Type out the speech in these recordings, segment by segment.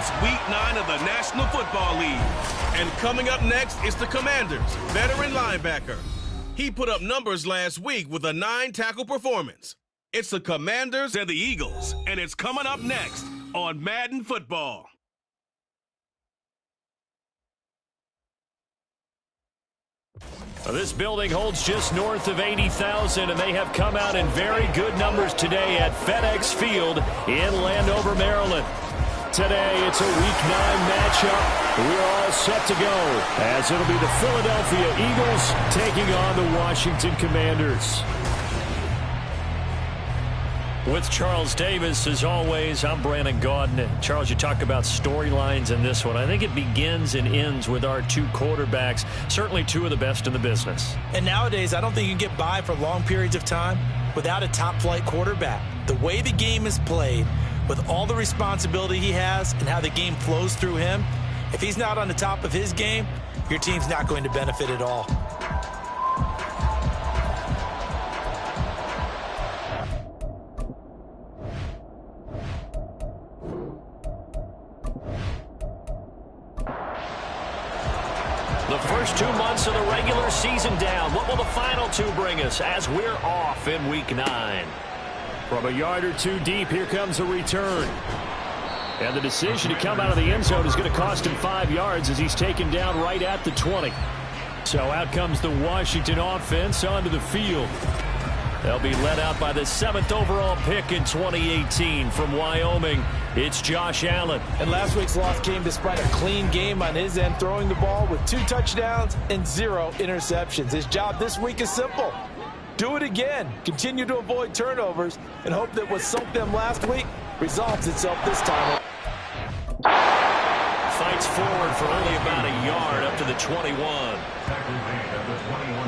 It's Week 9 of the National Football League. And coming up next is the Commanders' veteran linebacker. He put up numbers last week with a 9-tackle performance. It's the Commanders and the Eagles, and it's coming up next on Madden Football. This building holds just north of 80,000, and they have come out in very good numbers today at FedEx Field in Landover, Maryland. Today, it's a Week 9 matchup. We're all set to go, as it'll be the Philadelphia Eagles taking on the Washington Commanders. With Charles Davis, as always, I'm Brandon Gaudin. Charles, you talk about storylines in this one. I think it begins and ends with our two quarterbacks, certainly two of the best in the business. And nowadays, I don't think you can get by for long periods of time without a top-flight quarterback. The way the game is played, with all the responsibility he has and how the game flows through him, if he's not on the top of his game, your team's not going to benefit at all. The first 2 months of the regular season down. What will the final two bring us as we're off in Week 9? From a yard or two deep, here comes a return. And the decision to come out of the end zone is going to cost him 5 yards as he's taken down right at the 20. So out comes the Washington offense onto the field. They'll be led out by the 7th overall pick in 2018 from Wyoming. It's Josh Allen. And last week's loss came despite a clean game on his end, throwing the ball with 2 touchdowns and 0 interceptions. His job this week is simple. Do it again. Continue to avoid turnovers and hope that what sunk them last week resolves itself this time. Fights forward for only about a yard up to the 21.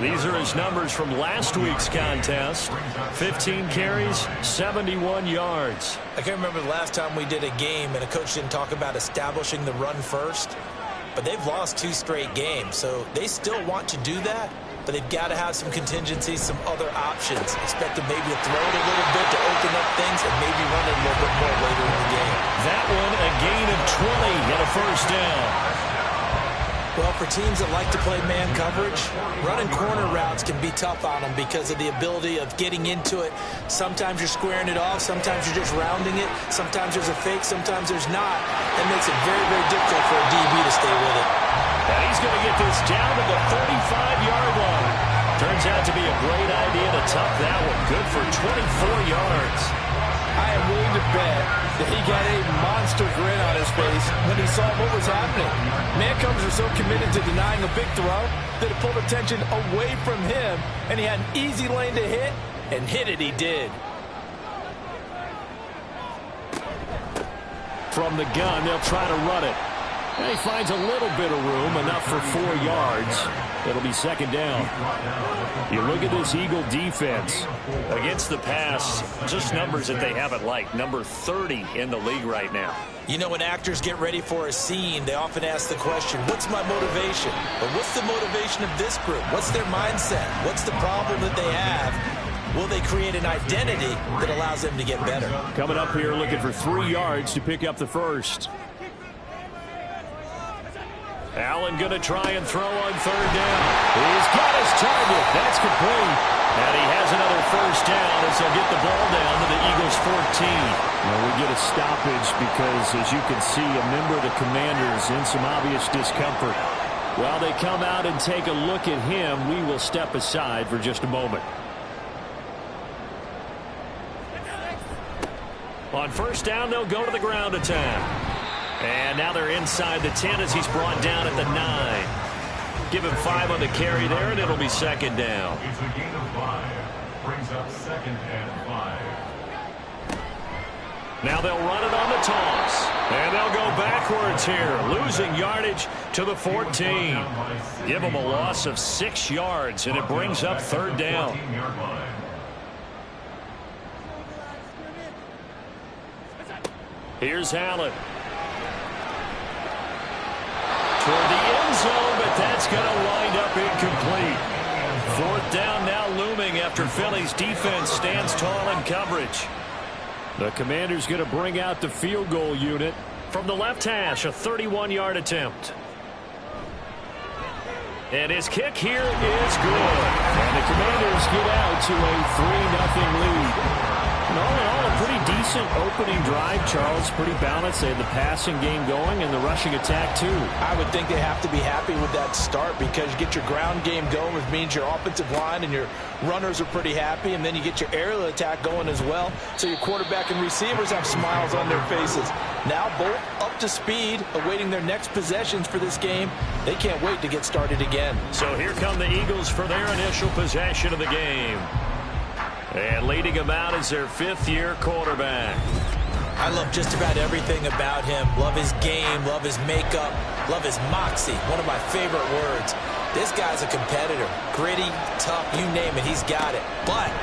These are his numbers from last week's contest. 15 carries, 71 yards. I can't remember the last time we did a game and a coach didn't talk about establishing the run first. But they've lost 2 straight games, so they still want to do that. But they've got to have some contingencies, some other options. Expect them maybe to throw it a little bit to open up things and maybe run it a little bit more later in the game. That one, a gain of 20 and a first down. Well, for teams that like to play man coverage, running corner routes can be tough on them because of the ability of getting into it. Sometimes you're squaring it off. Sometimes you're just rounding it. Sometimes there's a fake. Sometimes there's not. That makes it very, very difficult for a DB to stay with it. And he's going to get this down to the 35-yard line. Turns out to be a great idea to tuck that one. Good for 24 yards. I am willing to bet that he got a monster grin on his face when he saw what was happening. Man-covers are so committed to denying a big throw that it pulled attention away from him, and he had an easy lane to hit, and hit it he did. From the gun, they'll try to run it. And he finds a little bit of room, enough for 4 yards. It'll be second down. You look at this Eagle defense. Against the pass, just numbers that they haven't liked. Number 30 in the league right now. You know, when actors get ready for a scene, they often ask the question, what's my motivation? But what's the motivation of this group? What's their mindset? What's the problem that they have? Will they create an identity that allows them to get better? Coming up here looking for 3 yards to pick up the first. Allen going to try and throw on third down. He's got his target. That's complete. And he has another first down as they'll get the ball down to the Eagles' 14. Well, we get a stoppage because, as you can see, a member of the Commanders in some obvious discomfort. While they come out and take a look at him, we will step aside for just a moment. On first down, they'll go to the ground attack. And now they're inside the 10 as he's brought down at the 9. Give him 5 on the carry there, and it'll be second down. It's a gain of 5. Brings up 2nd and 5. Now they'll run it on the toss. And they'll go backwards here, losing yardage to the 14. Give them a loss of 6 yards, and it brings up third down. Here's Allen. Toward the end zone, but that's going to wind up incomplete. 4th down now looming after Philly's defense stands tall in coverage. The Commanders going to bring out the field goal unit. From the left hash, a 31-yard attempt. And his kick here is good. And the Commanders get out to a 3-0 lead. And all in all, a pretty decent opening drive, Charles. Pretty balanced. They had the passing game going and the rushing attack, too. I would think they have to be happy with that start because you get your ground game going, which means your offensive line and your runners are pretty happy, and then you get your aerial attack going as well. So your quarterback and receivers have smiles on their faces. Now both up to speed, awaiting their next possessions for this game. They can't wait to get started again. So here come the Eagles for their initial possession of the game. And leading them out is their fifth-year quarterback. I love just about everything about him. Love his game, love his makeup, love his moxie. One of my favorite words. This guy's a competitor. Gritty, tough, you name it, he's got it. But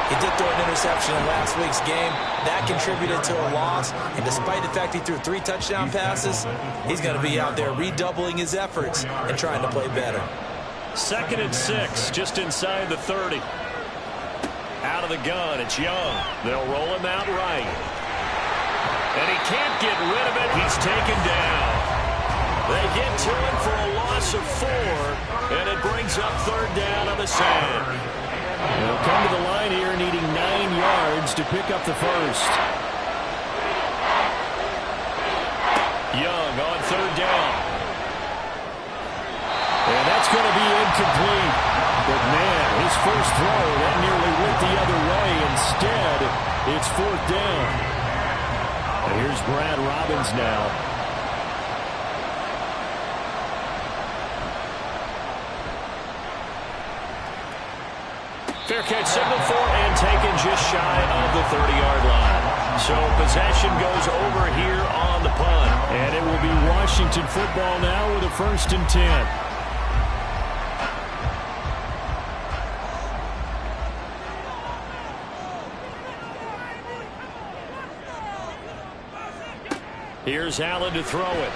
he did throw an interception in last week's game. That contributed to a loss. And despite the fact he threw 3 touchdown passes, he's going to be out there redoubling his efforts and trying to play better. 2nd and 6, just inside the 30. Out of the gun, it's Young. They'll roll him out right. And he can't get rid of it. He's taken down. They get to him for a loss of 4, and it brings up 3rd down on the sand. They'll come to the line here needing 9 yards to pick up the first. Young on 3rd down. And that's going to be incomplete. But, man, his first throw, that nearly went the other way. Instead, it's 4th down. And here's Brad Robbins now. Fair catch signal for and taken just shy of the 30-yard line. So possession goes over here on the punt. And it will be Washington football now with a 1st and 10. Here's Allen to throw it.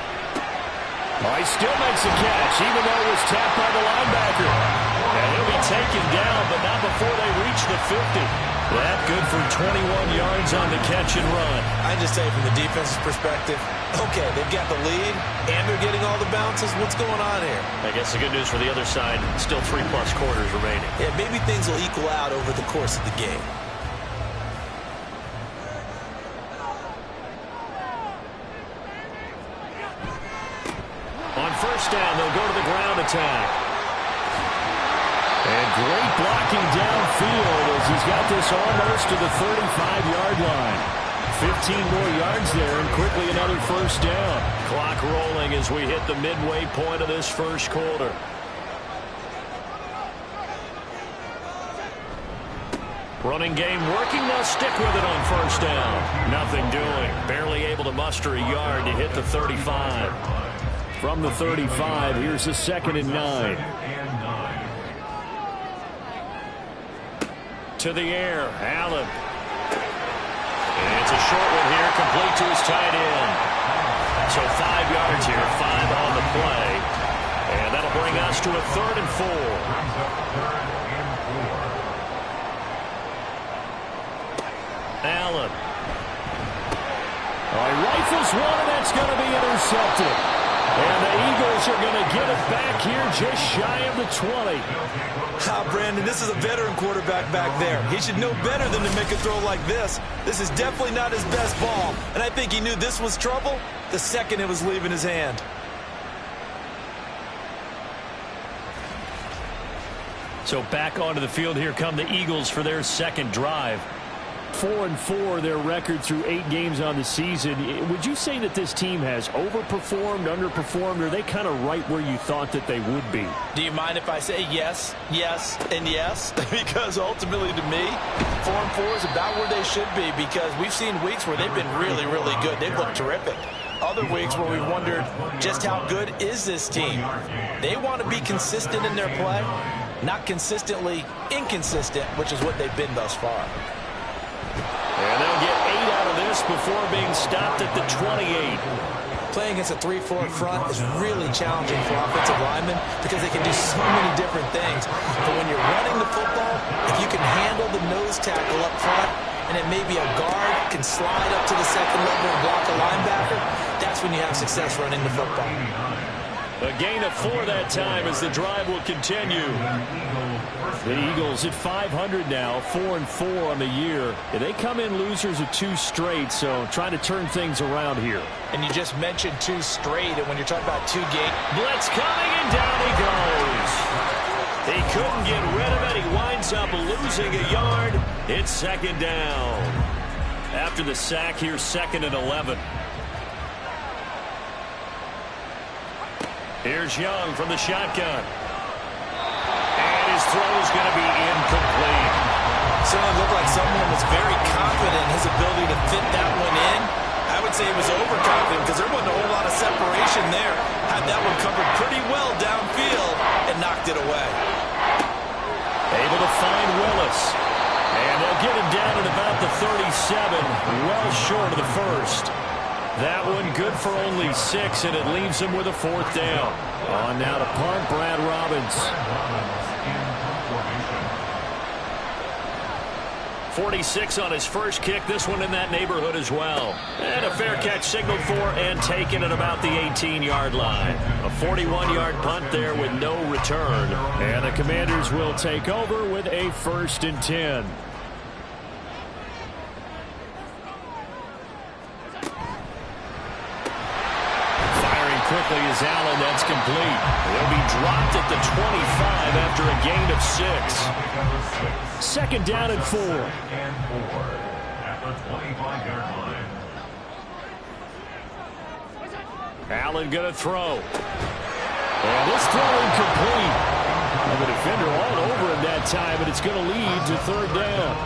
Oh, he still makes a catch, even though it was tapped by the linebacker. And he'll be taken down, but not before they reach the 50. That good for 21 yards on the catch and run. I just say from the defense's perspective, okay, they've got the lead, and they're getting all the bounces. What's going on here? I guess the good news for the other side, still 3+ quarters remaining. Yeah, maybe things will equal out over the course of the game. On 1st down, they'll go to the ground attack. And great blocking downfield as he's got this almost to the 35-yard line. 15 more yards there and quickly another 1st down. Clock rolling as we hit the midway point of this first quarter. Running game working. They'll stick with it on 1st down. Nothing doing. Barely able to muster a yard to hit the 35. From the 35, here's a 2nd and 9. To the air, Allen. And it's a short one here, complete to his tight end. So 5 yards here, 5 on the play. And that'll bring us to a 3rd and 4. Allen. He rifles one, and that's going to be intercepted. And the Eagles are going to get it back here just shy of the 20. Brandon, this is a veteran quarterback back there. He should know better than to make a throw like this. This is definitely not his best ball. And I think he knew this was trouble the second it was leaving his hand. So back onto the field, here come the Eagles for their 2nd drive. 4-4, their record through 8 games on the season. Would you say that this team has overperformed, underperformed, or are they kind of right where you thought that they would be? Do you mind if I say yes, yes, and yes? Because ultimately to me, 4-4 is about where they should be because we've seen weeks where they've been really, really good. They've looked terrific. Other weeks where we wondered just how good is this team. They want to be consistent in their play, not consistently inconsistent, which is what they've been thus far. And they'll get 8 out of this before being stopped at the 28. Playing against a 3-4 front is really challenging for offensive linemen because they can do so many different things. But when you're running the football, if you can handle the nose tackle up front, and then maybe a guard can slide up to the 2nd level and block a linebacker, that when you have success running the football. A gain of 4 that time as the drive will continue. The Eagles at 500 now, 4-4 on the year. They come in losers of 2 straight, so trying to turn things around here. And you just mentioned 2 straight, and when you're talking about 2 games. Blitz coming, and down he goes. He couldn't get rid of it. He winds up losing a yard. It's second down. After the sack, here's 2nd and 11. Here's Young from the shotgun. And his throw is going to be incomplete. Certainly looked like someone was very confident in his ability to fit that one in. I would say he was overconfident because there wasn't a whole lot of separation there. Had that one covered pretty well downfield and knocked it away. Able to find Willis. And they'll get him down at about the 37, well short of the first. That one good for only 6, and it leaves him with a 4th down. On now to punt, Brad Robbins. 46 on his first kick. This one in that neighborhood as well. And a fair catch signaled for and taken at about the 18-yard line. A 41-yard punt there with no return. And the Commanders will take over with a 1st and 10. Quickly is Allen, that's complete. They'll be dropped at the 25 after a gain of 6. 2nd down and 4. At the 25-yard line. Allen going to throw. And this throw incomplete. And the defender all over him that time, and it's going to lead to 3rd down.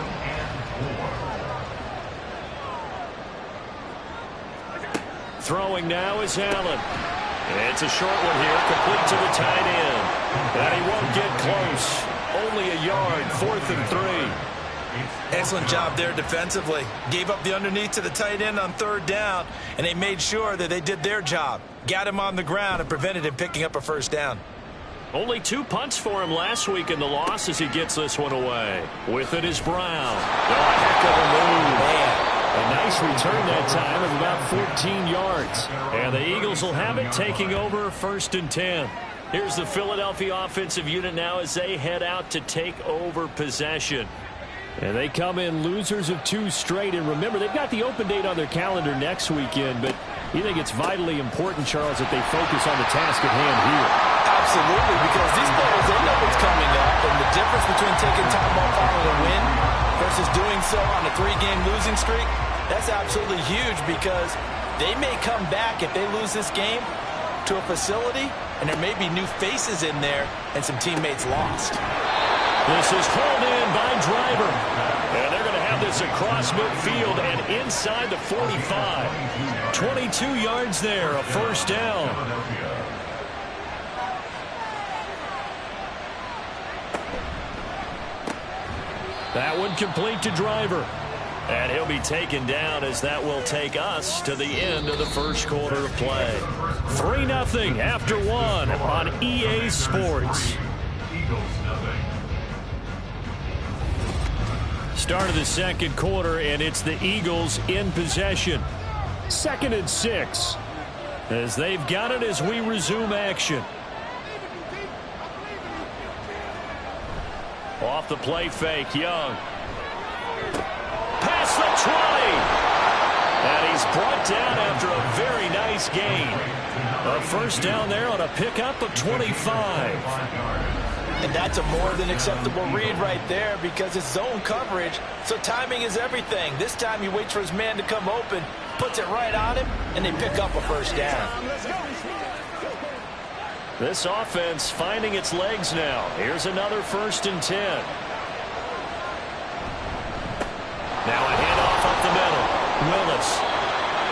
Throwing now is Allen. It's a short one here, complete to the tight end. And he won't get close. Only a yard, 4th and 3. Excellent job there defensively. Gave up the underneath to the tight end on 3rd down, and they made sure that they did their job. Got him on the ground and prevented him picking up a 1st down. Only 2 punts for him last week in the loss as he gets this one away. With it is Brown. Oh, heck of a move. Man. A nice return that time of about 14 yards. And the Eagles will have it, taking over 1st and 10. Here's the Philadelphia offensive unit now as they head out to take over possession. And they come in losers of 2 straight. And remember, they've got the open date on their calendar next weekend. But you think it's vitally important, Charles, that they focus on the task at hand here? Absolutely, because these players, they know what's coming up. And the difference between taking time off on a win versus doing so on a 3-game losing streak, that's absolutely huge because they may come back if they lose this game to a facility, and there may be new faces in there and some teammates lost. This is hauled in by Driver. And they're going to have this across midfield and inside the 45. 22 yards there, a 1st down. That one complete to Driver. And he'll be taken down as that will take us to the end of the 1st quarter of play. 3-0 after 1 on EA Sports. Start of the 2nd quarter, and it's the Eagles in possession. 2nd and 6. As they've got it as we resume action. Off the play fake, Young. Past the 20. And he's brought down after a very nice gain. A 1st down there on a pickup of 25. And that's a more than acceptable read right there because it's zone coverage, so timing is everything. This time he waits for his man to come open, puts it right on him, and they pick up a 1st down. This offense finding its legs now. Here's another 1st and 10. Now a handoff up the middle. Willis.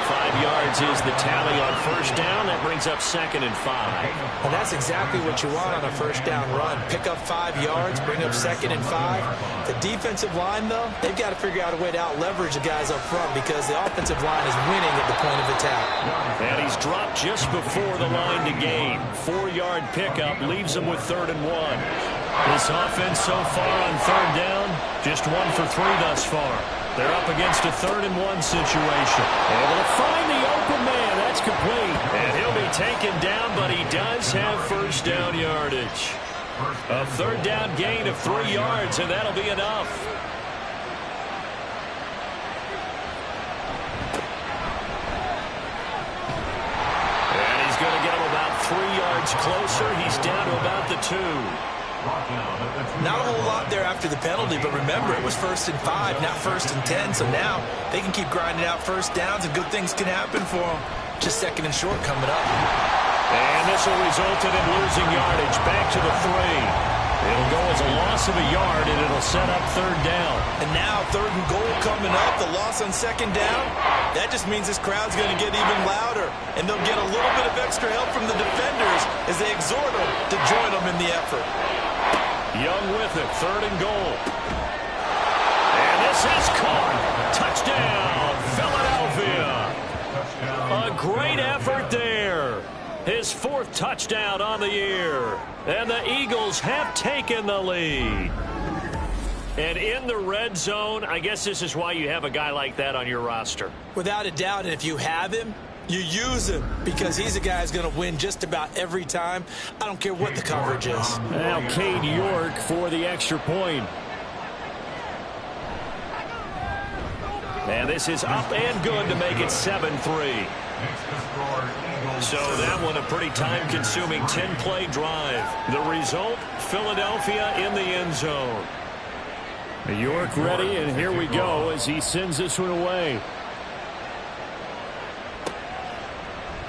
5 yards is the tally on 1st down. That brings up 2nd and 5. And that's exactly what you want on a 1st down run. Pick up 5 yards, bring up 2nd and 5. The defensive line, though, they've got to figure out a way to out-leverage the guys up front because the offensive line is winning at the point of attack. And he's dropped just before the line to gain. 4-yard pickup leaves him with 3rd and 1. This offense so far on 3rd down, just 1 for 3 thus far. They're up against a 3rd and 1 situation. Able to find the open man. That's complete. taken down, but he does have first down yardage. A third down gain of 3 yards, and that'll be enough. And he's going to get him about 3 yards closer. He's down to about the 2. Not a whole lot there after the penalty, but remember, it was 1st and 5, not 1st and 10, so now they can keep grinding out first downs, and good things can happen for them. Just 2nd and short coming up. And this will result in him losing yardage back to the 3. It'll go as a loss of a yard, and it'll set up 3rd down. And now 3rd and goal coming up, the loss on 2nd down. That just means this crowd's going to get even louder, and they'll get a little bit of extra help from the defenders as they exhort them to join them in the effort. Young with it, 3rd and goal. And this is caught. Touchdown, Philadelphia. A great effort there. His 4th touchdown on the year. And the Eagles have taken the lead. And in the red zone, I guess this is why you have a guy like that on your roster. Without a doubt, and if you have him, you use him, because he's a guy who's going to win just about every time. I don't care what the coverage is. Now Cade York for the extra point. And this is up and good to make it 7-3. So that one a pretty time-consuming 10-play drive. The result, Philadelphia in the end zone. York ready, and here we go as he sends this one away.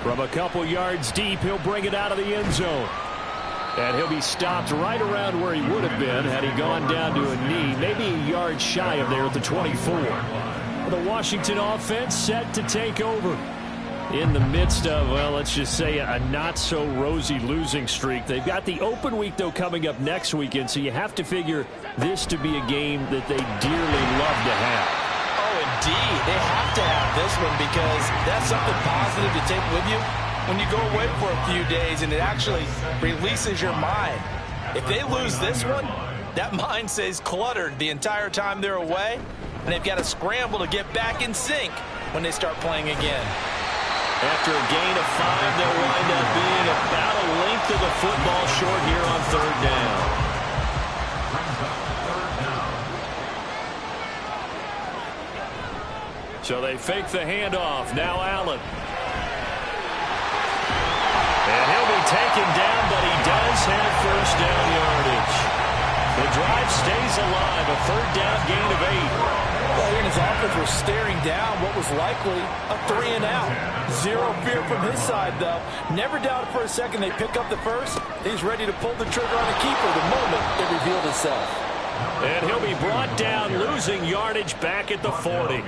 From a couple yards deep, he'll bring it out of the end zone. And he'll be stopped right around where he would have been had he gone down to a knee, maybe a yard shy of there at the 24. The Washington offense set to take over. In the midst of, well, let's just say a not-so-rosy losing streak. They've got the open week, though, coming up next weekend, so you have to figure this to be a game that they dearly love to have. Oh, indeed. They have to have this one because that's something positive to take with you when you go away for a few days, and it actually releases your mind. If they lose this one, that mind stays cluttered the entire time they're away, and they've got to scramble to get back in sync when they start playing again. After a gain of 5, they'll wind up being about a length of the football short here on 3rd down. So they fake the handoff. Now Allen. And he'll be taken down, but he does have first down yardage. The drive stays alive. A 3rd down gain of 8. Well, he and his offense were staring down what was likely a 3 and out. Zero fear from his side, though. Never doubted for a second they pick up the first. He's ready to pull the trigger on a keeper the moment it revealed itself. And he'll be brought down, losing yardage back at the 40.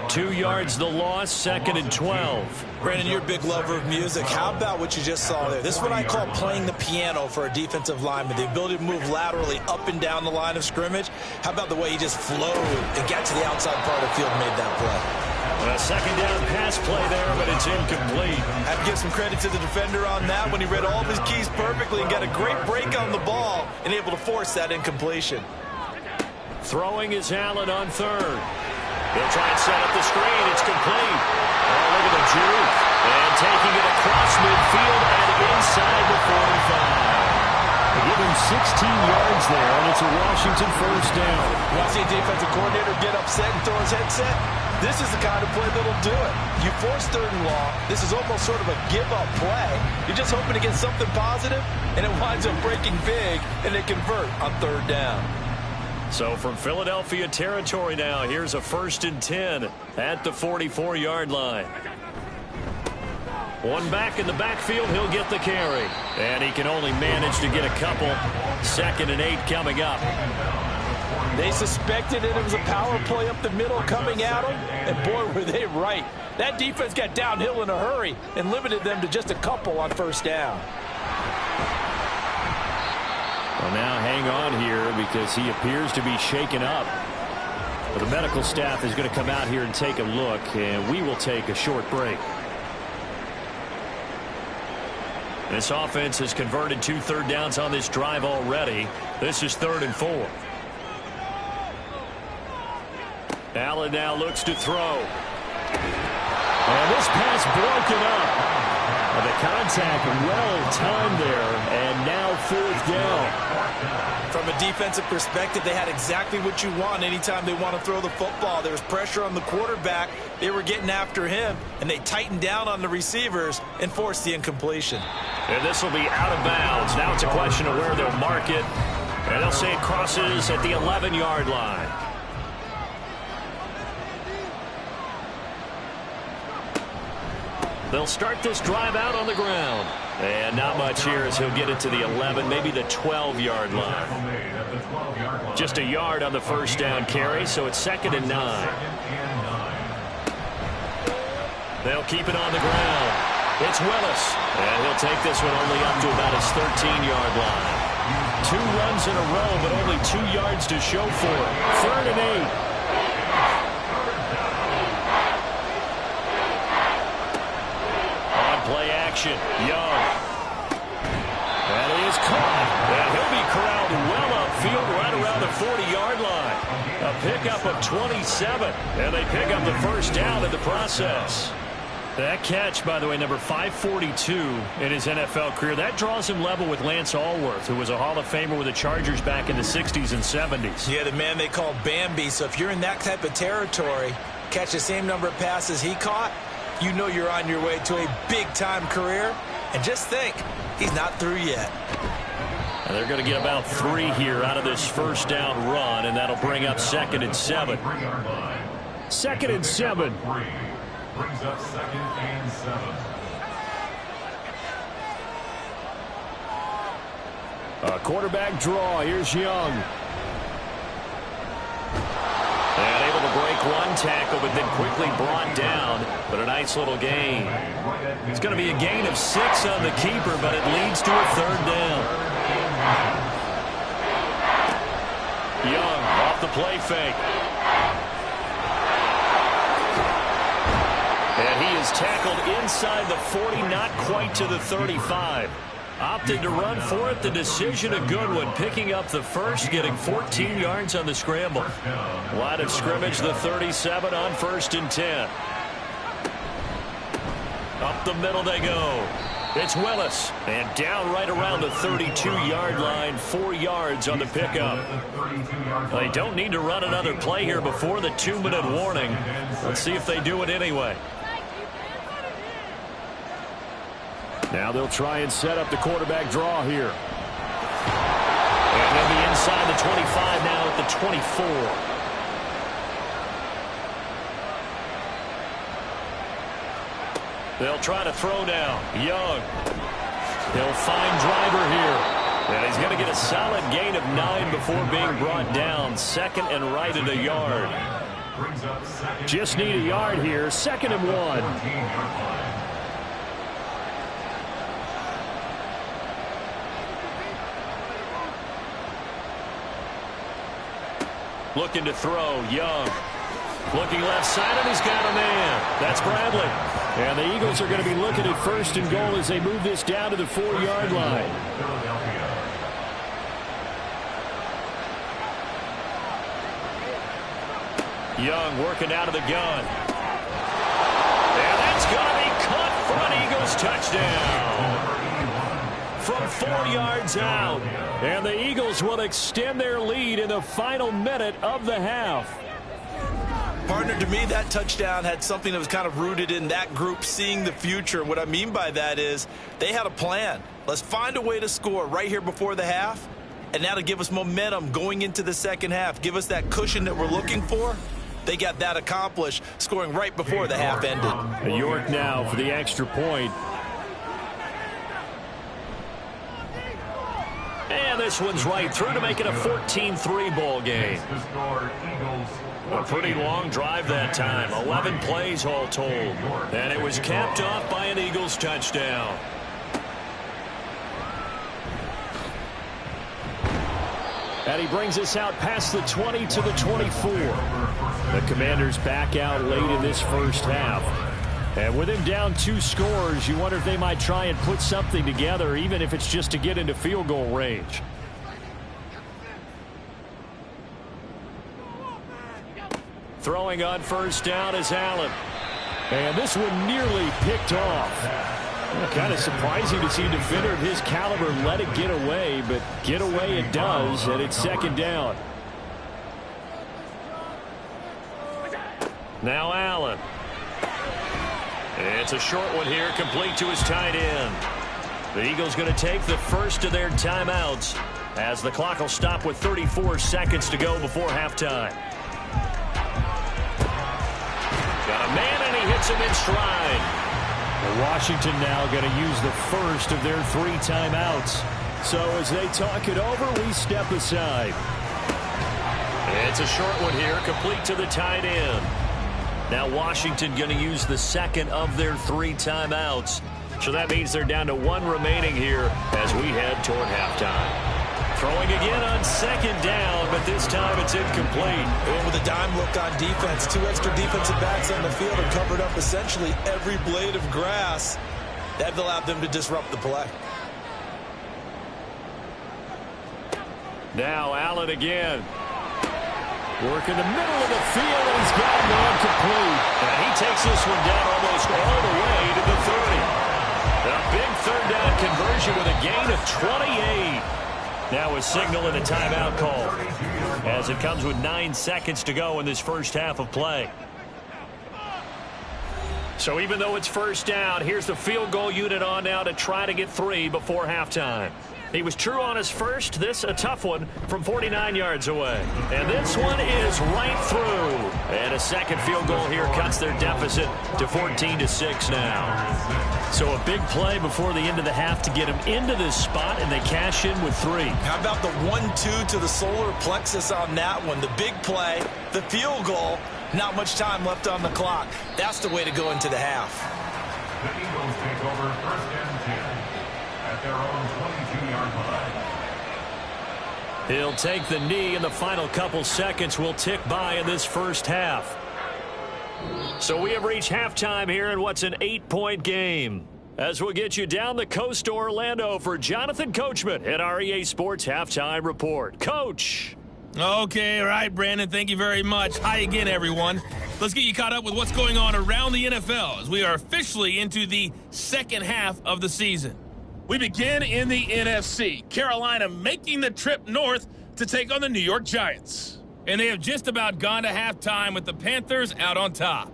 2 yards the loss, 2nd and 12. Brandon, you're a big lover of music. How about what you just saw there? This is what I call playing the piano for a defensive lineman, the ability to move laterally up and down the line of scrimmage. How about the way he just flowed and got to the outside part of the field and made that play? A 2nd down pass play there, but it's incomplete. I have to give some credit to the defender on that when he read all of his keys perfectly and got a great break on the ball and able to force that incompletion. Throwing is Allen on 3rd. They'll try and set up the screen. It's complete. Oh, look at the juke. And taking it across midfield and inside the 45. They give him 16 yards there, and it's a Washington first down. You want to see a defensive coordinator get upset and throw his headset? This is the kind of play that'll do it. You force 3rd and long. This is almost sort of a give-up play. You're just hoping to get something positive, and it winds up breaking big, and they convert on 3rd down. So from Philadelphia territory now, here's a 1st and 10 at the 44-yard line. One back in the backfield, he'll get the carry. And he can only manage to get a couple. 2nd and 8 coming up. They suspected it was a power play up the middle coming at them, and boy, were they right. That defense got downhill in a hurry and limited them to just a couple on 1st down. Well, now hang on here because he appears to be shaken up. But the medical staff is going to come out here and take a look, and we will take a short break. This offense has converted 2 3rd downs on this drive already. This is 3rd and 4. Allen now looks to throw. And this pass broken up. The contact well timed there, and now 4th down. From a defensive perspective, they had exactly what you want anytime they want to throw the football. There was pressure on the quarterback. They were getting after him, and they tightened down on the receivers and forced the incompletion. And this will be out of bounds. Now it's a question of where they'll mark it. And they'll say it crosses at the 11-yard line. They'll start this drive out on the ground. And not much here as he'll get it to the 11, maybe the 12-yard line. Just a yard on the first down carry, so it's 2nd and 9. They'll keep it on the ground. It's Willis. And he'll take this one only up to about his 13-yard line. 2 runs in a row, but only 2 yards to show for it. 3rd and 8. Play action. Young. That is caught. And he'll be corralled well upfield right around the 40-yard line. A pickup of 27. And they pick up the first down in the process. That catch, by the way, number 542 in his NFL career, that draws him level with Lance Allworth, who was a Hall of Famer with the Chargers back in the 60s and 70s. Yeah, the man they called Bambi. So if you're in that type of territory, catch the same number of passes he caught, you know you're on your way to a big-time career. And just think, he's not through yet. And they're going to get about 3 here out of this first down run, and that'll bring up 2nd and 7. 2nd and 7. Brings up 2nd and 7. A quarterback draw. Here's Young. And able to break one tackle, but then quickly brought down. But a nice little gain. It's going to be a gain of 6 on the keeper, but it leads to a 3rd down. Young off the play fake. And he is tackled inside the 40, not quite to the 35. Opted to run for it. The decision a good one. Picking up the first, getting 14 yards on the scramble. Line of scrimmage, the 37 on 1st and 10. Up the middle they go. It's Willis. And down right around the 32-yard line. 4 yards on the pickup. They don't need to run another play here before the 2-minute warning. Let's see if they do it anyway. Now they'll try and set up the quarterback draw here. And they'll be inside the 25 now at the 24. They'll try to throw now. Young. He'll find Driver here. And he's going to get a solid gain of 9 before being brought down. 2nd and right at a yard. Just need a yard here. 2nd and 1. Looking to throw. Young. Looking left side, and he's got a man. That's Bradley. And the Eagles are going to be looking at 1st and goal as they move this down to the 4-yard line. Young working out of the gun. And that's going to be caught for an Eagles touchdown. From 4 yards out. And the Eagles will extend their lead in the final minute of the half. Partner, to me, that touchdown had something that was kind of rooted in that group seeing the future. What I mean by that is they had a plan. Let's find a way to score right here before the half, and that'll give us momentum going into the second half. Give us that cushion that we're looking for. They got that accomplished, scoring right before the half ended. York now for the extra point. And this one's right through to make it a 14-3 ball game. A pretty long drive that time. 11 plays all told. And it was capped off by an Eagles touchdown. And he brings us out past the 20 to the 24. The Commanders back out late in this first half. And with him down 2 scores, you wonder if they might try and put something together, even if it's just to get into field goal range. Throwing on first down is Allen. And this one nearly picked off. Kind of surprising to see a defender of his caliber let it get away, but get away it does, and it's second down. Now Allen. It's a short one here, complete to his tight end. The Eagles going to take the first of their timeouts as the clock will stop with 34 seconds to go before halftime. Got a man, and he hits him in stride. Washington now going to use the first of their 3 timeouts. So as they talk it over, we step aside. It's a short one here, complete to the tight end. Now Washington going to use the second of their 3 timeouts. So that means they're down to 1 remaining here as we head toward halftime. Throwing again on second down, but this time it's incomplete. And with a dime look on defense, 2 extra defensive backs on the field and covered up essentially every blade of grass. That allowed them to disrupt the play. Now Allen again. Work in the middle of the field, and he's got one complete. And he takes this one down almost all the way to the 30. A big third down conversion with a gain of 28. Now a signal and a timeout call as it comes with 9 seconds to go in this first half of play. So even though it's first down, here's the field goal unit on now to try to get 3 before halftime. He was true on his first. This a tough one from 49 yards away. And this one is right through. And a second field goal here cuts their deficit to 14-6 now. So a big play before the end of the half to get him into this spot, and they cash in with 3. How about the 1-2 to the solar plexus on that one? The big play, the field goal, not much time left on the clock. That's the way to go into the half. The Eagles take over first and 10 at their own 22-yard line. He'll take the knee, and the final couple seconds will tick by in this first half. So we have reached halftime here in what's an 8-point game. As we'll get you down the coast to Orlando for Jonathan Coachman at our EA Sports Halftime Report. Coach. Okay, all right, Brandon, thank you very much. Hi again, everyone. Let's get you caught up with what's going on around the NFL as we are officially into the second half of the season. We begin in the NFC. Carolina making the trip north to take on the New York Giants. And they have just about gone to halftime with the Panthers out on top.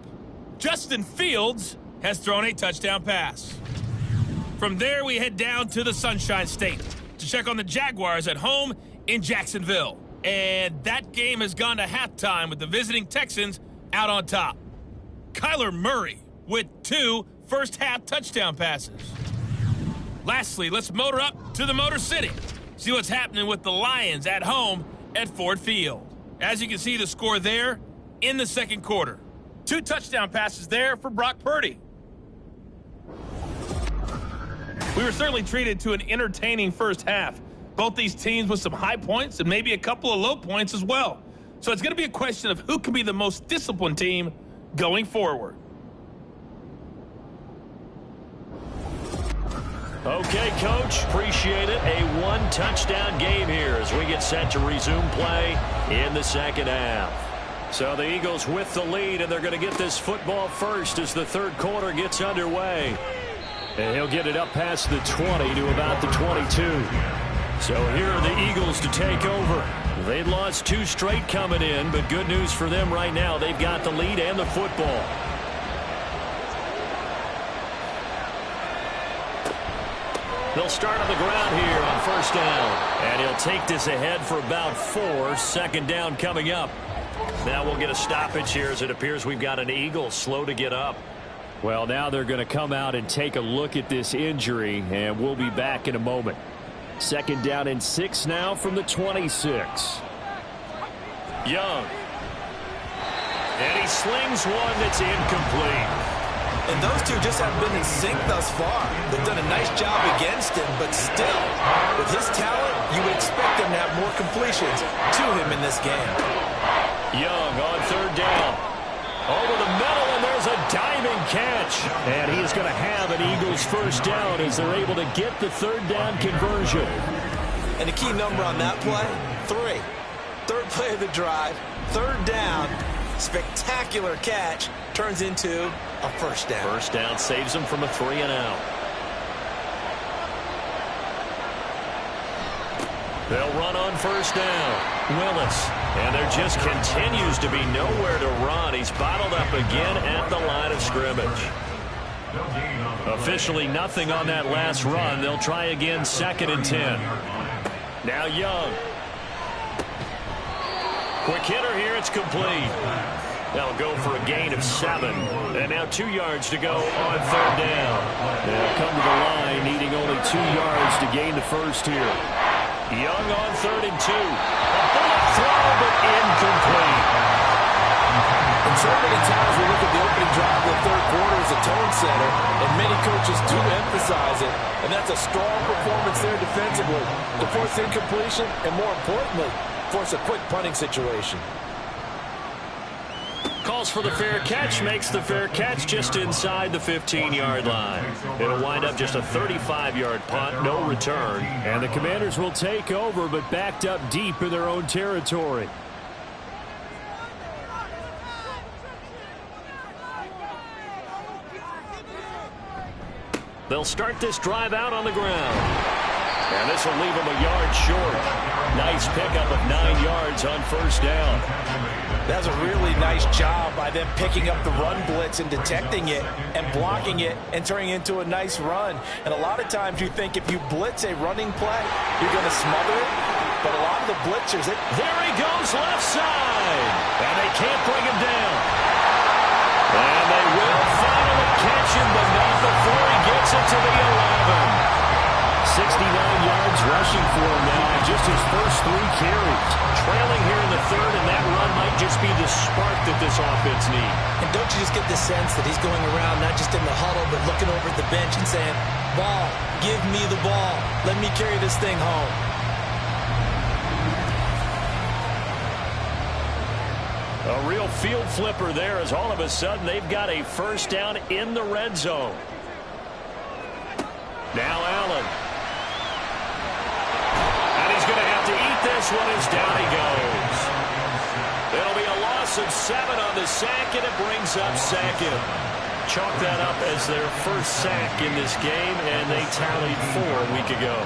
Justin Fields has thrown a touchdown pass. From there, we head down to the Sunshine State to check on the Jaguars at home in Jacksonville. And that game has gone to halftime with the visiting Texans out on top. Kyler Murray with 2 first-half touchdown passes. Lastly, let's motor up to the Motor City. See what's happening with the Lions at home at Ford Field. As you can see, the score there in the second quarter. 2 touchdown passes there for Brock Purdy. We were certainly treated to an entertaining first half. Both these teams with some high points and maybe a couple of low points as well. So it's going to be a question of who can be the most disciplined team going forward. Okay, Coach, appreciate it. A 1-touchdown game here as we get set to resume play in the second half. So the Eagles with the lead, and they're going to get this football first as the third quarter gets underway. And he'll get it up past the 20 to about the 22. So here are the Eagles to take over. They'd lost 2 straight coming in, but good news for them right now. They've got the lead and the football. They'll start on the ground here on first down. And he'll take this ahead for about 4. Second down coming up. Now we'll get a stoppage here as it appears we've got an Eagle slow to get up. Well, now they're going to come out and take a look at this injury, and we'll be back in a moment. Second down and 6 now from the 26. Young. And he slings one that's incomplete. And those two just haven't been in sync thus far. They've done a nice job against him, but still, with his talent, you would expect them to have more completions to him in this game. Young on third down. Over the middle, and there's a diving catch. And he is going to have an Eagles first down as they're able to get the third down conversion. And the key number on that play, 3. Third play of the drive, third down, spectacular catch, turns into a first down. First down saves him from a 3-and-out. They'll run on first down. Willis. And there just continues to be nowhere to run. He's bottled up again at the line of scrimmage. Officially nothing on that last run. They'll try again 2nd and 10. Now Young. Quick hitter here. It's complete. That'll go for a gain of 7. And now 2 yards to go on 3rd down. They'll come to the line needing only 2 yards to gain the first here. Young on 3rd and 2. A bullet throw, but incomplete. And so many times we look at the opening drive of the 3rd quarter as a tone setter, and many coaches do emphasize it. And that's a strong performance there defensively to force incompletion and, more importantly, force a quick punting situation. Calls for the fair catch, makes the fair catch just inside the 15-yard line. It'll wind up just a 35-yard punt, no return. And the Commanders will take over, but backed up deep in their own territory. They'll start this drive out on the ground. And this will leave them a yard short. Nice pickup of 9 yards on first down. That was a really nice job by them picking up the run blitz and detecting it and blocking it and turning it into a nice run. And a lot of times you think if you blitz a running play, you're going to smother it. But a lot of the blitzers... There he goes left side. And they can't bring him down. And they will finally catch him, but not before he gets it to the 11. 69 yards rushing for him now, just his first 3 carries. Trailing here in the 3rd, and that run might just be the spark that this offense needs. And don't you just get the sense that he's going around not just in the huddle, but looking over at the bench and saying, ball, give me the ball. Let me carry this thing home. A real field flipper there as all of a sudden they've got a first down in the red zone. Now Allen. And he's going to have to eat this one as down he goes. It'll be a loss of 7 on the sack, and it brings up 2nd. Chalk that up as their first sack in this game, and they tallied 4 a week ago.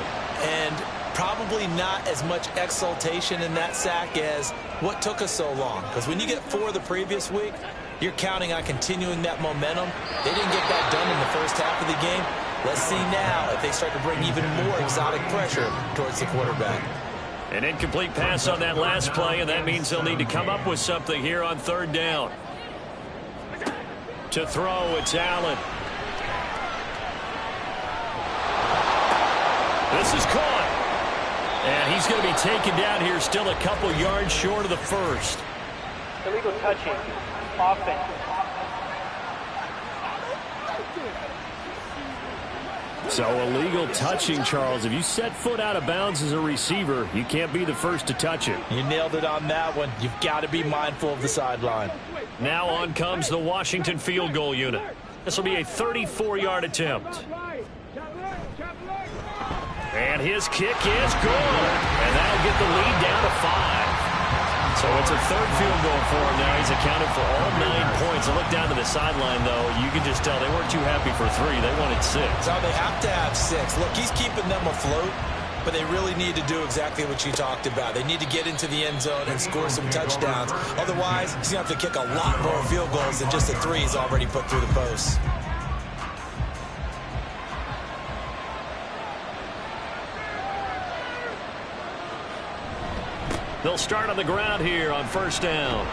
And probably not as much exultation in that sack as what took us so long. Because when you get 4 the previous week, you're counting on continuing that momentum. They didn't get that done in the first half of the game. Let's see now if they start to bring even more exotic pressure towards the quarterback. An incomplete pass on that last play, and that means they'll need to come up with something here on 3rd down. To throw, it's Allen. This is caught. And he's going to be taken down here, still a couple yards short of the first. Illegal touching. Offense. So illegal touching, Charles. If you set foot out of bounds as a receiver, you can't be the first to touch it. You nailed it on that one. You've got to be mindful of the sideline. Now on comes the Washington field goal unit. This will be a 34-yard attempt. And his kick is good. And that'll get the lead down to 5. So it's a 3rd field goal for him now. He's accounted for all 9 points. I look down to the sideline, though. You can just tell they weren't too happy for 3. They wanted 6. So they have to have 6. Look, he's keeping them afloat, but they really need to do exactly what you talked about. They need to get into the end zone and score some touchdowns. Otherwise, he's going to have to kick a lot more field goals than just the 3 he's already put through the posts. They'll start on the ground here on first down.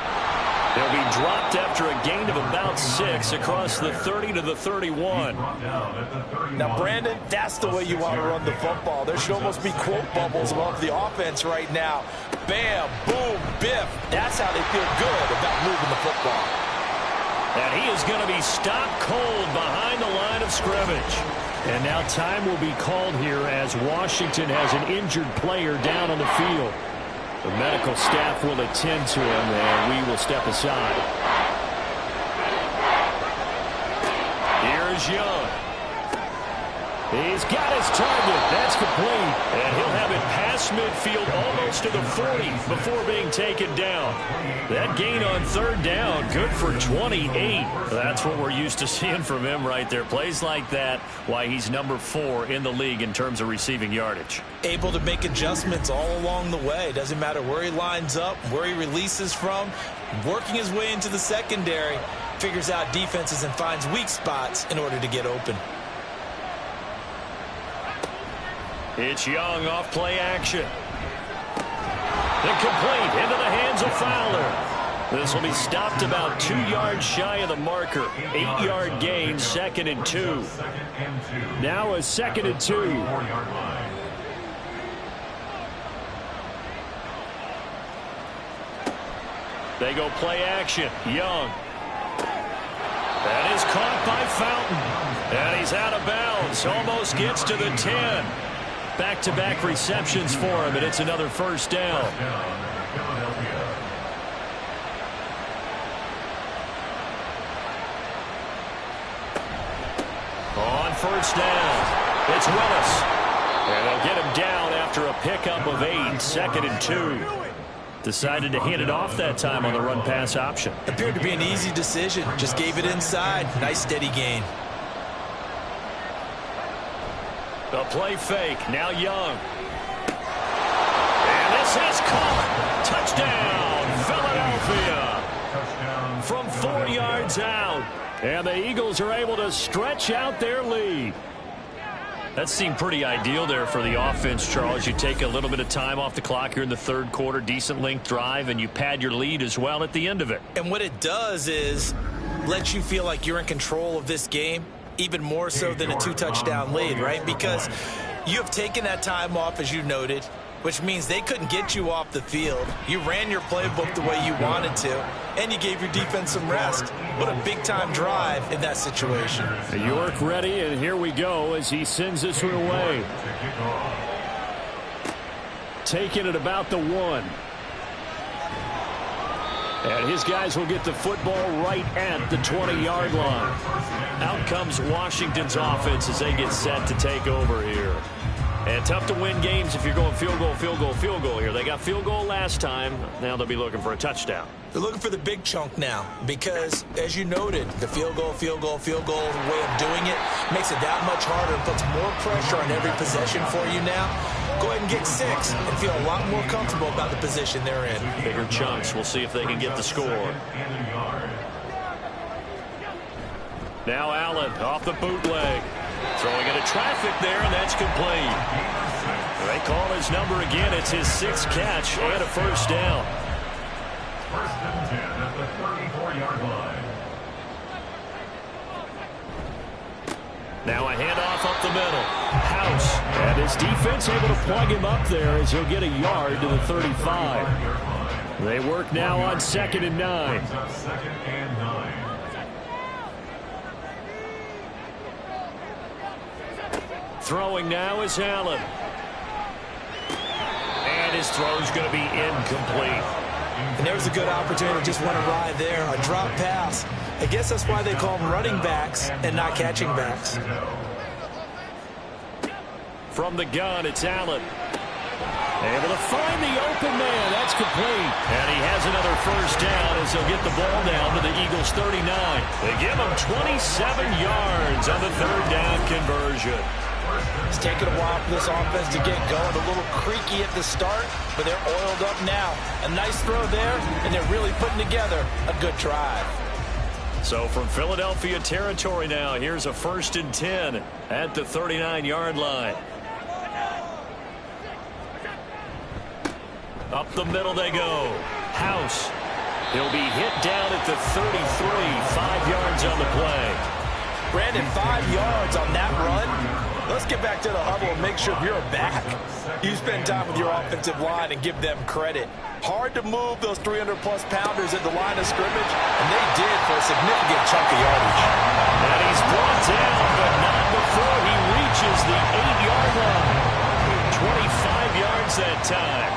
They'll be dropped after a gain of about 6 across the 30 to the 31. Now, Brandon, that's the way you want to run the football. There should almost be quote bubbles above the offense right now. Bam, boom, biff. That's how they feel good about moving the football. And he is going to be stopped cold behind the line of scrimmage. And now time will be called here as Washington has an injured player down on the field. The medical staff will attend to him, and we will step aside. Here's Young. He's got his target. That's complete. And he'll have it past midfield almost to the 40 before being taken down. That gain on third down, good for 28. That's what we're used to seeing from him right there. Plays like that, why he's number 4 in the league in terms of receiving yardage. Able to make adjustments all along the way. Doesn't matter where he lines up, where he releases from. Working his way into the secondary, figures out defenses and finds weak spots in order to get open. It's Young off play action. Incomplete into the hands of Fowler. This will be stopped about 2 yards shy of the marker. 8-yard gain, 2nd and 2. Now a 2nd and 2. They go play action. Young. That is caught by Fountain. And he's out of bounds. Almost gets to the 10. Back-to-back receptions for him, and it's another first down. On first down, it's Willis. And they'll get him down after a pickup of 8, 2nd and 2. Decided to hand it off that time on the run-pass option. Appeared to be an easy decision. Just gave it inside. Nice steady gain. The play fake. Now Young. And this is caught. Touchdown, Philadelphia. From 4 yards out. And the Eagles are able to stretch out their lead. That seemed pretty ideal there for the offense, Charles. You take a little bit of time off the clock here in the third quarter, decent length drive, and you pad your lead as well at the end of it. And what it does is lets you feel like you're in control of this game, even more so than a 2-touchdown lead, right? Because you have taken that time off, as you noted, which means they couldn't get you off the field. You ran your playbook the way you wanted to, and you gave your defense some rest. What a big-time drive in that situation. York ready, and here we go as he sends this one away. Taking it about the 1. And his guys will get the football right at the 20-yard line. Out comes Washington's offense as they get set to take over here. And tough to win games if you're going field goal, field goal, field goal here. They got field goal last time. Now they'll be looking for a touchdown. They're looking for the big chunk now because, as you noted, the field goal, field goal, field goal way of doing it makes it that much harder and puts more pressure on every possession for you now. Go ahead and get 6 and feel a lot more comfortable about the position they're in. Bigger chunks. We'll see if they can get the score. Now Allen off the bootleg. Throwing into traffic there, and that's complete. They call his number again. It's his 6th catch and a first down. First and 10 at the 34-yard line. Now a handoff up the middle. House. And his defense able to plug him up there as he'll get a yard to the 35. They work now on 2nd and 9. Second and 9. Throwing now is Allen. And his throw's going to be incomplete. And there was a good opportunity to just want to ride there. A drop pass. I guess that's why they call them running backs and not catching backs. From the gun, it's Allen. Able to find the open man. That's complete. And he has another first down as he'll get the ball down to the Eagles' 39. They give him 27 yards on the third down conversion. It's taken a while for this offense to get going. A little creaky at the start, but they're oiled up now. A nice throw there, and they're really putting together a good drive. So from Philadelphia territory now, here's a 1st and 10 at the 39-yard line. Up the middle they go. House. He'll be hit down at the 33, 5 yards on the play. Brandon, 5 yards on that run. Let's get back to the huddle and make sure you're back. You spend time with your offensive line and give them credit. Hard to move those 300-plus pounders at the line of scrimmage, and they did for a significant chunk of yardage. And he's brought down, but not before he reaches the 8-yard line. 25 yards that time.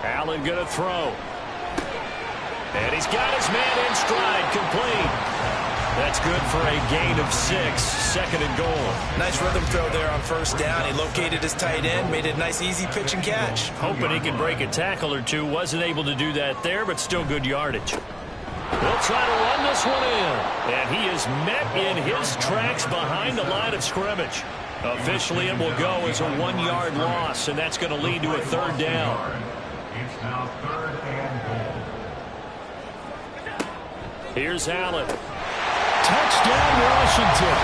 Allen going to throw. And he's got his man in stride, complete. That's good for a gain of 6, 2nd and goal. Nice rhythm throw there on first down. He located his tight end, made it a nice easy pitch and catch. Hoping he can break a tackle or two. Wasn't able to do that there, but still good yardage. They'll try to run this one in. And he is met in his tracks behind the line of scrimmage. Officially, it will go as a 1-yard loss, and that's going to lead to a 3rd down. It's now 3rd and goal. Here's Allen. Touchdown, Washington.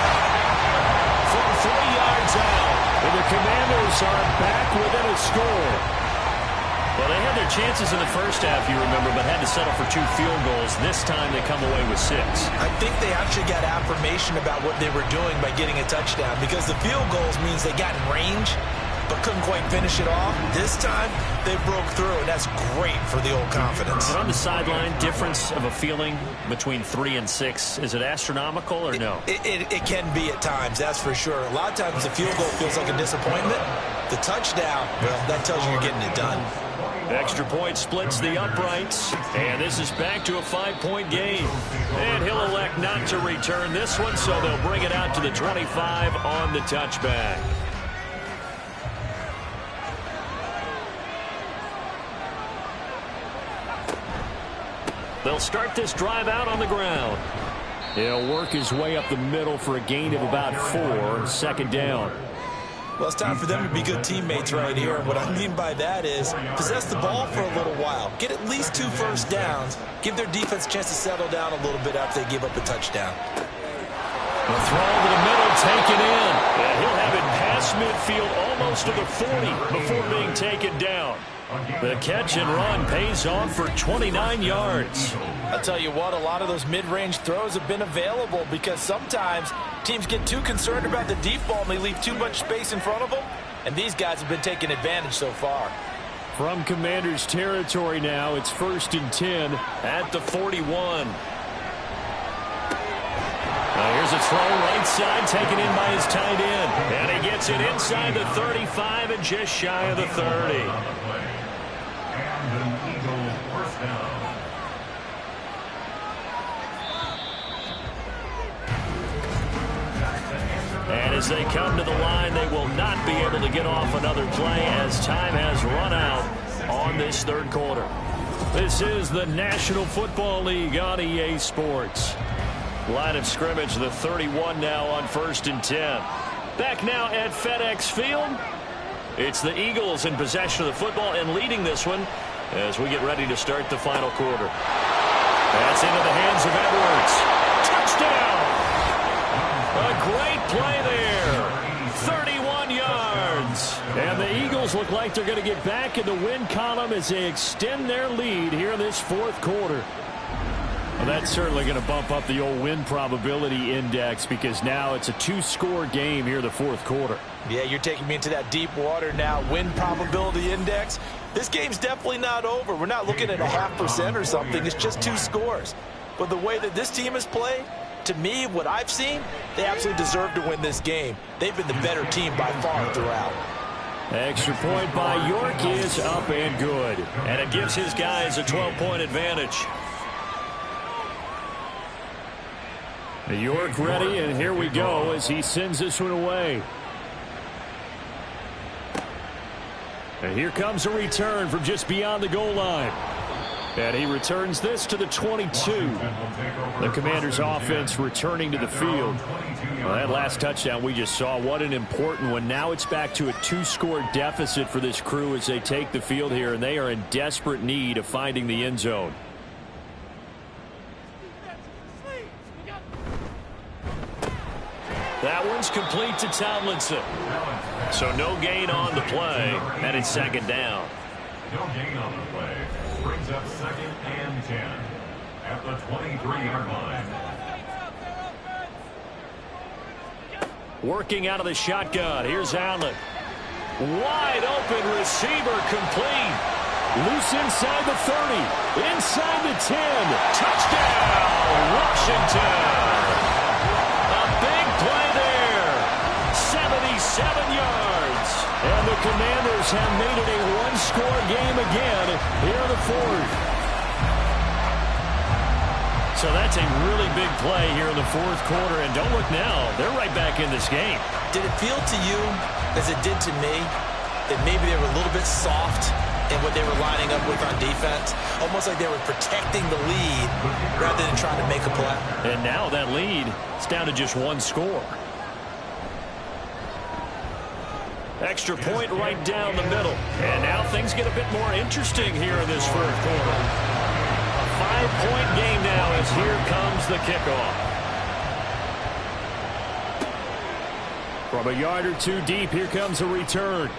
From 3 yards out. And the Commanders are back within a score. Well, they had their chances in the first half, you remember, but had to settle for 2 field goals. This time they come away with 6. I think they actually got affirmation about what they were doing by getting a touchdown, because the field goals means they got in range but couldn't quite finish it off. This time they broke through, and that's great for the old confidence. But on the sideline, difference of a feeling between 3 and 6, is it astronomical or no? It can be at times, that's for sure. A lot of times the field goal feels like a disappointment. The touchdown, well, that tells you you're getting it done. Extra point splits the uprights, and this is back to a 5-point game. And he'll elect not to return this one, so they'll bring it out to the 25 on the touchback. They'll start this drive out on the ground. He'll work his way up the middle for a gain of about 4, 2nd down. Well, it's time for them to be good teammates right here. What I mean by that is possess the ball for a little while. Get at least 2 first downs. Give their defense a chance to settle down a little bit after they give up a touchdown. The throw to the middle, taken in. And he'll have it past midfield almost to the 40 before being taken down. The catch and run pays off for 29 yards. I'll tell you what, a lot of those mid-range throws have been available because sometimes teams get too concerned about the deep ball and they leave too much space in front of them. And these guys have been taking advantage so far. From Commanders territory now, it's 1st and 10 at the 41. Here's a throw right side, taken in by his tight end. And he gets it inside the 35 and just shy of the 30. And an Eagle first down. And as they come to the line, they will not be able to get off another play as time has run out on this 3rd quarter. This is the National Football League on EA Sports. Line of scrimmage, the 31 now on 1st and 10. Back now at FedEx Field. It's the Eagles in possession of the football and leading this one as we get ready to start the final quarter. That's into the hands of Edwards. Touchdown! A great play there. 31 yards. And the Eagles look like they're going to get back in the win column as they extend their lead here in this 4th quarter. Well, that's certainly going to bump up the old win probability index because now it's a 2-score game here in the 4th quarter. Yeah, you're taking me into that deep water now. Win probability index. This game's definitely not over. We're not looking at a 0.5% or something. It's just 2 scores. But the way that this team has played, to me, what I've seen, they absolutely deserve to win this game. They've been the better team by far throughout. Extra point by York is up and good. And it gives his guys a 12-point advantage. York ready, and here we go as he sends this one away. And here comes a return from just beyond the goal line. And he returns this to the 22. The Commanders' offense returning to the field. Well, that last touchdown we just saw, what an important one. Now it's back to a 2-score deficit for this crew as they take the field here, and they are in desperate need of finding the end zone. That one's complete to Tomlinson. So no gain on the play, and it's 2nd down. No gain on the play. Brings up 2nd and 10 at the 23-yard line. Working out of the shotgun. Here's Allen. Wide open receiver, complete. Loose inside the 30. Inside the 10. Touchdown, Washington. A big play there. 77 yards. And the Commanders have made it a 1-score game again here in the 4th. So that's a really big play here in the fourth quarter. And don't look now, they're right back in this game. Did it feel to you, as it did to me, that maybe they were a little bit soft in what they were lining up with on defense? Almost like they were protecting the lead rather than trying to make a play. And now that lead is down to just one score. Extra point right down the middle. And now things get a bit more interesting here in this fourth quarter. A 5-point game now as here comes the kickoff. From a yard or two deep, here comes a return.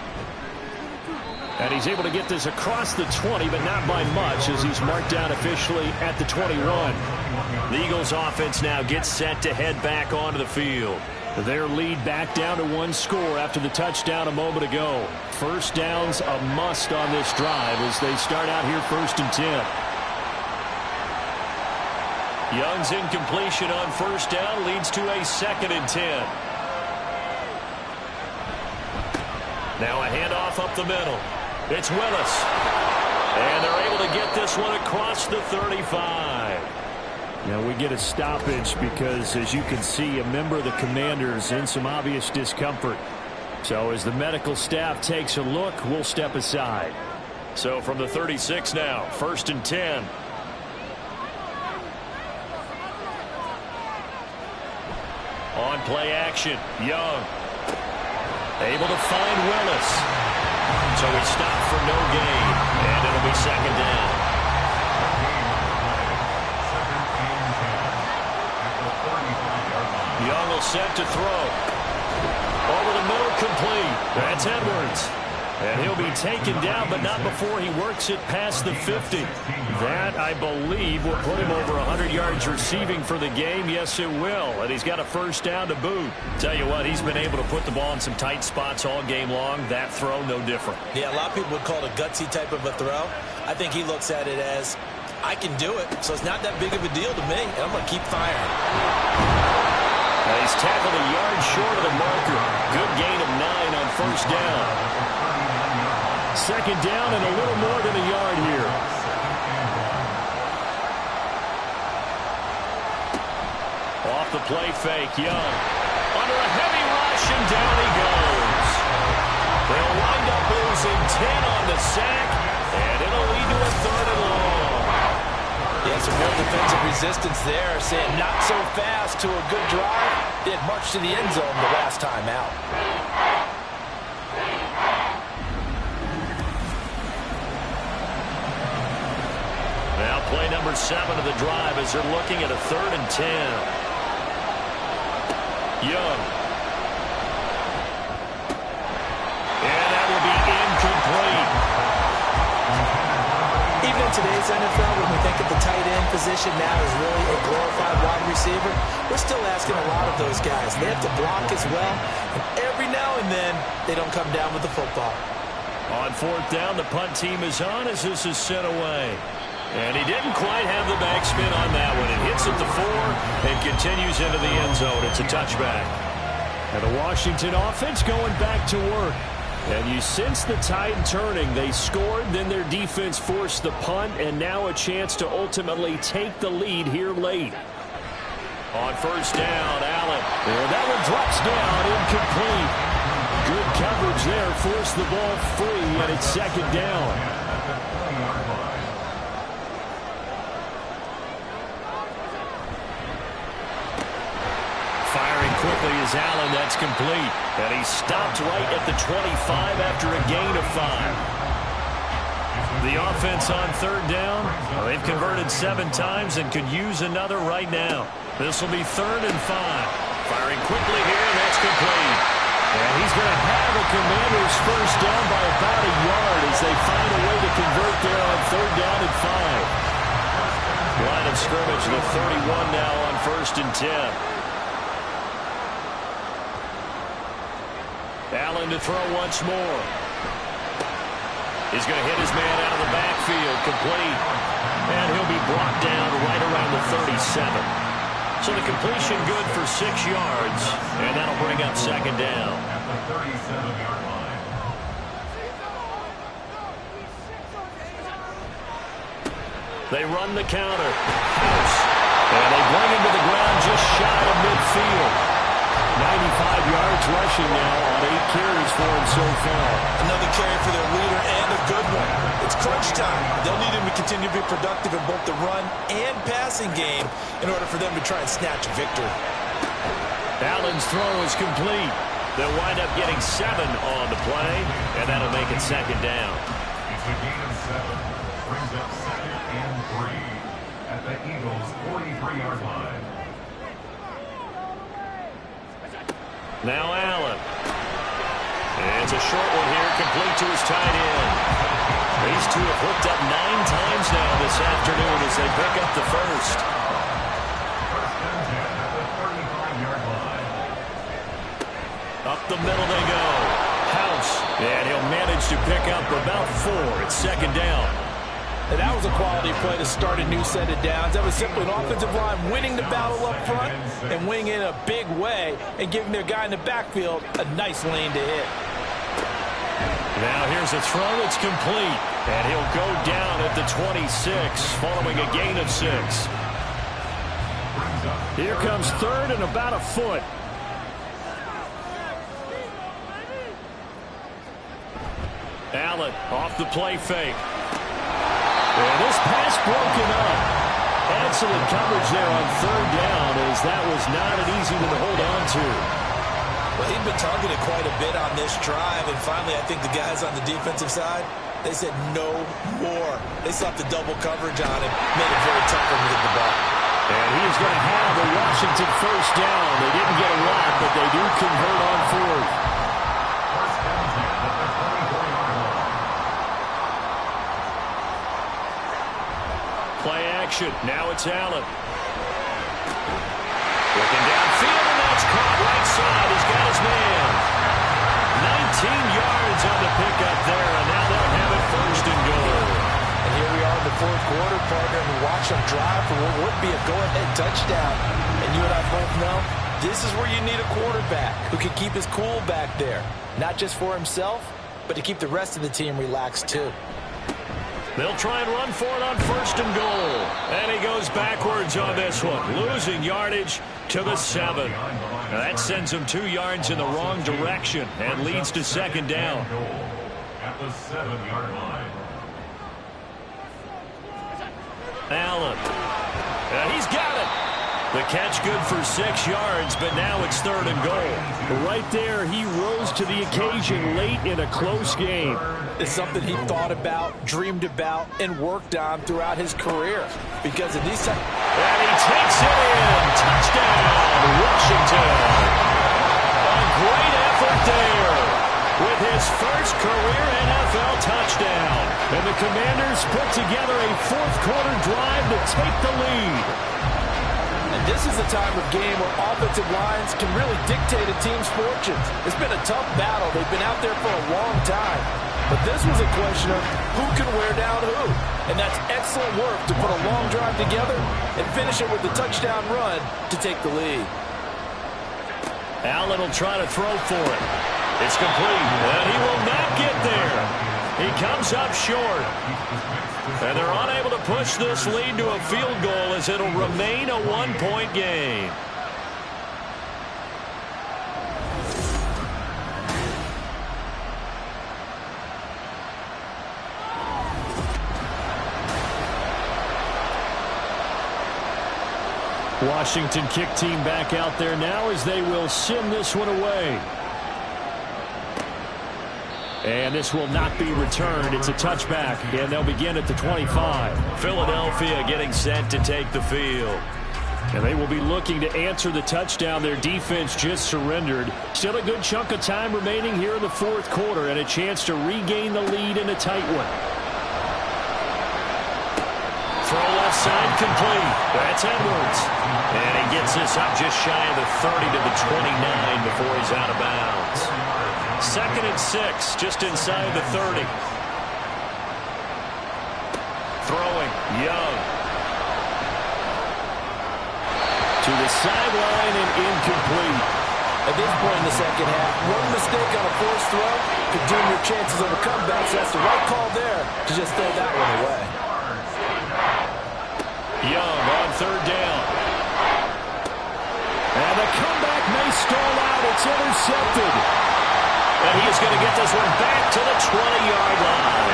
And he's able to get this across the 20, but not by much as he's marked down officially at the 21. The Eagles offense now gets set to head back onto the field. Their lead back down to one score after the touchdown a moment ago. First down's a must on this drive as they start out here 1st and 10. Young's incompletion on first down leads to a 2nd and 10. Now a handoff up the middle. It's Willis. And they're able to get this one across the 35. Now we get a stoppage because, as you can see, a member of the Commanders in some obvious discomfort. So as the medical staff takes a look, we'll step aside. So from the 36 now, 1st and 10. On play action, Young. Able to find Willis. So he stopped for no gain. And it'll be 2nd down. Young will set to throw. Over the middle, complete. That's Edwards. And he'll be taken down, but not before he works it past the 50. That, I believe, will put him over 100 yards receiving for the game. Yes, it will. And he's got a first down to boot. Tell you what, he's been able to put the ball in some tight spots all game long. That throw, no different. Yeah, a lot of people would call it a gutsy type of a throw. I think he looks at it as, I can do it, so it's not that big of a deal to me, and I'm going to keep firing. Now he's tackled a yard short of the marker. Good gain of 9 on first down. 2nd down and a little more than a yard here. Off the play fake, Young. Under a heavy rush, and down he goes. They'll wind up losing 10 on the sack, and it'll lead to a 3rd and long. Yeah, some real defensive resistance there, saying not so fast to a good drive. They had marched to the end zone the last time out. Now play number 7 of the drive as they're looking at a 3rd and 10. Young. And that will be incomplete. Even in today's NFL, when we think of the tight end position now as really a glorified wide receiver, we're still asking a lot of those guys. They have to block as well, and every now and then, they don't come down with the football. On 4th down, the punt team is on as this is sent away. And he didn't quite have the backspin on that one. It hits at the 4 and continues into the end zone. It's a touchback. And the Washington offense going back to work. And you sense the tide turning. They scored, then their defense forced the punt, and now a chance to ultimately take the lead here late. On first down, Allen. And that one drops down, incomplete. Good coverage there, forced the ball free, and it's 2nd down. Firing quickly is Allen. That's complete. And he stopped right at the 25 after a gain of 5. The offense on 3rd down. Well, they've converted 7 times and could use another right now. This will be 3rd and 5. Firing quickly here, and that's complete. And he's going to have a Commanders first down by about a yard as they find a way to convert there on 3rd down and 5. Line of scrimmage, the 31 now on 1st and 10. Allen to throw once more. He's going to hit his man out of the backfield, complete. And he'll be brought down right around the 37. So the completion good for 6 yards, and that'll bring up 2nd down. At the 37-yard line. They run the counter. House. And they bring him to the ground just shy of midfield. 95 yards rushing now on 8 carries for him so far. Another carry for their leader and a good one. It's crunch time. They'll need him to continue to be productive in both the run and passing game in order for them to try and snatch a victory. Allen's throw is complete. They'll wind up getting 7 on the play, and that'll make it second down. It's a gain of 7. Brings up 2nd and 3 at the Eagles' 43-yard line. Now Allen. It's a short one here, complete to his tight end. These two have hooked up 9 times now this afternoon as they pick up the first. First and 10 at the 35-yard line. Up the middle they go. House. And he'll manage to pick up about 4. It's second down. And that was a quality play to start a new set of downs. That was simply an offensive line winning the battle up front and winning in a big way and giving their guy in the backfield a nice lane to hit. Now here's a throw. It's complete. And he'll go down at the 26 following a gain of 6. Here comes third and about a foot. Allen off the play fake. And this pass broken up. Excellent coverage there on third down as that was not an easy one to hold on to. Well, he'd been targeted quite a bit on this drive, and finally I think the guys on the defensive side, they said no more. They slapped the double coverage on him, made it very tough for him to get the ball. And he's going to have a Washington first down. They didn't get a lot, but they do convert on fourth. First and 10 at the 24-yard line. Play action. Now it's Allen. Looking downfield, and that's caught right side. He's got his man. 19 yards on the pickup there, and now they'll have it first and goal. And here we are in the fourth quarter, partner, and we watch them drive for what would be a go-ahead touchdown. And you and I both know this is where you need a quarterback who can keep his cool back there, not just for himself, but to keep the rest of the team relaxed too. They'll try and run for it on first and goal. And he goes backwards on this one, losing yardage to the 7. Now that sends him 2 yards in the wrong direction and leads to second down. At the 7-yard line. Allen. And he's got it. The catch good for 6 yards, but now it's third and goal. Right there, he rose to the occasion late in a close game. It's something he thought about, dreamed about, and worked on throughout his career. Because in these times... And he takes it in. Touchdown, Washington. A great effort there with his first career NFL touchdown. And the Commanders put together a fourth-quarter drive to take the lead. And this is a time of game where offensive lines can really dictate a team's fortunes. It's been a tough battle. They've been out there for a long time. But this was a question of who can wear down who. And that's excellent work to put a long drive together and finish it with a touchdown run to take the lead. Allen will try to throw for it. It's complete, and he will not get there. He comes up short. And they're unable to push this lead to a field goal as it'll remain a one-point game. Washington kick team back out there now as they will send this one away. And this will not be returned. It's a touchback, and they'll begin at the 25. Philadelphia getting set to take the field. And they will be looking to answer the touchdown their defense just surrendered. Still a good chunk of time remaining here in the fourth quarter and a chance to regain the lead in a tight one. Throw left side complete. That's Edwards. And he gets this up just shy of the 30 to the 29 before he's out of bounds. 2nd and 6, just inside the 30. Throwing, Young. To the sideline and incomplete. At this point in the second half, one mistake on a forced throw could doom your chances of a comeback. So that's the right call there to just throw that one away. Young on third down. stall out. It's intercepted. And he is going to get this one back to the 20-yard line.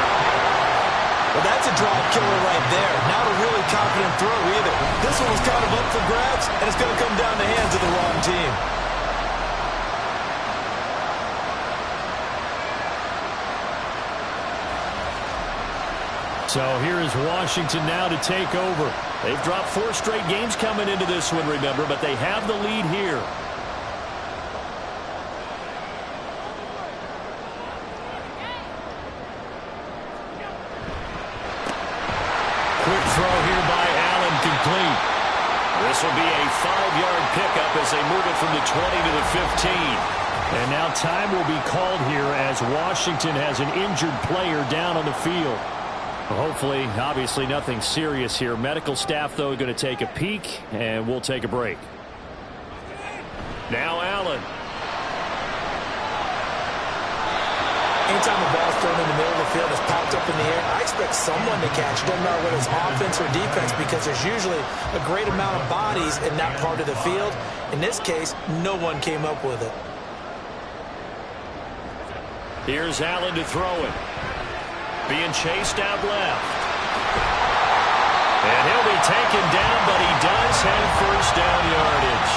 Well, that's a drive killer right there. Not a really confident throw either. This one was kind of up for grabs, and it's going to come down the hands of the wrong team. So here is Washington now to take over. They've dropped 4 straight games coming into this one, remember, but they have the lead here. Quick throw here by Allen, complete. This will be a 5-yard pickup as they move it from the 20 to the 15. And now time will be called here as Washington has an injured player down on the field. Hopefully, obviously nothing serious here. Medical staff, though, going to take a peek, and we'll take a break. Now Allen. Anytime the ball's thrown in the middle of the field, it's popped up in the air, I expect someone to catch it. Doesn't matter whether it's offense or defense, because there's usually a great amount of bodies in that part of the field. In this case, no one came up with it. Here's Allen to throw it. Being chased out left. And he'll be taken down, but he does have first down yardage.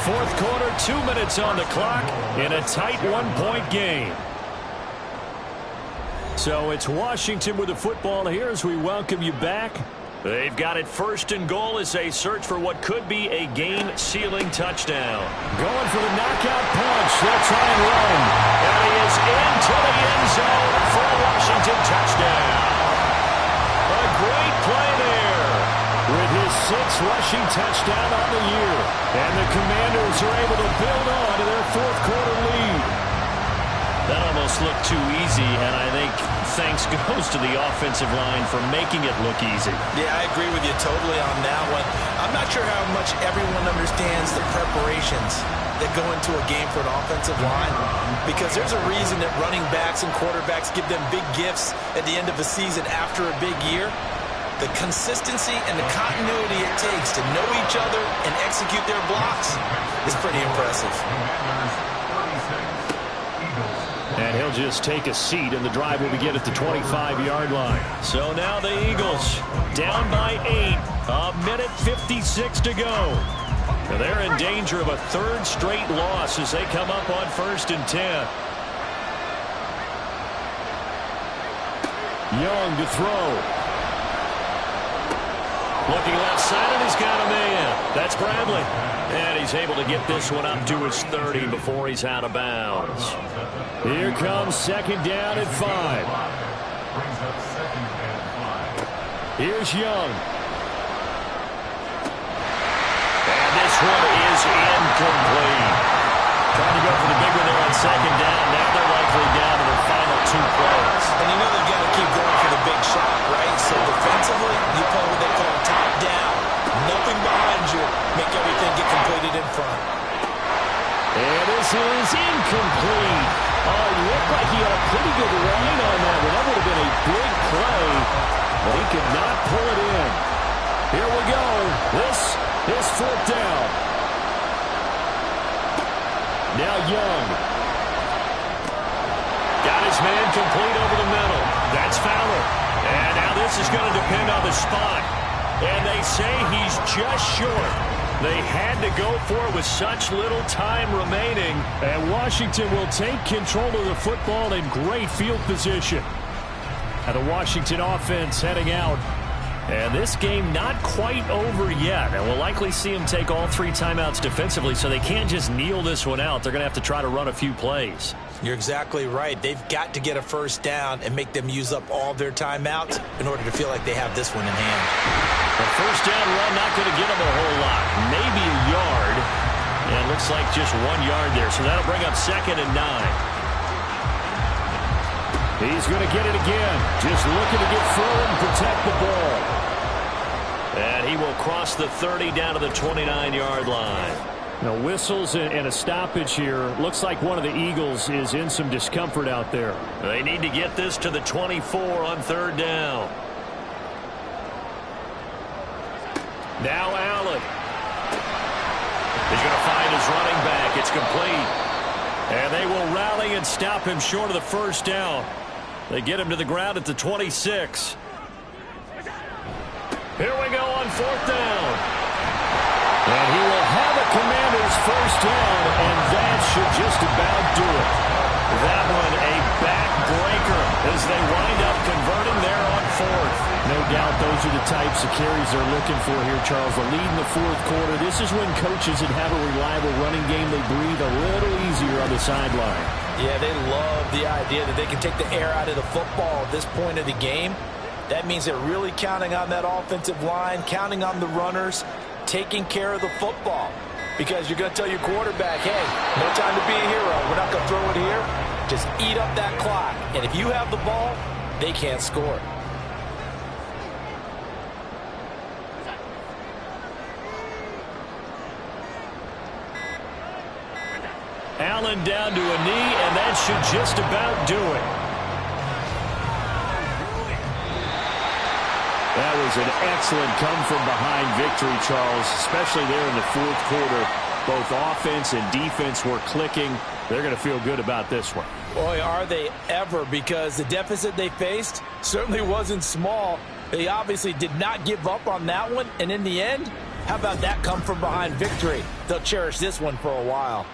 Fourth quarter, 2 minutes on the clock in a tight 1-point game. So it's Washington with the football here as we welcome you back. They've got it first and goal as they search for what could be a game-sealing touchdown. Going for the knockout punch. They'll try and run. And he is into the end zone for a Washington touchdown. A great play there. With his 6th rushing touchdown on the year. And the Commanders are able to build on to their fourth quarter lead. That almost looked too easy, and I think thanks goes to the offensive line for making it look easy. Yeah, I agree with you totally on that one. I'm not sure how much everyone understands the preparations that go into a game for an offensive line, because there's a reason that running backs and quarterbacks give them big gifts at the end of a season after a big year. The consistency and the continuity it takes to know each other and execute their blocks is pretty impressive. And he'll just take a seat, and the drive will begin at the 25-yard line. So now the Eagles down by 8. A minute 56 to go. Now they're in danger of a 3rd straight loss as they come up on 1st and 10. Young to throw. Looking left side, and he's got a man. That's Bradley. And he's able to get this one up to his 30 before he's out of bounds. Here comes 2nd down at 5. Here's Young. And this one is incomplete. Trying to go for the big one there on 2nd down. Now they're likely down to their final 2 plays. And you know they've got to keep going for the big shot, right? So defensively, you play what they call top down. Nothing behind you. Make everything get completed in front. And this is incomplete. Oh, it looked like he had a pretty good line on that one. That would have been a big play, but he could not pull it in. Here we go. This is 4th down. Now Young. Got his man complete over the middle. That's Fowler. And now this is going to depend on the spot. And they say he's just short. They had to go for it with such little time remaining. And Washington will take control of the football in great field position. And the Washington offense heading out. And this game not quite over yet. And we'll likely see them take all 3 timeouts defensively, so they can't just kneel this one out. They're going to have to try to run a few plays. You're exactly right. They've got to get a first down and make them use up all their timeouts in order to feel like they have this one in hand. The first down run not going to get them a whole lot. Maybe a yard. And it looks like just 1 yard there. So that'll bring up 2nd and 9. He's going to get it again. Just looking to get through and protect the ball. And he will cross the 30 down to the 29-yard line. Now whistles and a stoppage here. Looks like one of the Eagles is in some discomfort out there. They need to get this to the 24 on 3rd down. Now Allen. He's going to find his running back. It's complete. And they will rally and stop him short of the first down. They get him to the ground at the 26. Here we go on fourth down. And he will have a Commanders first down, and that should just about do it. That one a backbreaker as they wind up converting there on fourth. No doubt those are the types of carries they're looking for here, Charles. The lead in the fourth quarter. This is when coaches that have a reliable running game, they breathe a little easier on the sideline. Yeah, they love the idea that they can take the air out of the football at this point of the game. That means they're really counting on that offensive line, counting on the runners, taking care of the football. Because you're going to tell your quarterback, hey, no time to be a hero. We're not going to throw it here. Just eat up that clock. And if you have the ball, they can't score. Allen down to a knee, and that should just about do it. That was an excellent come-from-behind victory, Charles, especially there in the fourth quarter. Both offense and defense were clicking. They're going to feel good about this one. Boy, are they ever, because the deficit they faced certainly wasn't small. They obviously did not give up on that one, and in the end, how about that come-from-behind victory? They'll cherish this one for a while.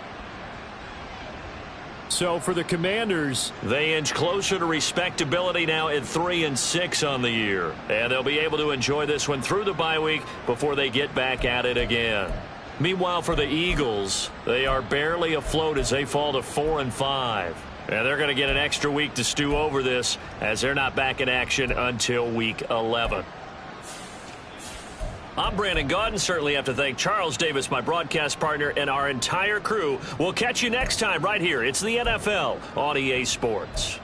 So for the Commanders, they inch closer to respectability now at 3-6 on the year. And they'll be able to enjoy this one through the bye week before they get back at it again. Meanwhile, for the Eagles, they are barely afloat as they fall to 4-5. And they're going to get an extra week to stew over this as they're not back in action until week 11. I'm Brandon Gaudin. Certainly have to thank Charles Davis, my broadcast partner, and our entire crew. We'll catch you next time right here. It's the NFL on EA Sports.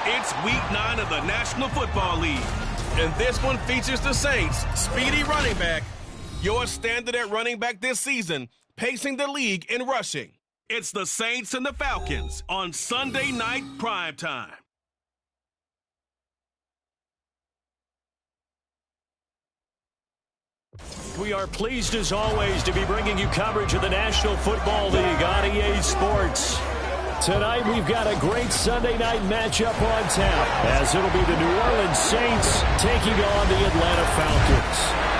It's week 9 of the National Football League, and this one features the Saints' speedy running back, your standard at running back this season, pacing the league in rushing. It's the Saints and the Falcons on Sunday night primetime. We are pleased as always to be bringing you coverage of the National Football League on EA Sports. Tonight we've got a great Sunday night matchup on tap, as it'll be the New Orleans Saints taking on the Atlanta Falcons.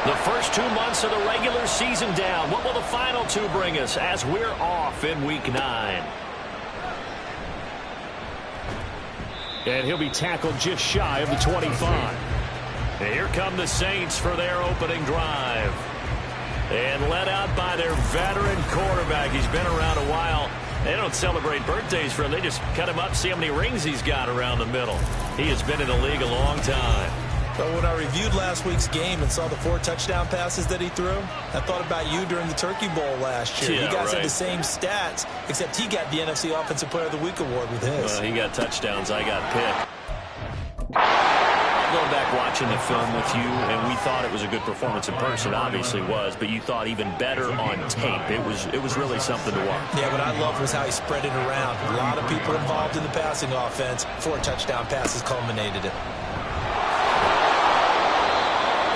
The first 2 months of the regular season down. What will the final 2 bring us as we're off in week 9? And he'll be tackled just shy of the 25. And here come the Saints for their opening drive. And led out by their veteran quarterback. He's been around a while. They don't celebrate birthdays for him. They just cut him up, see how many rings he's got around the middle. He has been in the league a long time. But when I reviewed last week's game and saw the 4 touchdown passes that he threw, I thought about you during the Turkey Bowl last year. Yeah, you guys right. had the same stats, except he got the NFC Offensive Player of the Week award with his. Well, he got touchdowns. I got picked. Going back watching the film with you, and we thought it was a good performance in person. Obviously was, but you thought even better on tape. It was really something to watch. Yeah, what I loved was how he spread it around. A lot of people involved in the passing offense. 4 touchdown passes culminated it.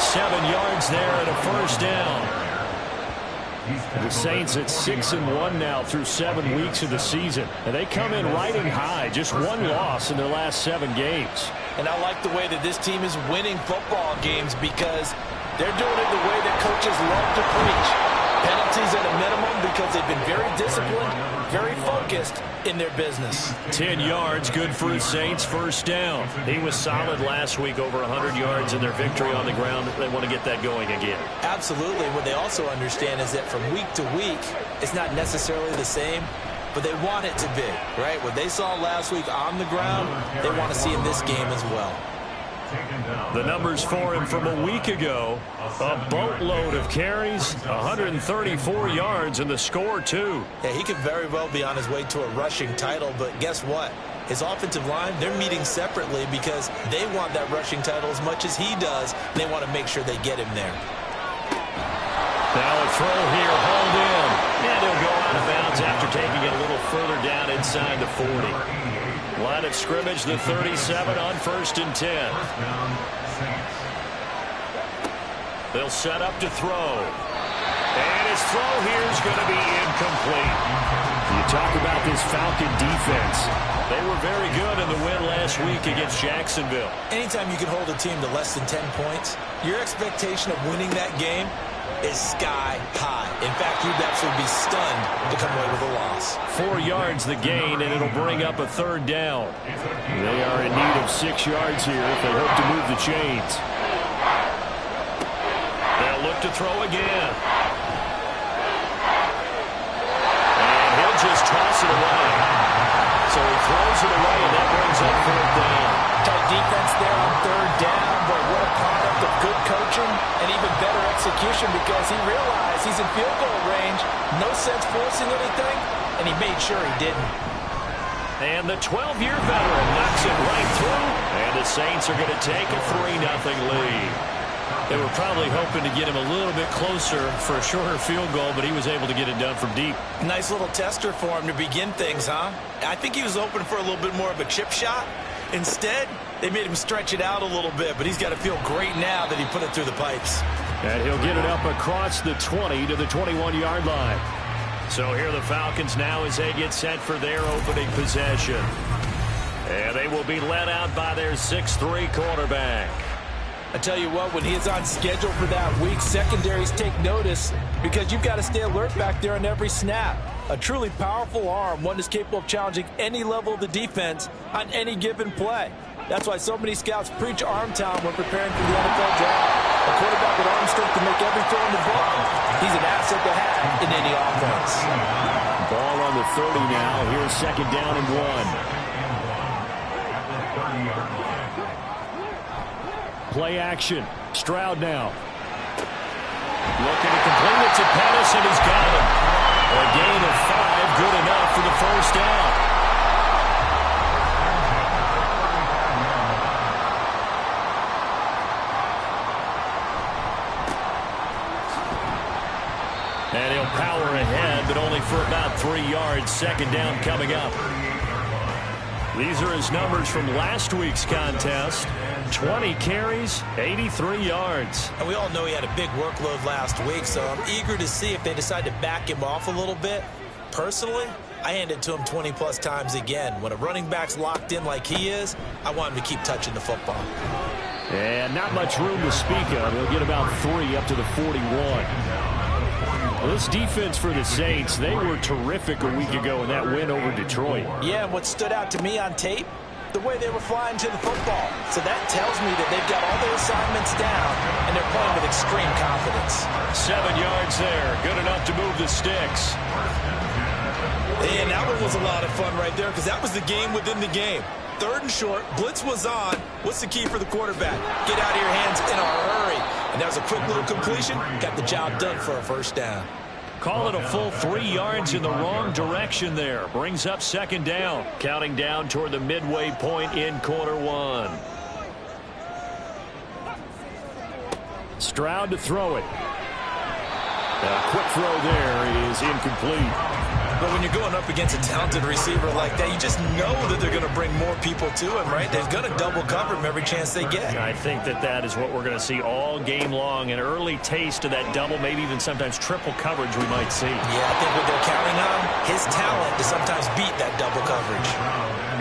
7 yards there and a first down. The Saints at 6-1 now through 7 weeks of the season. And they come in riding high. Just 1 loss in their last 7 games. And I like the way that this team is winning football games because they're doing it the way that coaches love to preach. Penalties at a minimum because they've been very disciplined, very focused in their business. 10 yards, good for the Saints, first down. He was solid last week, over 100 yards in their victory on the ground. They want to get that going again. Absolutely. What they also understand is that from week to week, it's not necessarily the same, but they want it to be, right? What they saw last week on the ground, they want to see in this game as well. The numbers for him from a week ago, a boatload of carries, 134 yards, and the score, too. Yeah, he could very well be on his way to a rushing title, but guess what? His offensive line, they're meeting separately because they want that rushing title as much as he does. They want to make sure they get him there. Now a throw here, hauled in. And he'll go out of bounds after taking it a little further down inside the 40. Line of scrimmage, the 37 on 1st and 10. They'll set up to throw. And his throw here is going to be incomplete. You talk about this Falcon defense. They were very good in the win last week against Jacksonville. Anytime you can hold a team to less than 10 points, your expectation of winning that game is sky high. In fact, you'd absolutely be stunned to come away with a loss. 4 yards the gain, and it'll bring up a 3rd down. They are in need of 6 yards here if they hope to move the chains. They'll look to throw again. And he'll just toss it away. So he throws it away, and that brings up 4th down. Tight defense there on 3rd down, but what a product of good coaching and even better execution because he realized he's in field goal range. No sense forcing anything, and he made sure he didn't. And the 12-year veteran knocks it right through, and the Saints are going to take a 3-0 lead. They were probably hoping to get him a little bit closer for a shorter field goal, but he was able to get it done from deep. Nice little tester for him to begin things, huh? I think he was hoping for a little bit more of a chip shot. Instead, they made him stretch it out a little bit, but he's got to feel great now that he put it through the pipes. And he'll get it up across the 20 to the 21-yard line. So here are the Falcons now as they get set for their opening possession. And they will be led out by their 6'3" quarterback. I tell you what, when he is on schedule for that week, secondaries take notice because you've got to stay alert back there on every snap. A truly powerful arm, one that's capable of challenging any level of the defense on any given play. That's why so many scouts preach arm talent when preparing for the NFL draft. A quarterback with arm strength to make every throw in the book. He's an asset to have in any offense. Ball on the 30 now. Here's second down and 1. Play action. Stroud now. Looking to complete it to Pettis, and he's got him. A gain of 5, good enough for the first down. And he'll power ahead, but only for about 3 yards. Second down coming up. These are his numbers from last week's contest. 20 carries, 83 yards. And we all know he had a big workload last week, so I'm eager to see if they decide to back him off a little bit. Personally, I hand it to him 20-plus times again. When a running back's locked in like he is, I want him to keep touching the football. And not much room to speak of. He'll get about 3 up to the 41. Well, this defense for the Saints, they were terrific a week ago in that win over Detroit. Yeah, and what stood out to me on tape, the way they were flying to the football. So that tells me that they've got all their assignments down, and they're playing with extreme confidence. 7 yards there, good enough to move the sticks. And that one was a lot of fun right there because that was the game within the game. 3rd and short, blitz was on. What's the key for the quarterback? Get out of your hands in a hurry. And that was a quick little completion. Got the job done for a first down. Call it a full 3 yards in the wrong direction there. Brings up second down. Counting down toward the midway point in quarter 1. Stroud to throw it. A quick throw there is incomplete. But when you're going up against a talented receiver like that, you just know that they're going to bring more people to him, right? They're going to double cover him every chance they get. I think that is what we're going to see all game long. An early taste of that double, maybe even sometimes triple coverage we might see. Yeah, I think what they're counting on, his talent to sometimes beat that double coverage.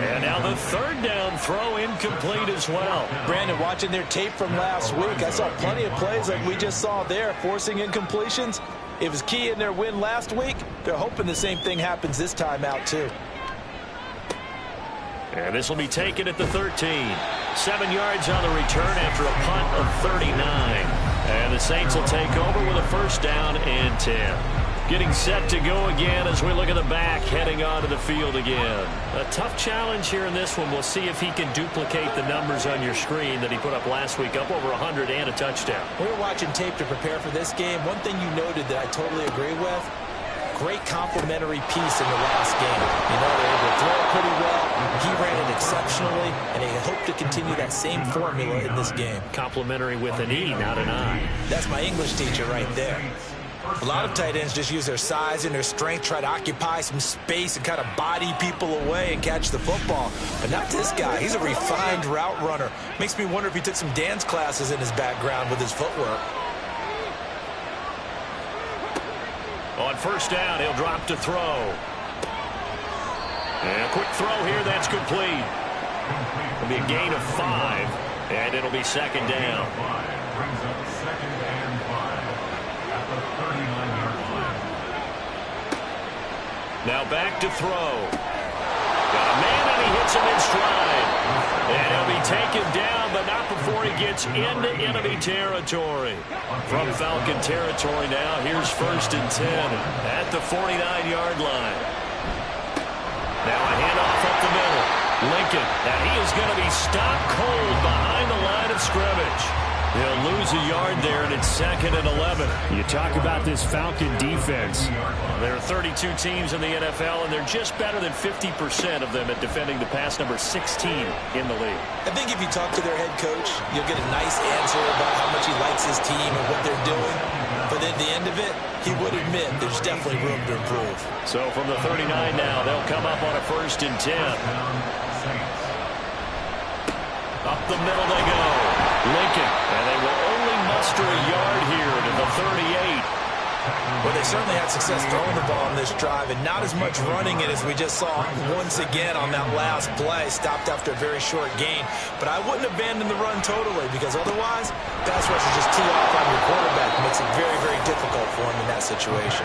And now the 3rd down throw incomplete as well. Brandon, watching their tape from last week, I saw plenty of plays like we just saw there, forcing incompletions. It was key in their win last week. They're hoping the same thing happens this time out, too. And this will be taken at the 13. 7 yards on the return after a punt of 39. And the Saints will take over with a first down and 10. Getting set to go again as we look at the back, heading onto the field again. A tough challenge here in this one. We'll see if he can duplicate the numbers on your screen that he put up last week, up over 100 and a touchdown. We were watching tape to prepare for this game. One thing you noted that I totally agree with, great complementary piece in the last game. You know, they were able to throw it pretty well. He ran it exceptionally, and they hope to continue that same formula in this game. Complimentary with an E, not an I. That's my English teacher right there. A lot of tight ends just use their size and their strength, try to occupy some space and kind of body people away and catch the football. But not this guy. He's a refined route runner. Makes me wonder if he took some dance classes in his background with his footwork. On first down, he'll drop to throw. And a quick throw here, that's complete. It'll be a gain of 5, and it'll be second down. Brings up second and 5 at the 39-yard line. Now back to throw. Got a man, and he hits him in stride. And he'll be taken down, but not before he gets into enemy territory. From Falcon territory now, here's first and 10 at the 49-yard line. Now a handoff up the middle. Lincoln, and he is going to be stopped cold behind the line of scrimmage. He'll lose a yard there, and it's second and 11. You talk about this Falcon defense. There are 32 teams in the NFL, and they're just better than 50% of them at defending the pass, number 16 in the league. I think if you talk to their head coach, you'll get a nice answer about how much he likes his team and what they're doing. But at the end of it, he would admit there's definitely room to improve. So from the 39 now, they'll come up on a first and 10. Up the middle they go. Lincoln, and they will only muster a yard here to the 38. Well, they certainly had success throwing the ball on this drive, and not as much running it as we just saw once again on that last play. Stopped after a very short gain. But I wouldn't abandon the run totally, because otherwise, pass rush is just tee off on your quarterback. It makes it very, very difficult for him in that situation.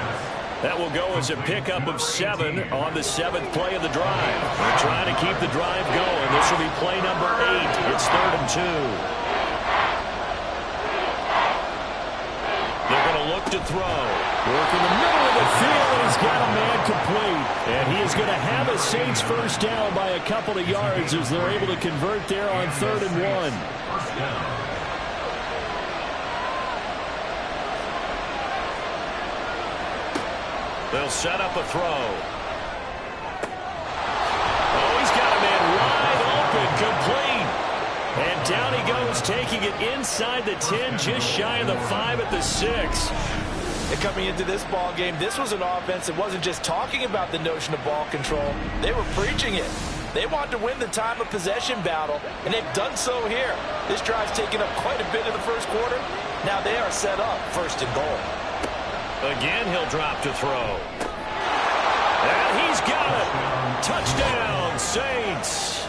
That will go as a pickup of 7 on the 7th play of the drive. They're trying to keep the drive going. This will be play number 8. It's 3rd and 2. They're going to look to throw. Work in the middle of the field, and he's got a man complete. And he is going to have a Saints first down by a couple of yards as they're able to convert there on 3rd and 1. They'll set up a throw. Oh, he's got a man wide open, complete. And down he goes, taking it inside the 10, just shy of the 5 at the 6. And coming into this ball game, this was an offense that wasn't just talking about the notion of ball control. They were preaching it. They wanted to win the time of possession battle, and they've done so here. This drive's taken up quite a bit in the first quarter. Now they are set up 1st and goal. Again, he'll drop to throw. And he's got it. Touchdown, Saints.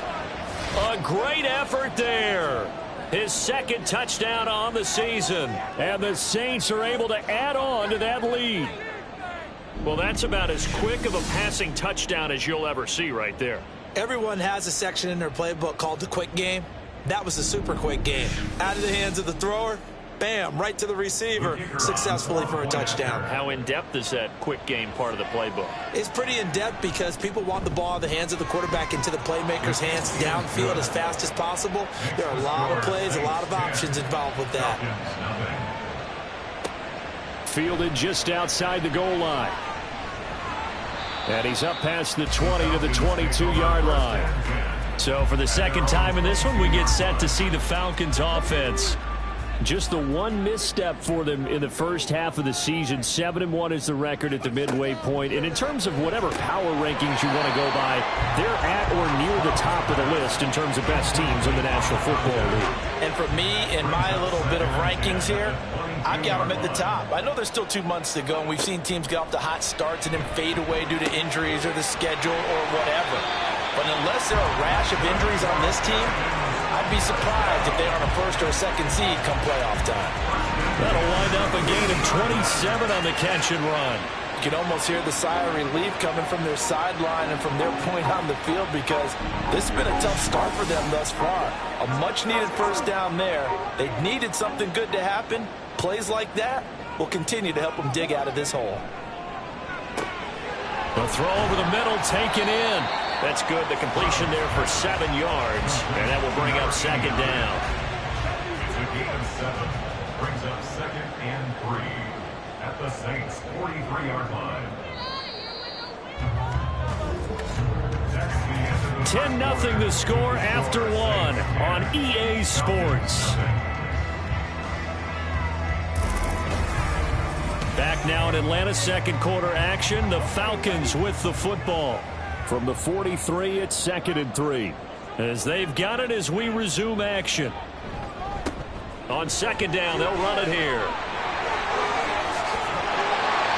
A great effort there. His 2nd touchdown on the season. And the Saints are able to add on to that lead. Well, that's about as quick of a passing touchdown as you'll ever see right there. Everyone has a section in their playbook called the quick game. That was the super quick game. Out of the hands of the thrower. Bam, right to the receiver, successfully for a touchdown. How in-depth is that quick game part of the playbook? It's pretty in-depth because people want the ball in the hands of the quarterback into the playmaker's hands downfield as fast as possible. There are a lot of plays, a lot of options involved with that. Fielded just outside the goal line. And he's up past the 20 to the 22-yard line. So for the 2nd time in this one, we get set to see the Falcons offense. Just the one misstep for them in the first half of the season. 7-1 is the record at the midway point. And in terms of whatever power rankings you want to go by, they're at or near the top of the list in terms of best teams in the National Football League. And for me, in my little bit of rankings here, I've got them at the top. I know there's still 2 months to go, and we've seen teams get off to hot starts and then fade away due to injuries or the schedule or whatever. But unless there are a rash of injuries on this team, I'd be surprised if they aren't a 1st or a 2nd seed come playoff time. That'll wind up a gain of 27 on the catch and run. You can almost hear the sigh of relief coming from their sideline and from their point on the field, because this has been a tough start for them thus far. A much-needed first down there. They needed something good to happen. Plays like that will continue to help them dig out of this hole. The throw over the middle, taken in. That's good. The completion there for 7 yards, and that will bring up 2nd down. It's a gain of 7. Brings up 2nd and 3 at the Saints' 43-yard line. 10-0 the score after 1 on EA Sports. Back now in Atlanta, 2nd quarter action. The Falcons with the football. From the 43, it's 2nd and 3. As they've got it as we resume action. On 2nd down, they'll run it here.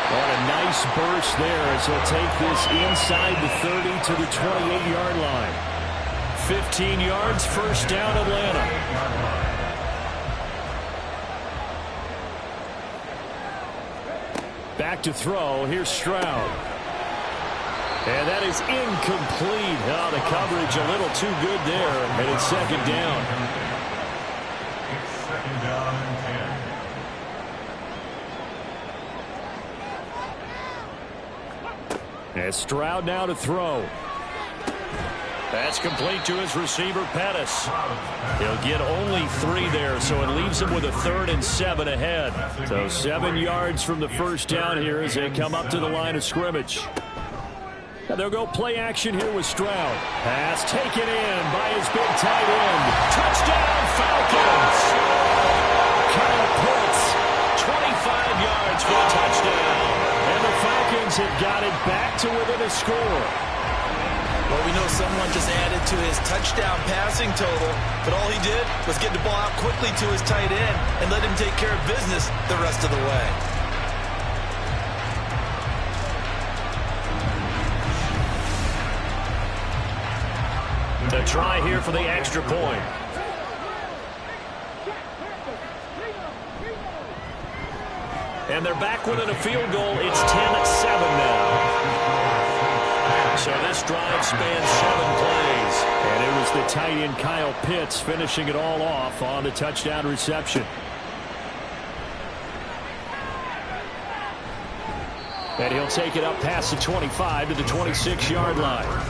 What a nice burst there as he'll take this inside the 30 to the 28-yard line. 15 yards, first down, Atlanta. Back to throw. Here's Stroud. And that is incomplete. Oh, the coverage a little too good there. And it's 2nd down. It's 2nd down and 10. And Stroud now to throw. That's complete to his receiver, Pettis. He'll get only 3 there, so it leaves him with a 3rd and 7 ahead. So 7 yards from the first down here as they come up to the line of scrimmage. Now they'll go play action here with Stroud. Pass taken in by his big tight end. Touchdown, Falcons! Kyle Pitts, 25 yards for a touchdown. And the Falcons have got it back to within a score. Well, we know someone just added to his touchdown passing total, but all he did was get the ball out quickly to his tight end and let him take care of business the rest of the way. try here for the extra point. And they're back within a field goal. It's 10-7 now. So this drive spans 7 plays. And it was the tight end Kyle Pitts finishing it all off on the touchdown reception. And he'll take it up past the 25 to the 26-yard line.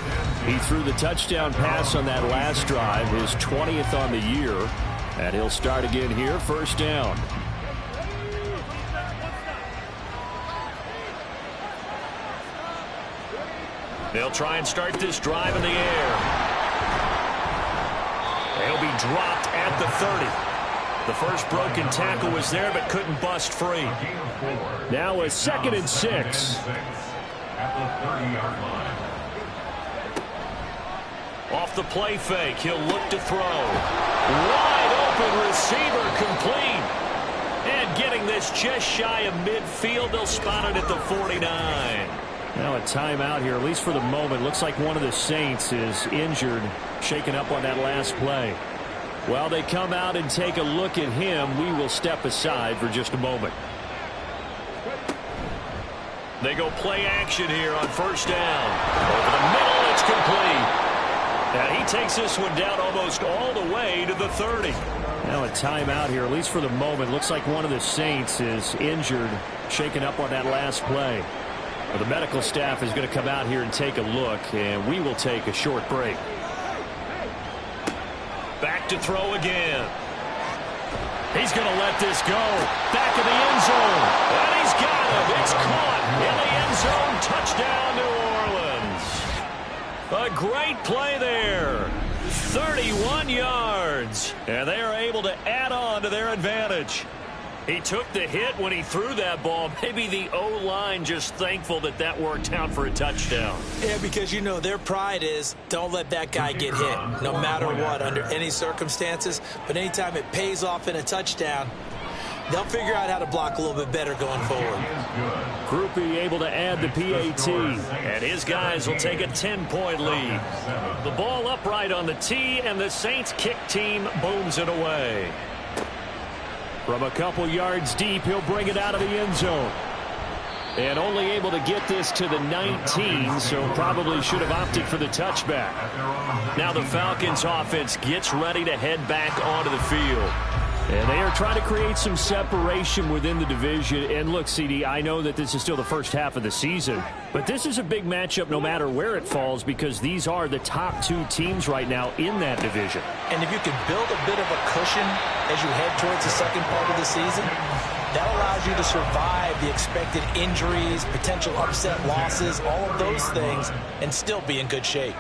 He threw the touchdown pass on that last drive, his 20th on the year. And he'll start again here, first down. They'll try and start this drive in the air. They'll be dropped at the 30. The first broken tackle was there, but couldn't bust free. Now a 2nd and 6. At the 30-yard line. Off the play fake, he'll look to throw. Wide open receiver complete. And getting this just shy of midfield, they'll spot it at the 49. Now a timeout here, at least for the moment. Looks like one of the Saints is injured, shaken up on that last play. While they come out and take a look at him, we will step aside for just a moment. They go play action here on first down. Over the middle, it's complete. And he takes this one down almost all the way to the 30. Now a timeout here, at least for the moment. Looks like one of the Saints is injured, shaken up on that last play. Well, the medical staff is going to come out here and take a look, and we will take a short break. Back to throw again. He's going to let this go. Back of the end zone. And he's got it. It's caught in the end zone. Touchdown, New Orleans. A great play there. 31 yards. And they are able to add on to their advantage. He took the hit when he threw that ball. Maybe the O-line just thankful that that worked out for a touchdown. Yeah, because, you know, their pride is don't let that guy get hit, no matter what, under any circumstances. But anytime it pays off in a touchdown, they'll figure out how to block a little bit better going forward. Groupie able to add the PAT. And his guys will take a 10-point lead. The ball upright on the tee, and the Saints kick team booms it away. From a couple yards deep, he'll bring it out of the end zone. And only able to get this to the 19, so probably should have opted for the touchback. Now the Falcons offense gets ready to head back onto the field. And they are trying to create some separation within the division. And look, CD, I know that this is still the first half of the season, but this is a big matchup no matter where it falls, because these are the top 2 teams right now in that division. And if you can build a bit of a cushion as you head towards the second part of the season, that allows you to survive the expected injuries, potential upset losses, all of those things, and still be in good shape.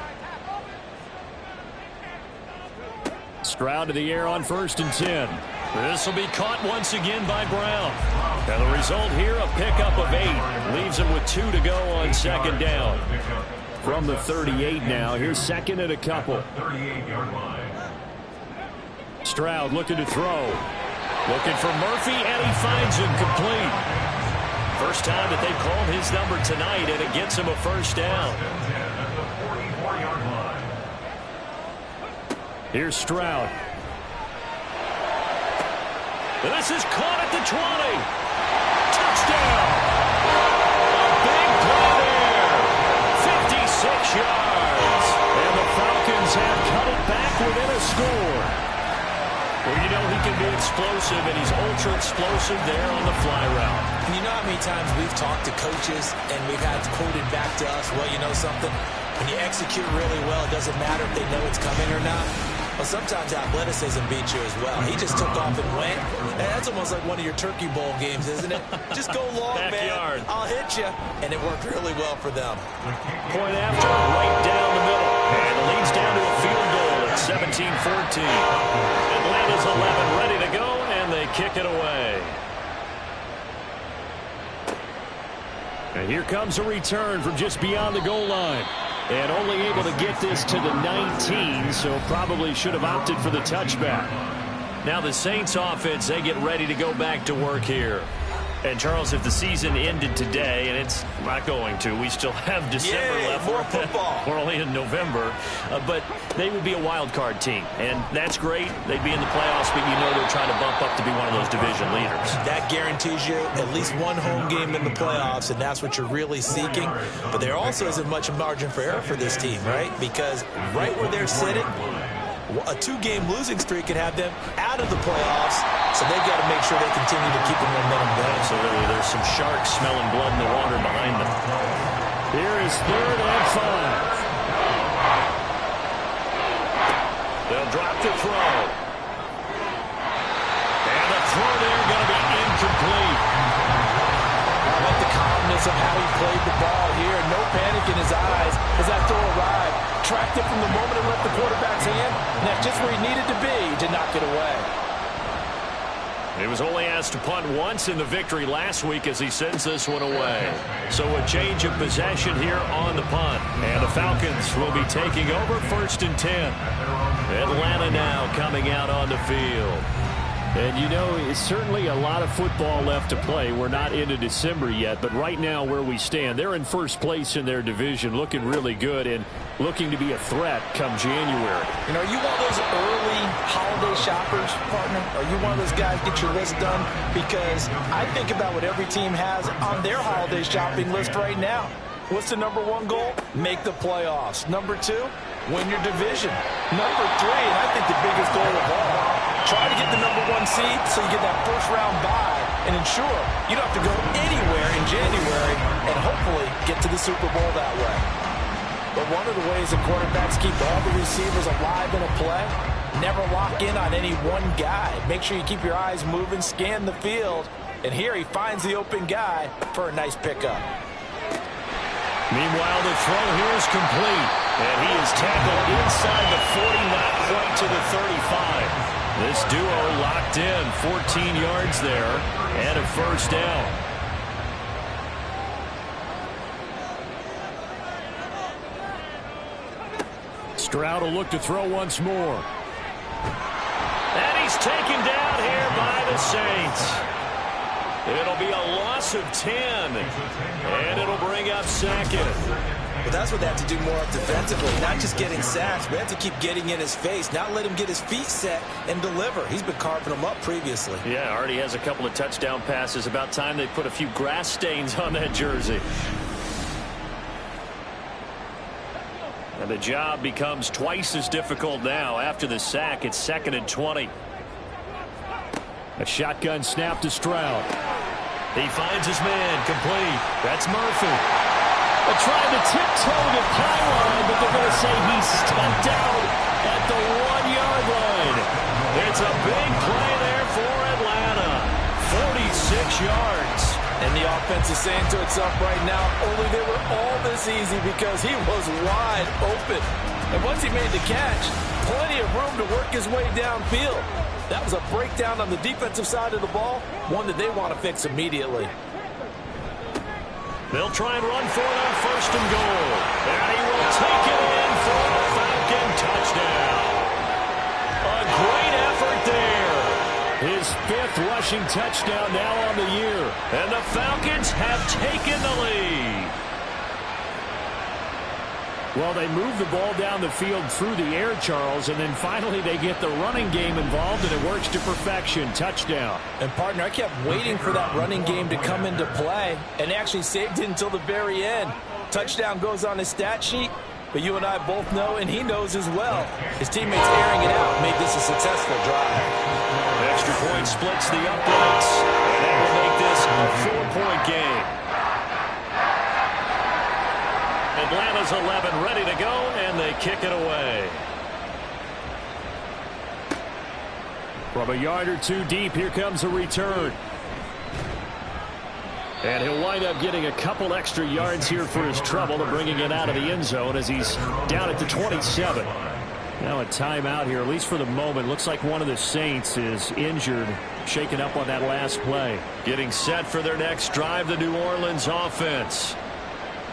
Stroud to the air on 1st and 10. This will be caught once again by Brown. And the result here, a pickup of 8. Leaves him with 2 to go on 2nd down. From the 38 now, here's 2nd and a couple. Stroud looking to throw. Looking for Murphy, and he finds him complete. First time that they've called his number tonight, and it gets him a first down. Here's Stroud. This is caught at the 20. Touchdown. A big play there. 56 yards. And the Falcons have cut it back within a score. Well, you know he can be explosive, and he's ultra explosive there on the fly route. And you know how many times we've talked to coaches and we've had quoted back to us, well, you know something? When you execute really well, it doesn't matter if they know it's coming or not. Well, sometimes athleticism beats you as well. He just took off and went. And that's almost like one of your Turkey Bowl games, isn't it? Just go long, Backyard. man. I'll hit you. And it worked really well for them. Point after, right down the middle. And it leads down to a field goal at 17-14. Atlanta's 11 ready to go, and they kick it away. And here comes a return from just beyond the goal line. And only able to get this to the 19, so probably should have opted for the touchback. Now the Saints offense, they get ready to go back to work here. And, Charles, if the season ended today, and it's not going to, we still have December left. More football. We're only in November. But they would be a wild card team, and that's great. They'd be in the playoffs, but you know they're trying to bump up to be one of those division leaders. That guarantees you at least one home game in the playoffs, and that's what you're really seeking. But there also isn't much margin for error for this team, right? Because right where they're sitting, a 2-game losing streak could have them out of the playoffs, so they've got to make sure they continue to keep the momentum going. Absolutely. There's some sharks smelling blood in the water behind them. Here is 3rd and 5. They'll drop the throw. And the throw there going to be incomplete. I like the calmness of how he played the ball here. No panic in his eyes as that throw arrived. Tracked it from the moment it left the quarterback's hand, and that's just where he needed to be to knock it away. He was only asked to punt once in the victory last week as he sends this one away. So a change of possession here on the punt. And the Falcons will be taking over 1st and 10. Atlanta now coming out on the field. And, you know, it's certainly a lot of football left to play. We're not into December yet, but right now where we stand, they're in first place in their division, looking really good and looking to be a threat come January. You know, are you one of those early holiday shoppers, partner? Are you one of those guys get your list done? Because I think about what every team has on their holiday shopping list right now. What's the number 1 goal? Make the playoffs. Number 2, win your division. Number 3, and I think the biggest goal of all, try to get the number 1 seed so you get that first-round bye and ensure you don't have to go anywhere in January and hopefully get to the Super Bowl that way. But one of the ways that quarterbacks keep all the receivers alive in a play, never lock in on any one guy. Make sure you keep your eyes moving, scan the field, and here he finds the open guy for a nice pickup. Meanwhile, the throw here is complete, and he is tackled inside the 40, not quite to the 35. This duo locked in, 14 yards there, and a first down. Stroud will look to throw once more. And he's taken down here by the Saints. It'll be a loss of 10, and it'll bring up 2nd. But that's what they have to do more of defensively, not just getting sacks. We have to keep getting in his face, not let him get his feet set and deliver. He's been carving them up previously. Yeah, already has a couple of touchdown passes. About time they put a few grass stains on that jersey. And the job becomes twice as difficult now. After the sack, it's 2nd and 20. A shotgun snap to Stroud. He finds his man, complete. That's Murphy. They're trying to tiptoe the pylon, but they're going to say he stepped out at the 1-yard line. It's a big play there for Atlanta. 46 yards. And the offense is saying to itself right now, only they were all this easy because he was wide open. And once he made the catch, plenty of room to work his way downfield. That was a breakdown on the defensive side of the ball, one that they want to fix immediately. They'll try and run for it on 1st and goal. And he will take it in for a Falcon touchdown. A great effort there. His 5th rushing touchdown now on the year. And the Falcons have taken the lead. Well, they move the ball down the field through the air, Charles, and then finally they get the running game involved, and it works to perfection. Touchdown. And, partner, I kept waiting for that running game to come into play and actually saved it until the very end. Touchdown goes on his stat sheet, but you and I both know, and he knows as well, his teammates airing it out made this a successful drive. Extra point splits the uprights, and that will make this a 4-point game. Atlanta's 11 ready to go, and they kick it away. From a yard or 2 deep, here comes a return. And he'll wind up getting a couple extra yards here for his trouble and bringing it out of the end zone as he's down at the 27. Now a timeout here, at least for the moment. Looks like one of the Saints is injured, shaken up on that last play. Getting set for their next drive, the New Orleans offense.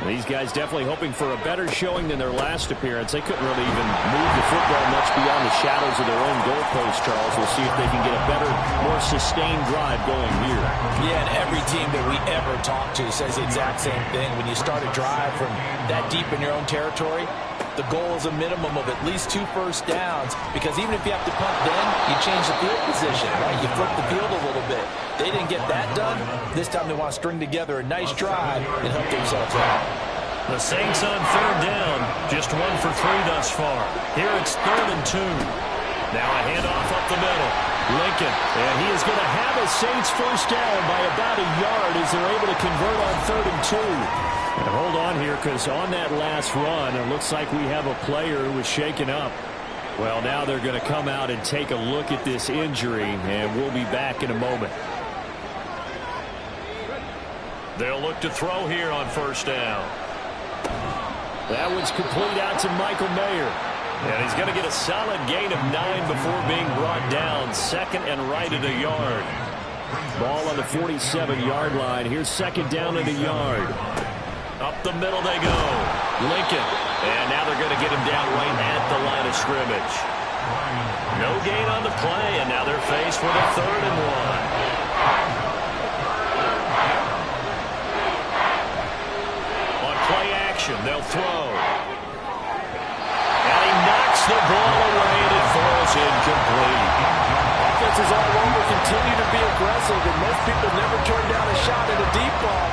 These guys definitely hoping for a better showing than their last appearance. They couldn't really even move the football much beyond the shadows of their own goalpost, Charles. We'll see if they can get a better, more sustained drive going here. Yeah, and every team that we ever talk to says the exact same thing. When you start a drive from that deep in your own territory, the goal is a minimum of at least 2 first downs, because even if you have to punt then, you change the field position, right? You flip the field a little bit. They didn't get that done. This time they want to string together a nice drive and help themselves out. The Saints on 3rd down, just 1 for 3 thus far. Here it's 3rd and 2. Now a handoff up the middle. Lincoln, and he is going to have a Saints first down by about a yard as they're able to convert on 3rd and 2. And hold on here, because on that last run, it looks like we have a player who was shaken up. Well, now they're going to come out and take a look at this injury, and we'll be back in a moment. They'll look to throw here on 1st down. That one's complete out to Michael Mayer. And he's going to get a solid gain of 9 before being brought down. 2nd and right at a yard. Ball on the 47-yard line. Here's 2nd down at a yard. Up the middle they go. Lincoln. And now they're going to get him down right at the line of scrimmage. No gain on the play, and now they're faced with a 3rd and 1. On play action, they'll throw. And he knocks the ball away, and it falls incomplete. Offenses all over continue to be aggressive, and most people never turn down a shot at a deep ball.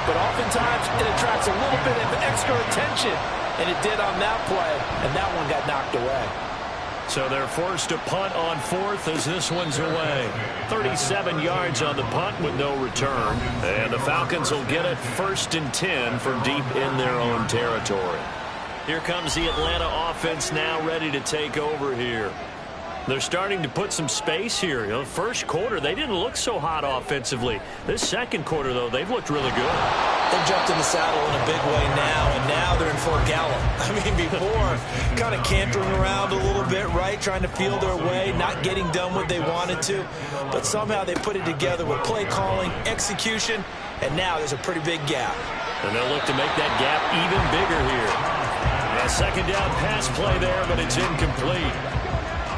But oftentimes, it attracts a little bit of extra attention. And it did on that play, and that one got knocked away. So they're forced to punt on 4th as this one's away. 37 yards on the punt with no return. And the Falcons will get it 1st and 10 from deep in their own territory. Here comes the Atlanta offense now ready to take over here. They're starting to put some space here. You know, first quarter, they didn't look so hot offensively. This second quarter, though, they've looked really good. They've jumped in the saddle in a big way now, and now they're in full gallop. I mean, before, kind of cantering around a little bit, right, trying to feel their way, not getting done what they wanted to. But somehow they put it together with play calling, execution, and now there's a pretty big gap. And they'll look to make that gap even bigger here. A 2nd down pass play there, but it's incomplete.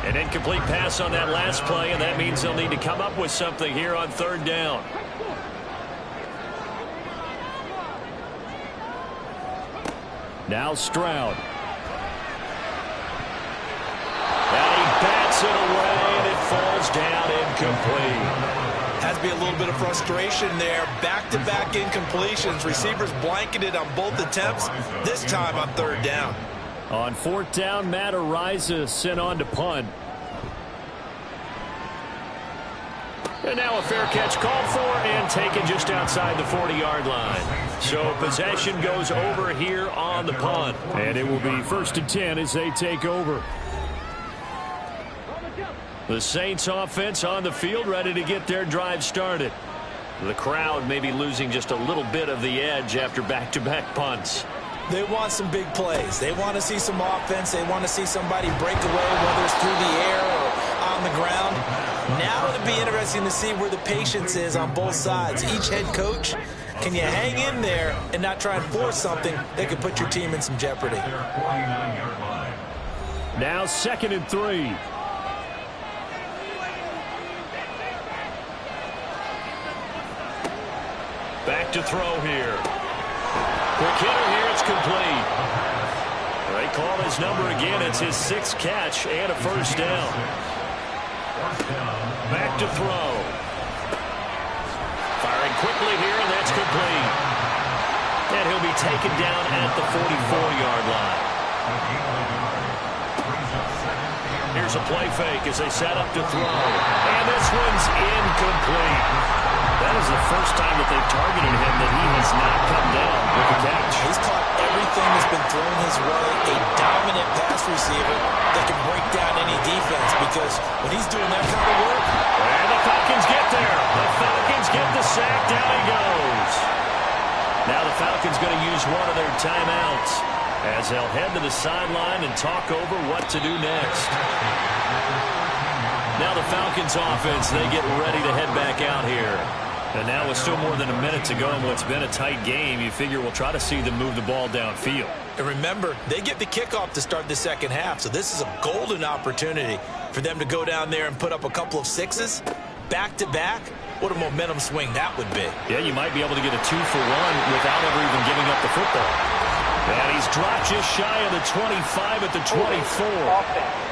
An incomplete pass on that last play, and that means they'll need to come up with something here on 3rd down. Now Stroud. And he bats it away, and it falls down incomplete. Has to be a little bit of frustration there. Back-to-back incompletions. Receivers blanketed on both attempts, this time on 3rd down. On 4th down, Matt Araiza sent on to punt. And now a fair catch called for and taken just outside the 40-yard line. So possession goes over here on the punt. And it will be 1st and 10 as they take over. The Saints offense on the field ready to get their drive started. The crowd may be losing just a little bit of the edge after back-to-back punts. They want some big plays. They want to see some offense. They want to see somebody break away, whether it's through the air or on the ground. Now it'll be interesting to see where the patience is on both sides. Each head coach, can you hang in there and not try and force something that could put your team in some jeopardy? Now 2nd and 3. Back to throw here. Quick hitter here, it's complete. They call his number again. It's his 6th catch and a 1st down. Back to throw. Firing quickly here, and that's complete. And he'll be taken down at the 44-yard line. Here's a play fake as they set up to throw. And this one's incomplete. That is the first time that they've targeted him that he has not come down with a catch. He's caught everything that's been thrown his way. A dominant pass receiver that can break down any defense, because when he's doing that kind of work. And the Falcons get there. The Falcons get the sack. Down he goes. Now the Falcons going to use one of their timeouts as they'll head to the sideline and talk over what to do next. Now the Falcons offense, they get ready to head back out here. And now with still more than a minute to go in what's been a tight game, you figure we'll try to see them move the ball downfield. And remember, they get the kickoff to start the second half, so this is a golden opportunity for them to go down there and put up a couple of sixes back-to-back. What a momentum swing that would be. Yeah, you might be able to get a 2-for-1 without ever even giving up the football. And he's dropped just shy of the 25 at the 24.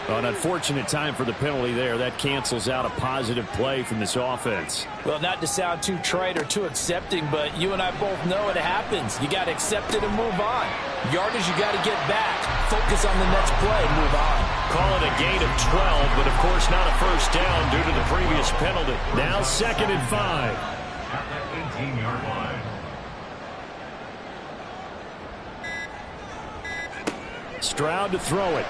An unfortunate time for the penalty there. That cancels out a positive play from this offense. Well, not to sound too trite or too accepting, but you and I both know it happens. You got to accept it and move on. Yardage, you got to get back. Focus on the next play and move on. Call it a gain of 12, but of course not a first down due to the previous penalty. Now 2nd and 5. At the 18-yard line. Stroud to throw it.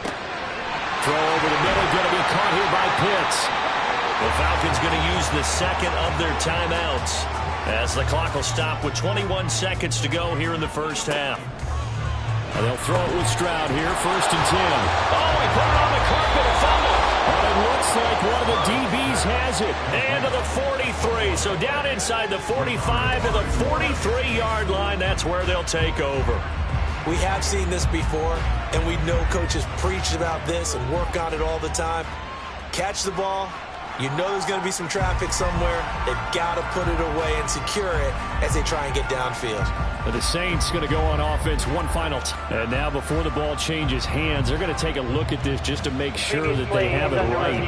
Throw over the middle, going to be caught here by Pitts. The Falcons going to use the second of their timeouts as the clock will stop with 21 seconds to go here in the first half. And they'll throw it with Stroud here, 1st and 10. Oh, he put it on the carpet, a fumble. And it looks like one of the DBs has it. And to the 43, so down inside the 45 to the 43-yard line. That's where they'll take over. We have seen this before, and we know coaches preach about this and work on it all the time. Catch the ball. You know there's going to be some traffic somewhere. They've got to put it away and secure it as they try and get downfield. But the Saints going to go on offense one final time. And now before the ball changes hands, they're going to take a look at this just to make sure that they have it right.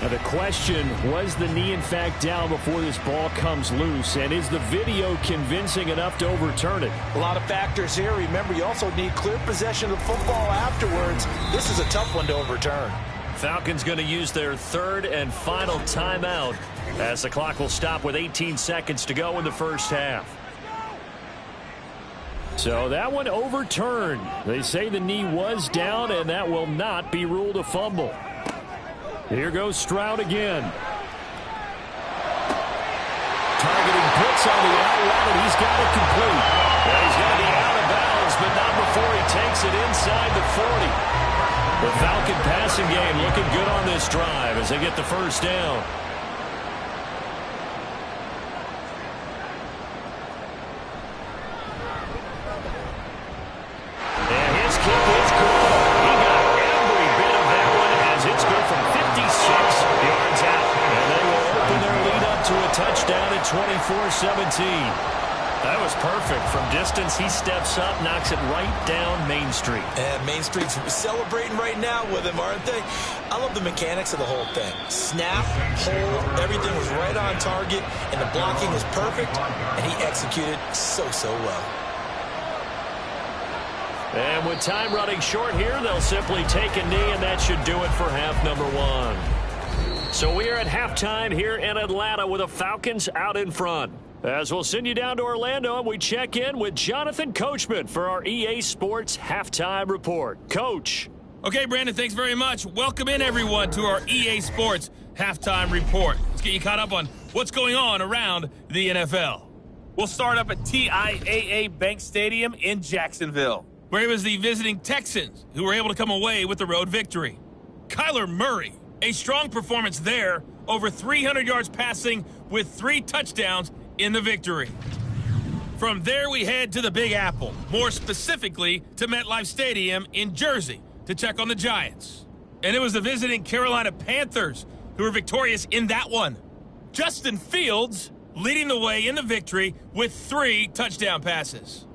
Now the question, was the knee in fact down before this ball comes loose? And is the video convincing enough to overturn it? A lot of factors here. Remember, you also need clear possession of the football afterwards. This is a tough one to overturn. Falcons going to use their third and final timeout as the clock will stop with 18 seconds to go in the first half. So that one overturned. They say the knee was down, and that will not be ruled a fumble. Here goes Stroud again. Targeting Pitts on the out route, and he's got it complete. Well, he's going to be out of bounds, but not before he takes it inside the 40. The Falcon passing game looking good on this drive as they get the first down. And his kick is good. He got every bit of that one as it's good from 56 yards out. And they will open their lead up to a touchdown at 24-17. That was perfect. From distance, he steps up, knocks it right down Main Street. And Main Street's celebrating right now with him, aren't they? I love the mechanics of the whole thing. Snap, hold, everything was right on target, and the blocking was perfect, and he executed so well. And with time running short here, they'll simply take a knee, and that should do it for half number one. So we are at halftime here in Atlanta with the Falcons out in front. As we'll send you down to Orlando, and we check in with Jonathan Coachman for our EA Sports Halftime Report. Coach. Okay, Brandon, thanks very much. Welcome in, everyone, to our EA Sports Halftime Report. Let's get you caught up on what's going on around the NFL. We'll start up at TIAA Bank Stadium in Jacksonville, where it was the visiting Texans who were able to come away with the road victory. Kyler Murray, a strong performance there, over 300 yards passing with 3 touchdowns in the victory. From there, we head to the Big Apple, more specifically to MetLife Stadium in Jersey to check on the Giants. And it was the visiting Carolina Panthers who were victorious in that one. Justin Fields leading the way in the victory with 3 touchdown passes.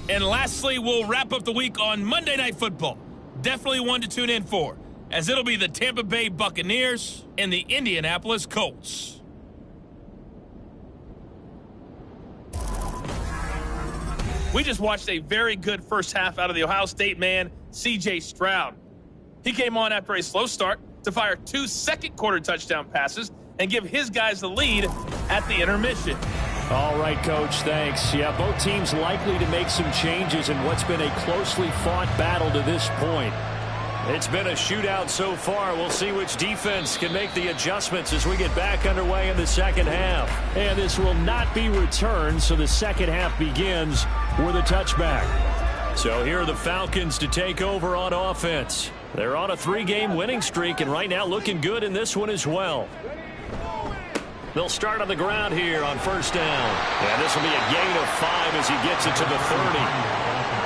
And lastly, we'll wrap up the week on Monday Night Football. Definitely one to tune in for, as it'll be the Tampa Bay Buccaneers and the Indianapolis Colts. We just watched a very good first half out of the Ohio State man, C.J. Stroud. He came on after a slow start to fire 2 second-quarter touchdown passes and give his guys the lead at the intermission. All right, Coach, thanks. Yeah, both teams likely to make some changes in what's been a closely fought battle to this point. It's been a shootout so far. We'll see which defense can make the adjustments as we get back underway in the second half. And this will not be returned, so the second half begins with a touchback. So here are the Falcons to take over on offense. They're on a 3-game winning streak, and right now looking good in this one as well. They'll start on the ground here on first down. And this will be a gain of 5 as he gets it to the 30.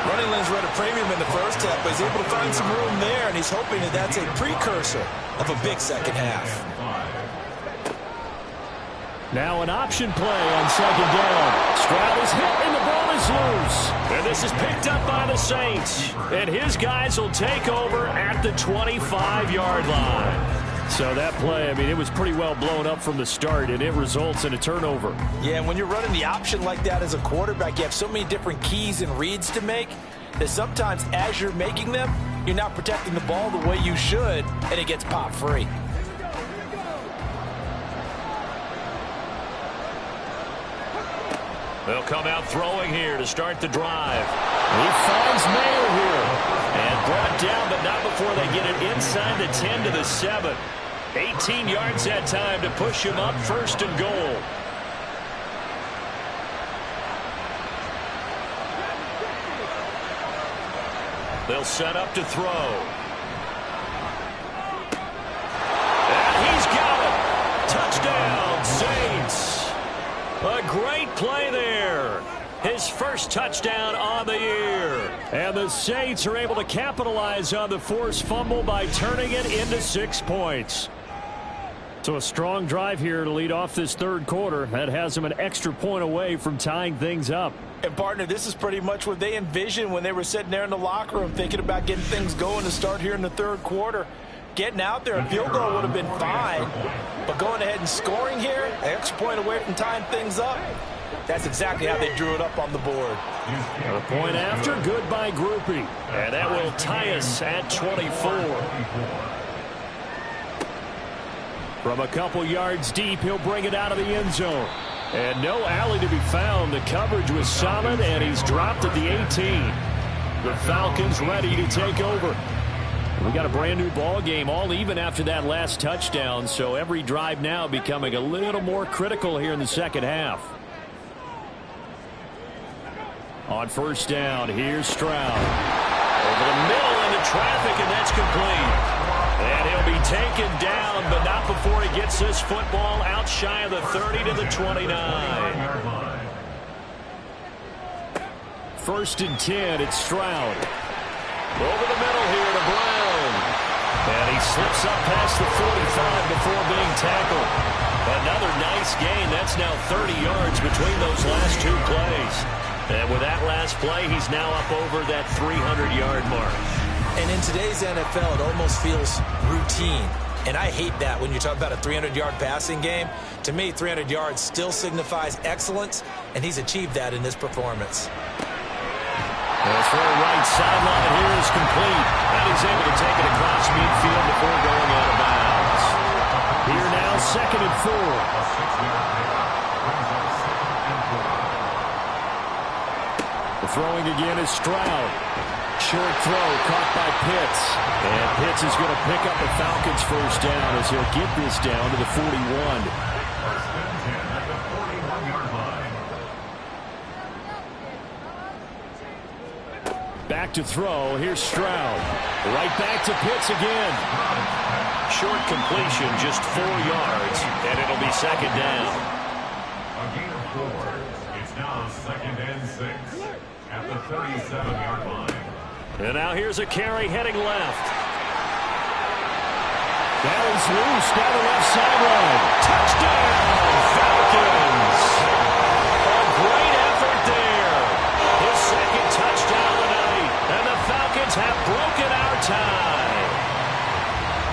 Running lanes were at a premium in the first half, but he's able to find some room there, and he's hoping that that's a precursor of a big second half. Now an option play on second down. Stroud is hit, and the ball is loose. And this is picked up by the Saints. And his guys will take over at the 25-yard line. So that play, I mean, it was pretty well blown up from the start, and it results in a turnover. Yeah, and when you're running the option like that as a quarterback, you have so many different keys and reads to make that sometimes as you're making them, you're not protecting the ball the way you should, and it gets popped free. They'll come out throwing here to start the drive. He finds Mayer here. And brought down, but not before they get it inside the 10 to the 7. 18 yards that time to push him up first and goal. They'll set up to throw. And he's got it. Touchdown, Saints. A great play there. His first touchdown on the year. And the Saints are able to capitalize on the forced fumble by turning it into 6 points. So a strong drive here to lead off this third quarter. That has them an extra point away from tying things up. And, partner, this is pretty much what they envisioned when they were sitting there in the locker room thinking about getting things going to start here in the third quarter. Getting out there, a field goal would have been fine. But going ahead and scoring here, an extra point away from tying things up, that's exactly how they drew it up on the board. A point after, good by Groupie. And that will tie us at 24. From a couple yards deep, he'll bring it out of the end zone. And no alley to be found. The coverage was solid, and he's dropped at the 18. The Falcons ready to take over. We got a brand new ball game, all even after that last touchdown, so every drive now becoming a little more critical here in the second half. On first down, here's Stroud. Over the middle into traffic, and that's complete. And he'll be taken down, but not before he gets this football out shy of the 30 to the 29. First and 10, it's Stroud. Over the middle here to Brown. And he slips up past the 45 before being tackled. Another nice gain. That's now 30 yards between those last two plays. And with that last play, he's now up over that 300-yard mark. And in today's NFL, it almost feels routine. And I hate that when you talk about a 300-yard passing game. To me, 300 yards still signifies excellence, and he's achieved that in this performance. As for the right sideline, here is complete. And he's able to take it across midfield before going out of bounds. Here now, second and 4. The throwing again is Stroud. Short throw caught by Pitts. And Pitts is going to pick up the Falcons' first down as he'll get this down to the 41. Back to throw. Here's Stroud. Right back to Pitts again. Short completion, just 4 yards, and it'll be second down. A gain of 4. It's now second and 6 at the 37-yard line. And now here's a carry heading left. That is loose down the left sideline. Touchdown, Falcons! A great effort there. His second touchdown tonight. And the Falcons have broken our tie.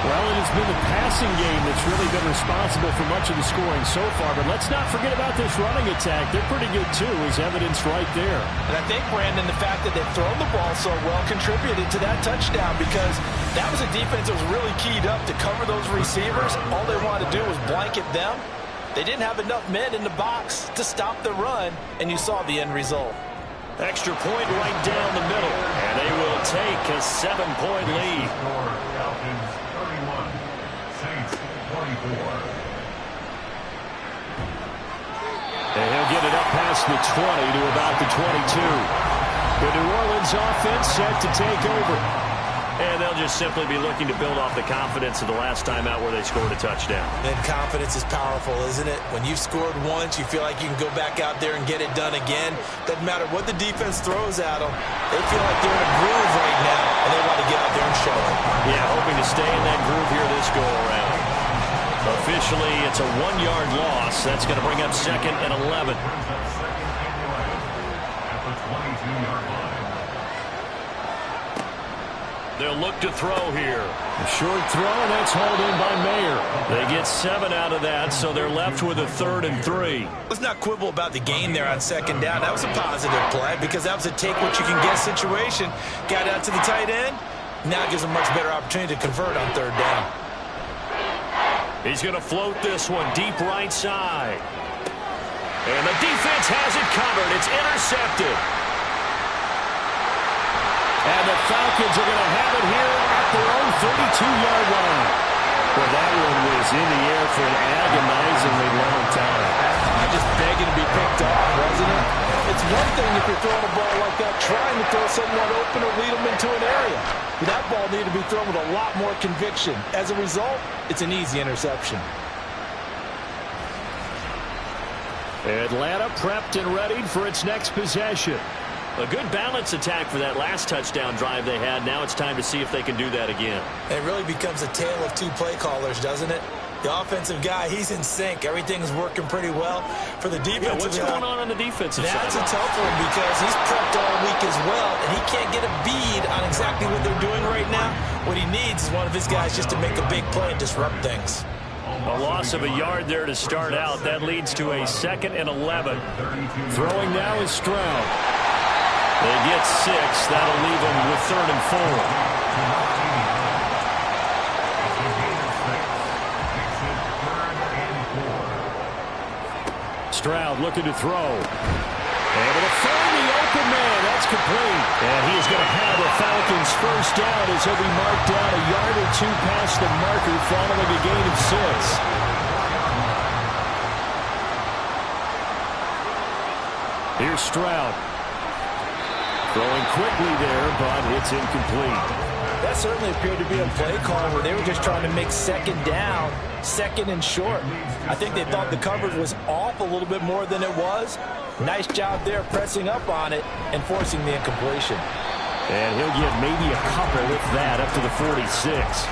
Well, it has been the passing game that's really been responsible for much of the scoring so far. But let's not forget about this running attack. They're pretty good, too, as evidenced right there. And I think, Brandon, the fact that they've thrown the ball so well contributed to that touchdown because that was a defense that was really keyed up to cover those receivers. All they wanted to do was blanket them. They didn't have enough men in the box to stop the run, and you saw the end result. Extra point right down the middle. And they will take a 7-point lead. Falcons 31, Saints 24. And he'll get it up past the 20 to about the 22. The New Orleans offense set to take over. And they'll just simply be looking to build off the confidence of the last time out where they scored a touchdown. And confidence is powerful, isn't it? When you've scored once, you feel like you can go back out there and get it done again. Doesn't matter what the defense throws at them. They feel like they're in a groove right now, and they want to get out there and show it. Yeah, hoping to stay in that groove here this go-around. Officially, it's a 1-yard loss. That's going to bring up 2nd and 11. They'll look to throw here. A short throw, and that's hauled in by Mayer. They get 7 out of that, so they're left with a 3rd and 3. Let's not quibble about the gain there on 2nd down. That was a positive play because that was a take-what-you-can-get situation. Got out to the tight end. Now gives a much better opportunity to convert on 3rd down. He's going to float this one deep right side. And the defense has it covered. It's intercepted. And the Falcons are going to have it here at their own 32-yard line. Well, that one was in the air for an agonizingly long time. Just begging to be picked off, wasn't it? It's one thing if you're throwing a ball like that, trying to throw someone open or lead them into an area. But that ball needed to be thrown with a lot more conviction. As a result, it's an easy interception. Atlanta prepped and readied for its next possession. A good balance attack for that last touchdown drive they had. Now it's time to see if they can do that again. It really becomes a tale of 2 play callers, doesn't it? The offensive guy, he's in sync. Everything's working pretty well. For the defensive what's going on the defensive side? That's a tough one because he's prepped all week as well, and he can't get a bead on exactly what they're doing right now. What he needs is one of his guys just to make a big play and disrupt things. A loss of a yard there to start out. That leads to a 2nd and 11. Throwing now is Stroud. They get 6. That'll leave them with 3rd and 4. Stroud looking to throw. Able to find the open man. That's complete. And he is going to have a Falcons first down as he'll be marked down a yard or 2 past the marker following a gain of 6. Here's Stroud. Throwing quickly there, but it's incomplete. That certainly appeared to be a play call where they were just trying to make 2nd down, 2nd and short. I think they thought the coverage was off a little bit more than it was. Nice job there pressing up on it and forcing the incompletion. And he'll get maybe a couple, if that, up to the 46.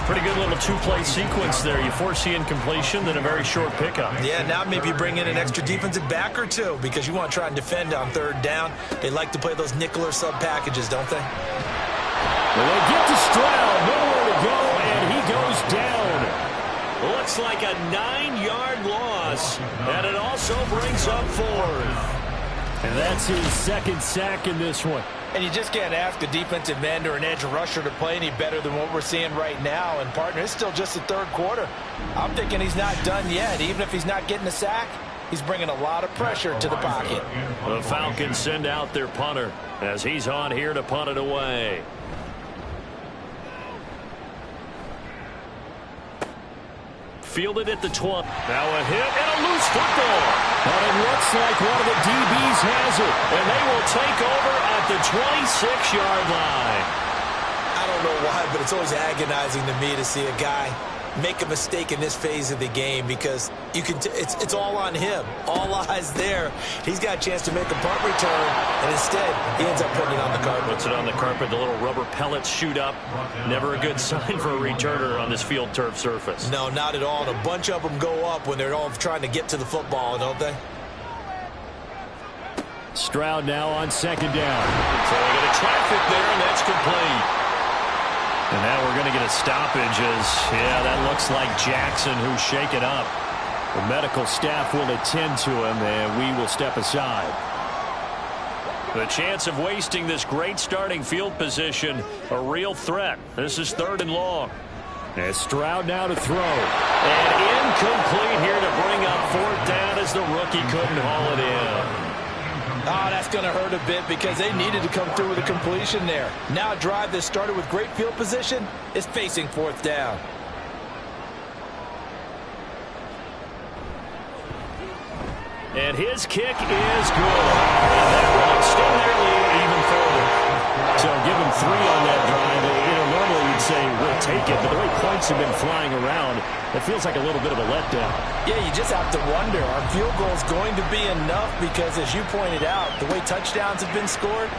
Pretty good little 2-play sequence there. You force the incompletion, then a very short pickup. Yeah, now maybe bring in an extra defensive back or 2 because you want to try and defend on 3rd down. They like to play those nickel or sub packages, don't they? Well, they get to Stroud, nowhere to go, and he goes down. Looks like a 9-yard loss, and it also brings up 4th. And that's his 2nd sack in this one. And you just can't ask a defensive end or an edge rusher to play any better than what we're seeing right now. And, partner, it's still just the 3rd quarter. I'm thinking he's not done yet. Even if he's not getting a sack, he's bringing a lot of pressure to the pocket. The Falcons send out their punter as he's on here to punt it away. Fielded at the 20. Now a hit and a loose football. But it looks like one of the DBs has it. And they will take over at the 26-yard line. I don't know why, but it's always agonizing to me to see a guy make a mistake in this phase of the game because you can it's all on him. All eyes there. He's got a chance to make a punt return, and instead he ends up putting it on the carpet. Puts it on the carpet. The little rubber pellets shoot up. Never a good sign for a returner on this field turf surface. No, not at all. And a bunch of them go up when they're all trying to get to the football, don't they? Stroud now on 2nd down. So they get a traffic there, and that's complete. And now we're going to get a stoppage as, that looks like Jackson who's shaken up. The medical staff will attend to him, and we will step aside. The chance of wasting this great starting field position, a real threat. This is 3rd and long. As Stroud now to throw. And incomplete here to bring up 4th down as the rookie couldn't haul it in. Oh, that's going to hurt a bit because they needed to come through with a completion there. Now a drive that started with great field position is facing 4th down. And his kick is good. And that will extend their lead three on that drive. Normally you'd say we'll take it, but the way points have been flying around, it feels like a little bit of a letdown. Yeah, you just have to wonder, are field goals going to be enough? Because as you pointed out, the way touchdowns have been scored,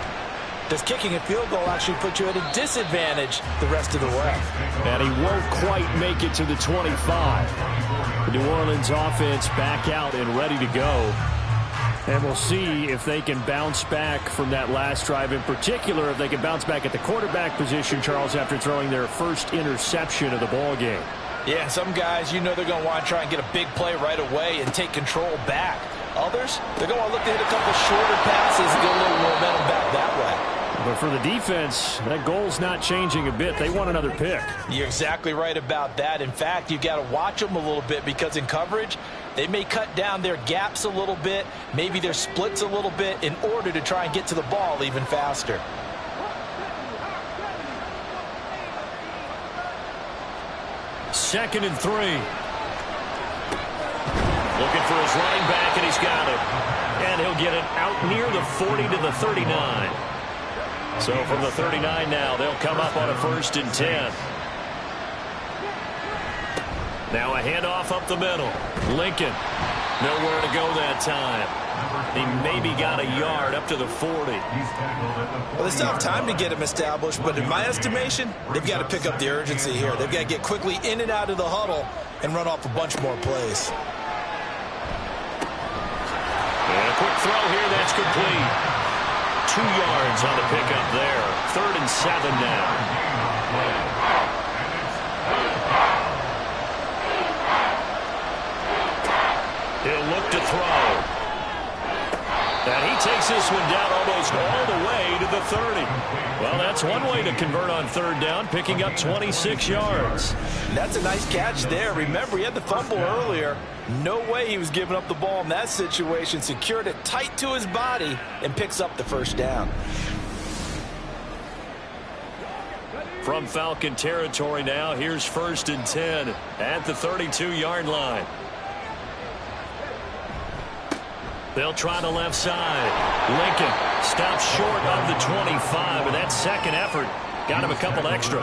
does kicking a field goal actually put you at a disadvantage the rest of the way? And he won't quite make it to the 25. The New Orleans offense back out and ready to go. And we'll see if they can bounce back from that last drive. In particular, if they can bounce back at the quarterback position, Charles, after throwing their first interception of the ball game. Yeah, some guys, they're going to want to try and get a big play right away and take control back. Others, they're going to look to hit a couple shorter passes and get a little momentum back that way. But for the defense, that goal's not changing a bit. They want another pick. You're exactly right about that. In fact, you've got to watch them a little bit because in coverage, they may cut down their gaps a little bit, maybe their splits a little bit in order to try and get to the ball even faster. Second and 3. Looking for his running back, and he's got it. And he'll get it out near the 40 to the 39. So from the 39 now, they'll come up on a 1st and 10. Now a handoff up the middle. Lincoln, nowhere to go that time. He maybe got a yard up to the 40. Well, they still have time to get him established, but in my estimation, they've got to pick up the urgency here. They've got to get quickly in and out of the huddle and run off a bunch more plays. And a quick throw here, that's complete. 2 yards on the pickup there. 3rd and 7 now. He'll look to throw. And he takes this one down almost all the way to the 30. Well, that's one way to convert on 3rd down, picking up 26 yards. That's a nice catch there. Remember, he had the fumble earlier. No way he was giving up the ball in that situation. Secured it tight to his body and picks up the 1st down. From Falcon territory now, here's 1st and 10 at the 32-yard line. They'll try the left side. Lincoln stops short of the 25, and that second effort got him a couple extra.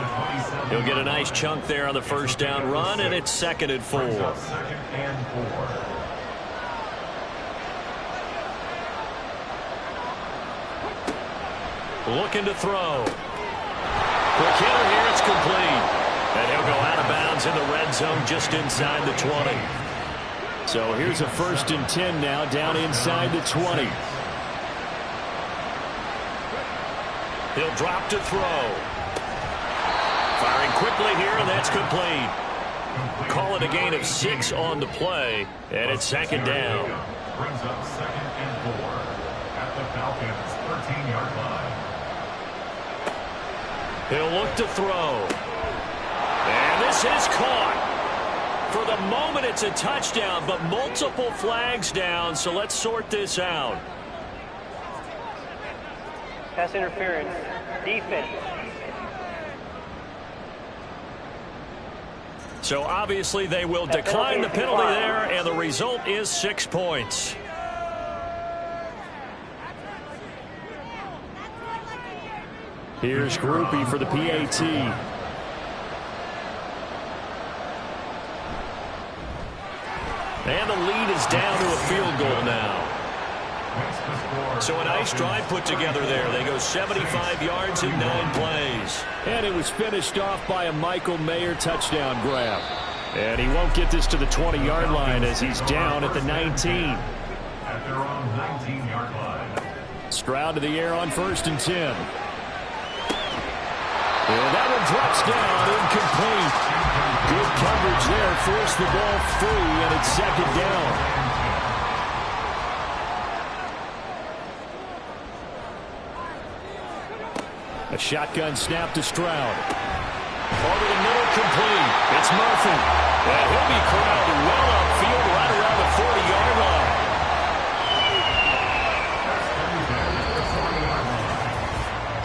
He'll get a nice chunk there on the 1st down run, and it's 2nd and 4. Looking to throw. Quick hitter here, it's complete. And he'll go out of bounds in the red zone just inside the 20. So here's a 1st and 10 now, down inside the 20. He'll drop to throw. Firing quickly here, and that's complete. Call it a gain of 6 on the play, and it's 2nd down. Brings up 2nd and 4 at the Falcons' 13-yard line. He'll look to throw. And this is caught. For the moment, it's a touchdown, but multiple flags down, so let's sort this out. Pass interference. Defense. So obviously they will decline the penalty there, and the result is 6 points. Here's Groupie for the PAT. And the lead is down to a field goal now. So a nice drive put together there. They go 75 yards in 9 plays. And it was finished off by a Michael Mayer touchdown grab. And he won't get this to the 20-yard line as he's down at the 19. At their own 19-yard line. Stroud to the air on 1st and 10. And that one drops down, incomplete. Good coverage there, forced the ball free, and it's 2nd down. A shotgun snap to Stroud. Over the middle, complete. It's Murphy. And he'll be corralled well upfield right around the 40-yard line.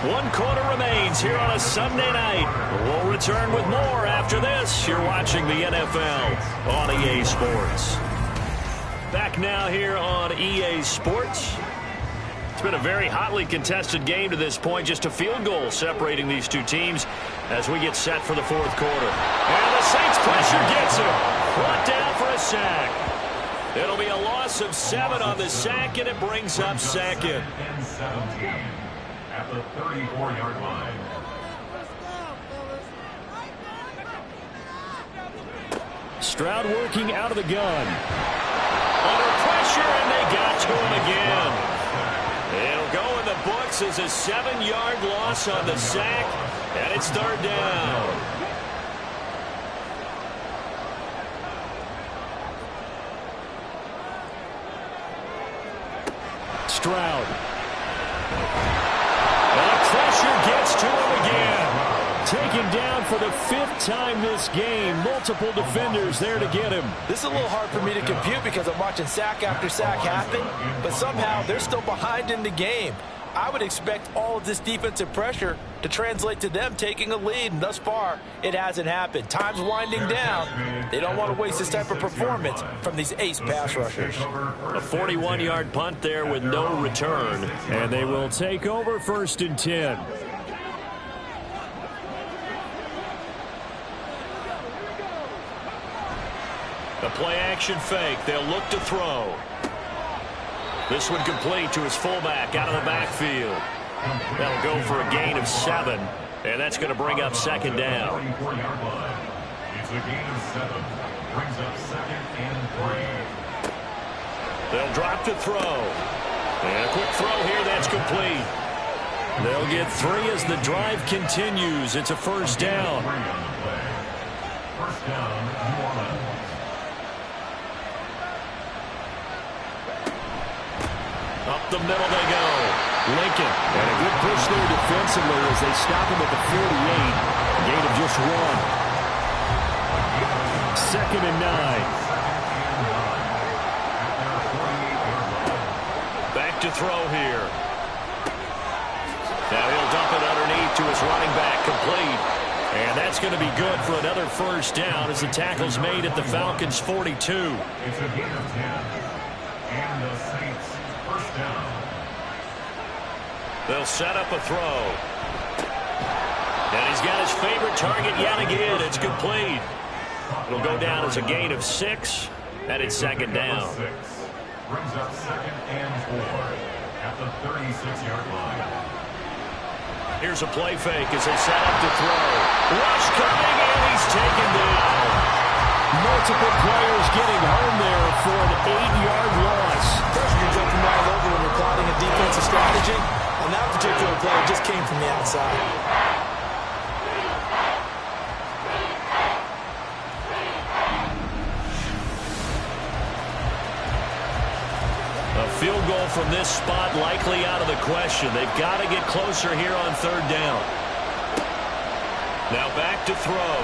One quarter remains here on a Sunday night. We'll return with more after this. You're watching the NFL on EA Sports. Back now here on EA Sports. It's been a very hotly contested game to this point. Just a field goal separating these two teams as we get set for the fourth quarter. And the Saints pressure gets him. Brought down for a sack. It'll be a loss of 7 on the sack, and it brings up second. And 17 at the 34-yard line. Stroud working out of the gun. Under pressure, and they got to him again. It'll go in the books as a 7-yard loss on the sack, and it's third down. Stroud. And the pressure gets to him again. Taken down for the 5th time this game. Multiple defenders there to get him. This is a little hard for me to compute because I'm watching sack after sack happen, but somehow they're still behind in the game. I would expect all of this defensive pressure to translate to them taking a lead, and thus far, it hasn't happened. Time's winding down. They don't want to waste this type of performance from these ace pass rushers. A 41-yard punt there with no return. And they will take over 1st and 10. A play-action fake. They'll look to throw. This one complete to his fullback out of the backfield. That'll go for a gain of 7, and that's going to bring up second down. It's a gain of 7. Brings up 2nd and 3. They'll drop to throw. And a quick throw here. That's complete. They'll get 3 as the drive continues. It's a first down. First down, New Orleans. Up the middle they go. Lincoln. And a good push there defensively as they stop him at the 48. Gain of just 1. 2nd and 9. Back to throw here. Now he'll dump it underneath to his running back, complete. And that's going to be good for another first down as the tackle's made at the Falcons' 42. It's a gain of 10. And the Saints, first down. They'll set up a throw. And he's got his favorite target yet again. It's complete. It'll go down as a gain of 6, and it's second down. 6. Brings up 2nd and 4 at the 36-yard line. Here's a play fake as they set up to throw. Rush coming, and he's taken down. Multiple players getting home there for an 8-yard loss. First, you're jumping right over when you're plotting a defensive strategy. On that particular play, it just came from the outside. A field goal from this spot likely out of the question. They've got to get closer here on third down. Now back to throw.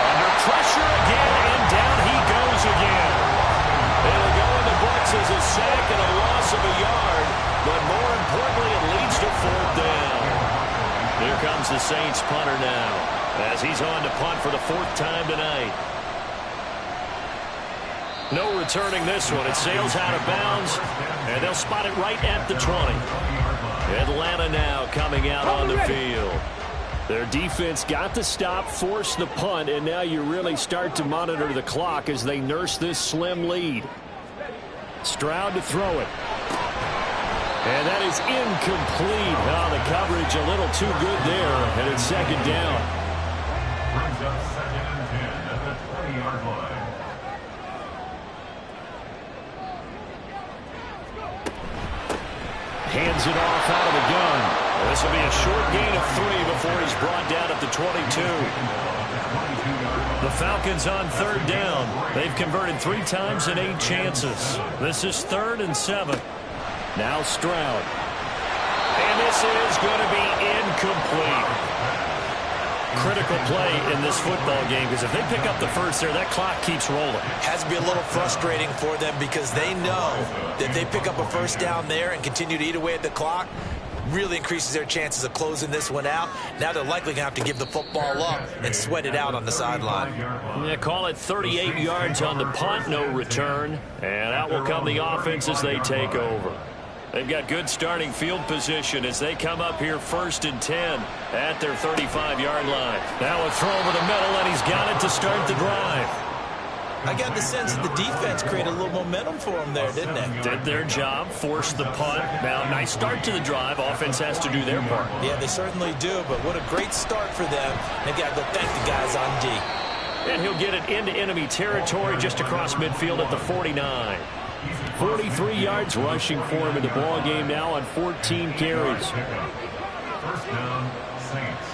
Under pressure again, and down he goes again. It'll go in the books as a sack and a loss of a yard, but more importantly, it leads to fourth down. Here comes the Saints punter now as he's on to punt for the 4th time tonight. No returning this one. It sails out of bounds, and they'll spot it right at the 20. Atlanta now coming out on the field. Their defense got the stop, forced the punt, and now you really start to monitor the clock as they nurse this slim lead. Stroud to throw it. And that is incomplete. Oh, the coverage a little too good there, and it's second down. Brings up 2nd and 10 at the 20-yard line. Hands it off out of the gun. This will be a short gain of 3 before he's brought down at the 22. The Falcons on third down. They've converted 3 times in 8 chances. This is 3rd and 7. Now Stroud. And this is going to be incomplete. Critical play in this football game because if they pick up the first there, that clock keeps rolling. Has to be a little frustrating for them because they know that if they pick up a first down there and continue to eat away at the clock, really increases their chances of closing this one out. Now they're likely going to have to give the football up and sweat it out on the sideline. Yeah, call it 38 yards on the punt, no return. And out will come the offense as they take over. They've got good starting field position as they come up here 1st and 10 at their 35-yard line. Now a throw over the middle, and he's got it to start the drive. I got the sense that the defense created a little momentum for them there, didn't they? Did their job, forced the punt. Now, nice start to the drive. Offense has to do their part. Yeah, they certainly do, but what a great start for them. They've got to go thank the guys on D. And he'll get it into enemy territory just across midfield at the 49. 43 yards rushing for him in the ball game now on 14 carries. First down, Saints.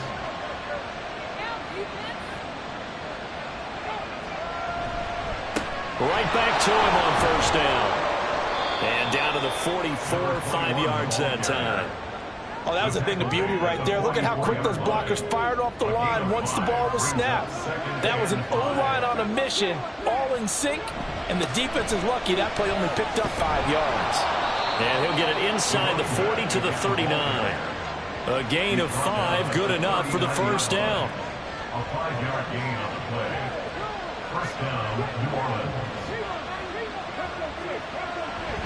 Right back to him on 1st down. And down to the 44, 5 yards that time. Oh, that was a thing of beauty right there. Look at how quick those blockers fired off the line once the ball was snapped. That was an O-line on a mission, all in sync, and the defense is lucky that play only picked up 5 yards. And he'll get it inside the 40 to the 39. A gain of 5, good enough for the 1st down. A 5-yard gain on the play. First down, New Orleans.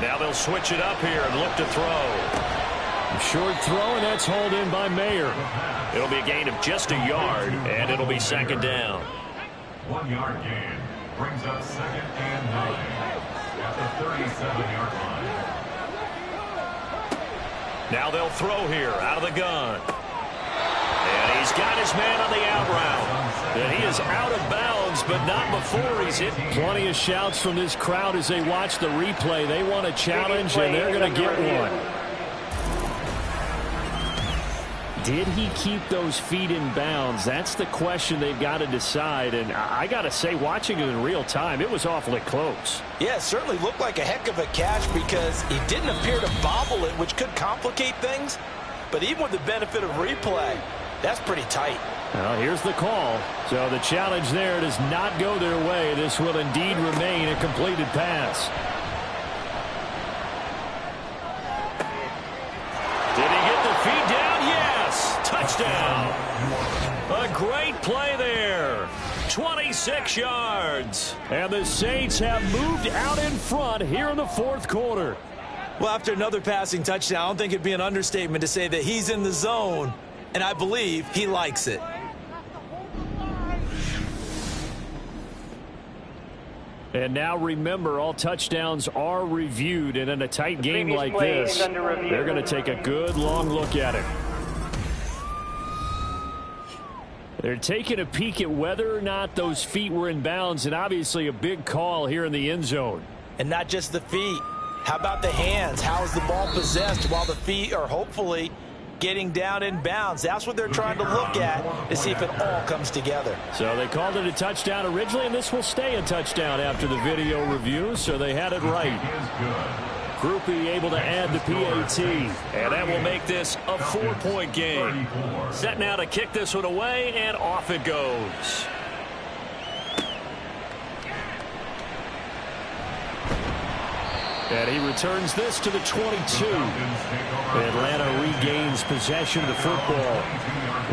Now they'll switch it up here and look to throw. Short throw, and that's hauled in by Mayer. It'll be a gain of just a yard, and it'll be 2nd down. 1-yard gain brings up 2nd and 9 at the 37-yard line. Now they'll throw here out of the gun. And he's got his man on the out route. And he is out of bounds, but not before he's hit. Plenty of shouts from this crowd as they watch the replay. They want a challenge, and they're going to get one. Did he keep those feet in bounds? That's the question they've got to decide. And I got to say, watching it in real time, it was awfully close. Yeah, it certainly looked like a heck of a catch because he didn't appear to bobble it, which could complicate things. But even with the benefit of replay, that's pretty tight. Well, here's the call. So the challenge there does not go their way. This will indeed remain a completed pass. Did he get the feet down? Yes! Touchdown! A great play there. 26 yards. And the Saints have moved out in front here in the 4th quarter. Well, after another passing touchdown, I don't think it'd be an understatement to say that he's in the zone, and I believe he likes it. And now remember, all touchdowns are reviewed, and in a tight game like this, they're going to take a good long look at it. They're taking a peek at whether or not those feet were in bounds, and obviously a big call here in the end zone. And not just the feet. How about the hands? How is the ball possessed while the feet are hopefully getting down in bounds? That's what they're trying to look at to see if it all comes together. So they called it a touchdown originally, and this will stay a touchdown after the video review, so they had it right. Groupie able to add the PAT, and that will make this a 4-point game. Set now to kick this one away, and off it goes. And he returns this to the 22. Atlanta regains possession of the football.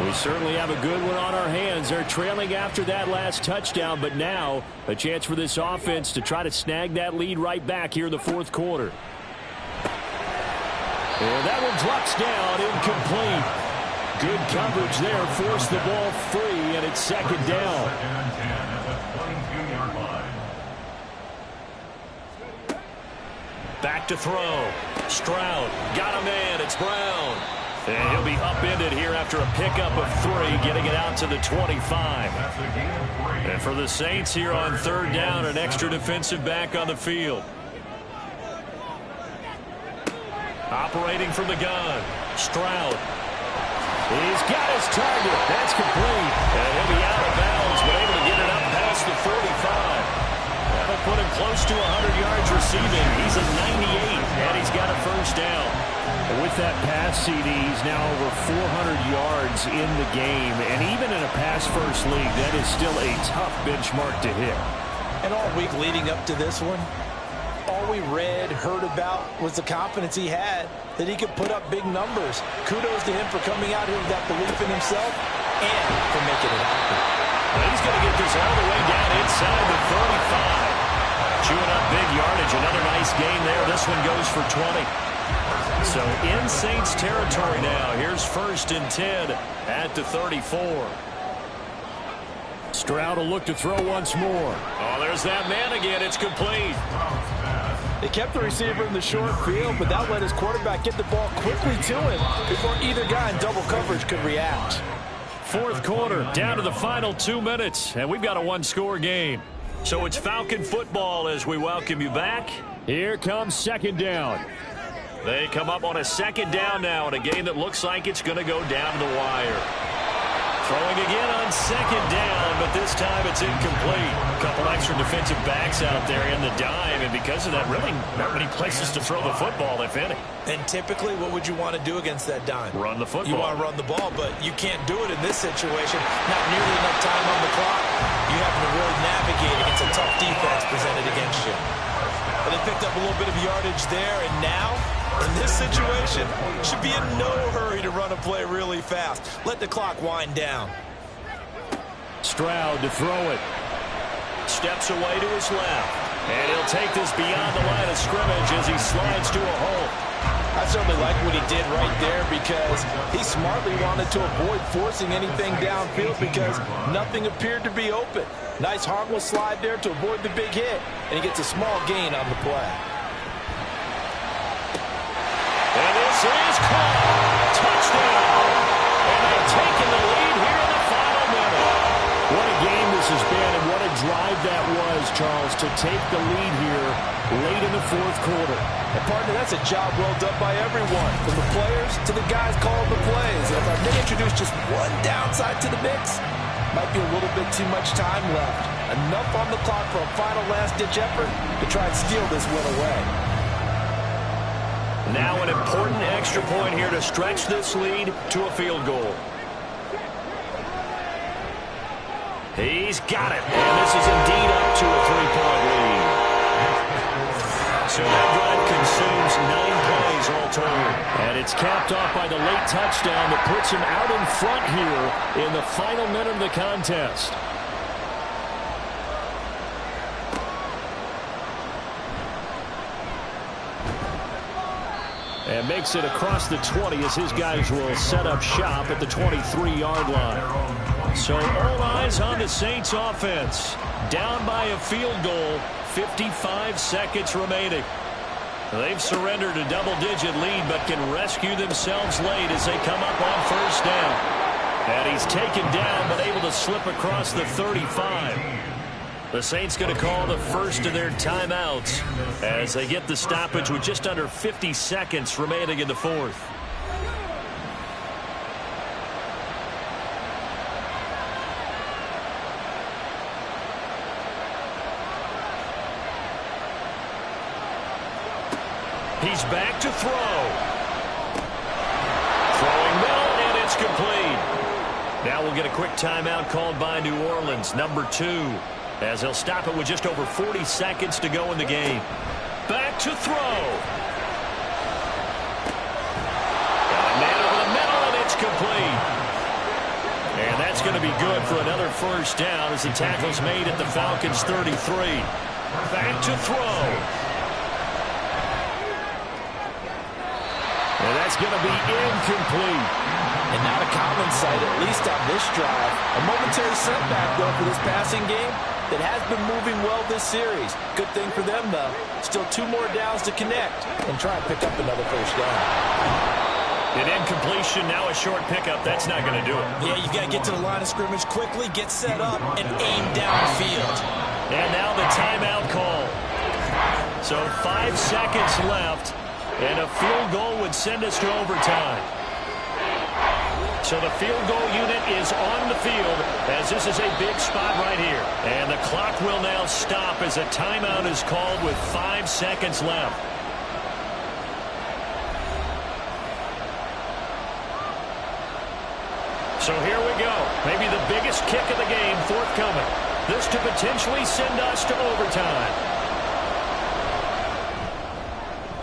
We certainly have a good one on our hands. They're trailing after that last touchdown, but now a chance for this offense to try to snag that lead right back here in the 4th quarter. And that one drops down, incomplete. Good coverage there, forced the ball free, and it's 2nd down. Back to throw. Stroud got a man. It's Brown. And he'll be upended here after a pickup of 3, getting it out to the 25. And for the Saints here on 3rd down, an extra defensive back on the field. Operating from the gun. Stroud. He's got his target. That's complete. And he'll be out of bounds, but able to get it up past the 45. That'll put him close to 100 yards receiving. He's at 98, and he's got a 1st down. With that pass, CD, he's now over 400 yards in the game. And even in a pass-first league, that is still a tough benchmark to hit. And all week leading up to this one, all we read, heard about was the confidence he had that he could put up big numbers. Kudos to him for coming out here with that belief in himself and for making it happen. Well, he's going to get this all the way down inside the 35. Chewing up big yardage. Another nice gain there. This one goes for 20. So in Saints territory now. Here's 1st and 10 at the 34. Stroud will look to throw once more. Oh, there's that man again. It's complete. They kept the receiver in the short field, but that let his quarterback get the ball quickly to him before either guy in double coverage could react. 4th quarter, down to the final 2 minutes, and we've got a one-score game. So it's Falcon football as we welcome you back. Here comes 2nd down. They come up on a 2nd down now in a game that looks like it's going to go down to the wire. Throwing again on 2nd down, but this time it's incomplete. A couple extra defensive backs out there in the dime, and because of that, really not many places to throw the football, if any. And typically, what would you want to do against that dime? Run the football. You want to run the ball, but you can't do it in this situation. Not nearly enough time on the clock. You have to really navigate against a tough defense presented against you. But they picked up a little bit of yardage there, and now, in this situation, should be in no hurry to run a play really fast. Let the clock wind down. Stroud to throw it. Steps away to his left. And he'll take this beyond the line of scrimmage as he slides to a hole. I certainly like what he did right there because he smartly wanted to avoid forcing anything downfield because nothing appeared to be open. Nice harmless slide there to avoid the big hit, and he gets a small gain on the play. And this is caught. Touchdown. And they've taken the lead here in the final minute. What a game this has been, and what a drive that was, Charles, to take the lead here late in the 4th quarter. And partner, that's a job well done by everyone, from the players to the guys calling the plays. And if I may introduce just one downside to the mix, might be a little bit too much time left. Enough on the clock for a final last-ditch effort to try and steal this win away. Now an important extra point here to stretch this lead to a field goal. He's got it. And this is indeed up to a 3-point lead. So that drive consumes 9 plays all total. And it's capped off by the late touchdown that puts him out in front here in the final minute of the contest. And makes it across the 20 as his guys will set up shop at the 23-yard line. So all eyes on the Saints offense. Down by a field goal, 55 seconds remaining. They've surrendered a double-digit lead but can rescue themselves late as they come up on 1st down. And he's taken down but able to slip across the 35. The Saints going to call the first of their timeouts as they get the stoppage with just under 50 seconds remaining in the 4th. He's back to throw. Throwing middle, and it's complete. Now we'll get a quick timeout called by New Orleans, number 2. As they'll stop it with just over 40 seconds to go in the game. Back to throw. Got a man over the middle, and it's complete. And that's going to be good for another 1st down as the tackle's made at the Falcons' 33. Back to throw. And that's going to be incomplete. And not a common sight, at least on this drive. A momentary setback, though, for this passing game that has been moving well this series. Good thing for them, though. Still 2 more downs to connect and try and pick up another 1st down. An incompletion, now a short pickup. That's not going to do it. Yeah, you've got to get to the line of scrimmage quickly, get set up, and aim downfield. And now the timeout call. So 5 seconds left, and a field goal would send us to overtime. So the field goal unit is on the field as this is a big spot right here. And the clock will now stop as a timeout is called with 5 seconds left. So here we go. Maybe the biggest kick of the game forthcoming. This to potentially send us to overtime.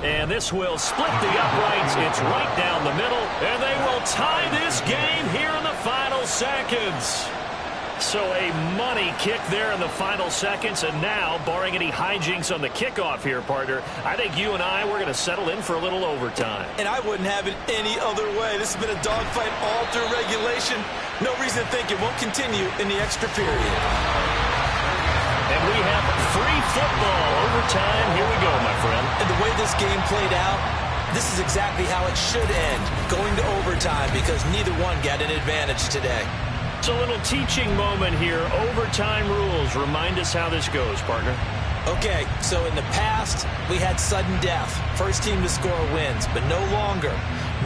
And this will split the uprights. It's right down the middle. And they will tie this game here in the final seconds. So a money kick there in the final seconds. And now, barring any hijinks on the kickoff here, partner, I think you and we're going to settle in for a little overtime. And I wouldn't have it any other way. This has been a dogfight all through regulation. No reason to think it won't continue in the extra period. And we have free football overtime. Here we go, my friend. And the way this game played out, this is exactly how it should end, going to overtime, because neither one got an advantage today. It's a little teaching moment here. Overtime rules. Remind us how this goes, partner. Okay, so in the past, we had sudden death. First team to score wins, but no longer.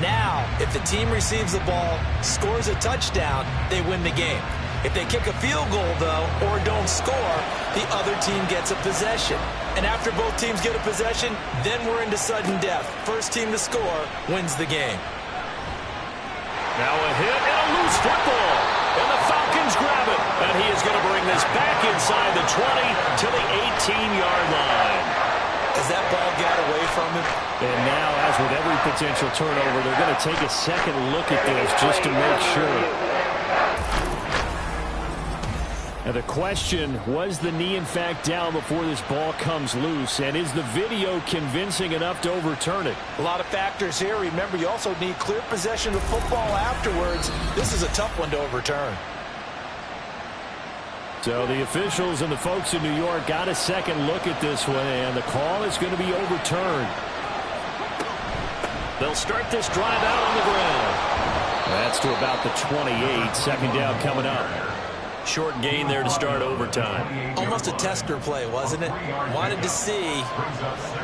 Now, if the team receives the ball, scores a touchdown, they win the game. If they kick a field goal, though, or don't score, the other team gets a possession. And after both teams get a possession, then we're into sudden death. First team to score wins the game. Now a hit and a loose football. And the Falcons grab it. And he is going to bring this back inside the 20 to the 18-yard line. As that ball got away from him. And now, as with every potential turnover, they're going to take a second look at this just to make sure. Now the question, was the knee in fact down before this ball comes loose? And is the video convincing enough to overturn it? A lot of factors here. Remember, you also need clear possession of football afterwards. This is a tough one to overturn. So the officials and the folks in New York got a second look at this one, and the call is going to be overturned. They'll start this drive out on the ground. That's to about the 28. Second down coming up. Short gain there to start overtime. Almost a tester play, wasn't it? Wanted to see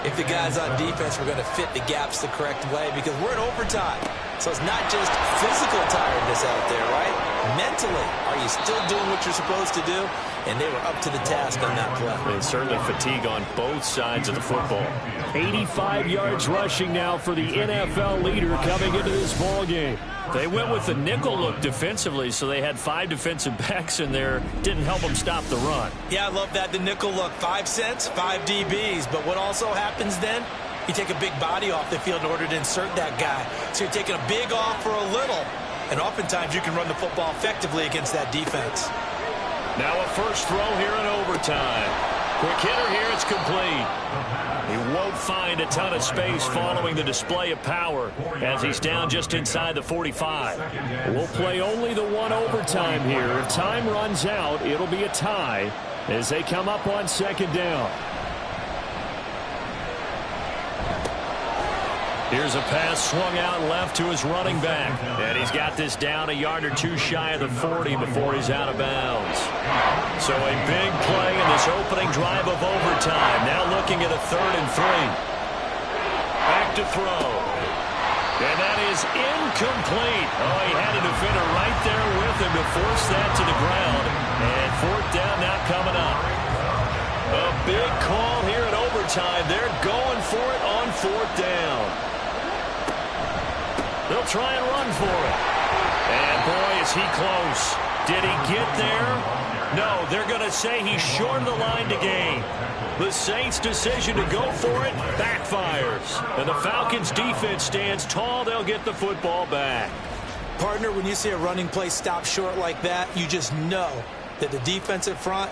if the guys on defense were going to fit the gaps the correct way, because we're in overtime. So it's not just physical tiredness out there, right? Mentally, are you still doing what you're supposed to do? And they were up to the task on that play. And certainly fatigue on both sides of the football. 85 yards rushing now for the NFL leader coming into this ball game. They went with the nickel look defensively, so they had 5 defensive backs in there. Didn't help them stop the run. Yeah, I love that, the nickel look. 5 cents, 5 DBs. But what also happens then? You take a big body off the field in order to insert that guy. So you're taking a big off for a little. And oftentimes you can run the football effectively against that defense. Now a first throw here in overtime. Quick hitter here, it's complete. He won't find a ton of space following the display of power as he's down just inside the 45. We'll play only the one overtime here. If time runs out, it'll be a tie as they come up on second down. Here's a pass swung out left to his running back. And he's got this down a yard or two shy of the 40 before he's out of bounds. So a big play in this opening drive of overtime. Now looking at a 3rd and 3. Back to throw. And that is incomplete. Oh, he had a defender right there with him to force that to the ground. And 4th down now coming up. A big call here at overtime. They're going for it on 4th down. They'll try and run for it. And boy, is he close. Did he get there? No, they're going to say he's short of the line to gain. The Saints' decision to go for it backfires. And the Falcons' defense stands tall. They'll get the football back. Partner, when you see a running play stop short like that, you just know that the defensive front,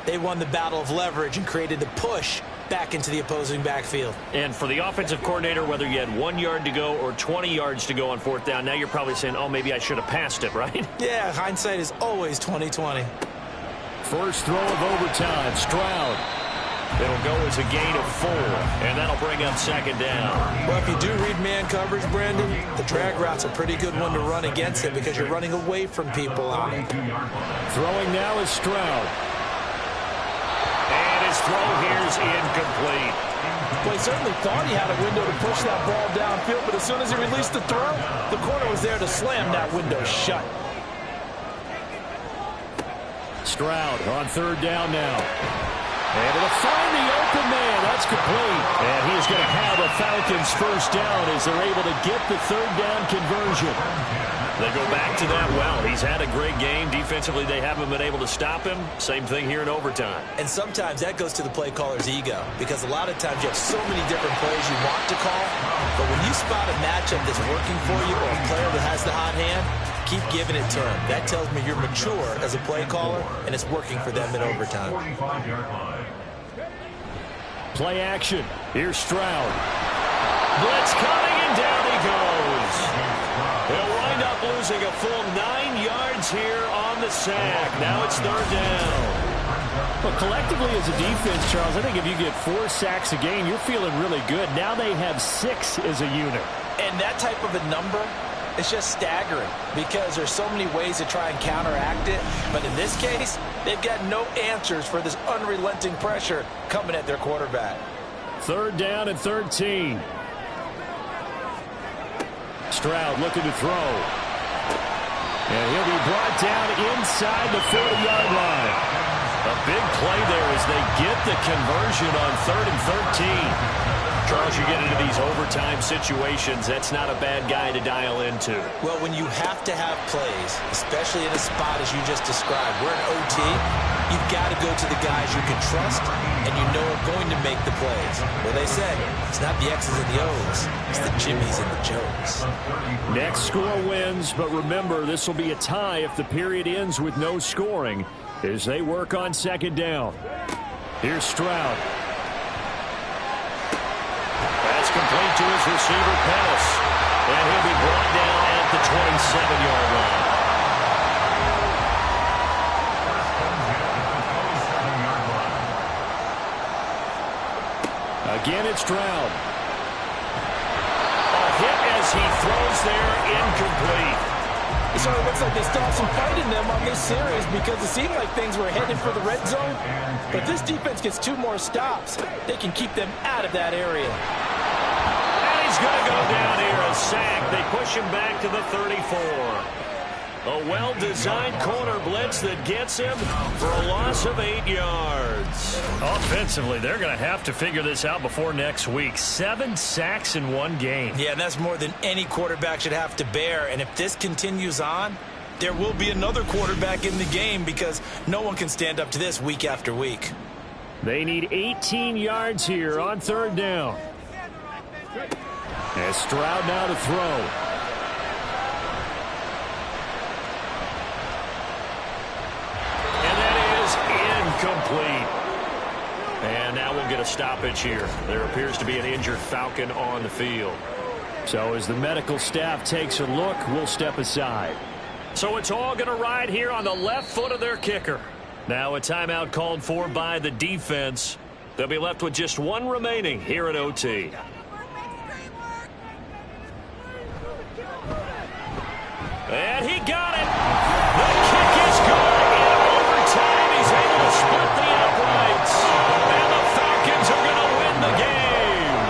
they won the battle of leverage and created the push back into the opposing backfield. And for the offensive coordinator, whether you had 1 yard to go or 20 yards to go on 4th down, now you're probably saying, oh, maybe I should have passed it, right? Yeah, hindsight is always 20/20. First throw of overtime, Stroud. It'll go as a gain of 4, and that'll bring up second down. Well, if you do read man coverage, Brandon, the drag route's a pretty good one to run against it because you're running away from people on it. Throwing now is Stroud. And his throw here is incomplete. Well, he certainly thought he had a window to push that ball downfield, but as soon as he released the throw, the corner was there to slam that window shut. Stroud on 3rd down now. Able to find the open man. That's complete. And he's going to have a Falcons first down as they're able to get the 3rd down conversion. They go back to that well. He's had a great game. Defensively, they haven't been able to stop him. Same thing here in overtime. And sometimes that goes to the play caller's ego, because a lot of times you have so many different plays you want to call, but when you spot a matchup that's working for you or a player that has the hot hand, keep giving it to him. That tells me you're mature as a play caller, and it's working for them in overtime. Play action. Here's Stroud. Blitz coming, and down he goes. He'll wind up losing a full 9 yards here on the sack. Now it's third down. Well, collectively as a defense, Charles, I think if you get 4 sacks a game, you're feeling really good. Now they have 6 as a unit. And that type of a number, it's just staggering because there's so many ways to try and counteract it. But in this case, they've got no answers for this unrelenting pressure coming at their quarterback. Third down and 13. Stroud looking to throw. And he'll be brought down inside the 40-yard line. A big play there as they get the conversion on 3rd and 13. Charles, you get into these overtime situations, that's not a bad guy to dial into. Well, when you have to have plays, especially in a spot as you just described, we're in OT, you've got to go to the guys you can trust and you know are going to make the plays. Well, they said it's not the X's and the O's, it's the Jimmys and the Joes. Next score wins, but remember, this will be a tie if the period ends with no scoring as they work on second down. Here's Stroud. That's complete to his receiver, Pettis. And he'll be brought down at the 27-yard line. Again, it's Stroud. A hit as he throws there, incomplete. So it looks like they still have some fight in them on this series because it seemed like things were headed for the red zone. But this defense gets 2 more stops. They can keep them out of that area. And he's going to go down here, a sack. They push him back to the 34. A well-designed corner blitz that gets him for a loss of 8 yards. Offensively, they're going to have to figure this out before next week. 7 sacks in 1 game. Yeah, and that's more than any quarterback should have to bear. And if this continues on, there will be another quarterback in the game because no one can stand up to this week after week. They need 18 yards here on third down. And Stroud now to throw. Complete. And now we'll get a stoppage here. There appears to be an injured Falcon on the field. So as the medical staff takes a look, we'll step aside. So it's all going to ride here on the left foot of their kicker. Now a timeout called for by the defense. They'll be left with just 1 remaining here at OT. And he got it. The kick is good. In overtime, he's able to split the uprights. And the Falcons are going to win the game.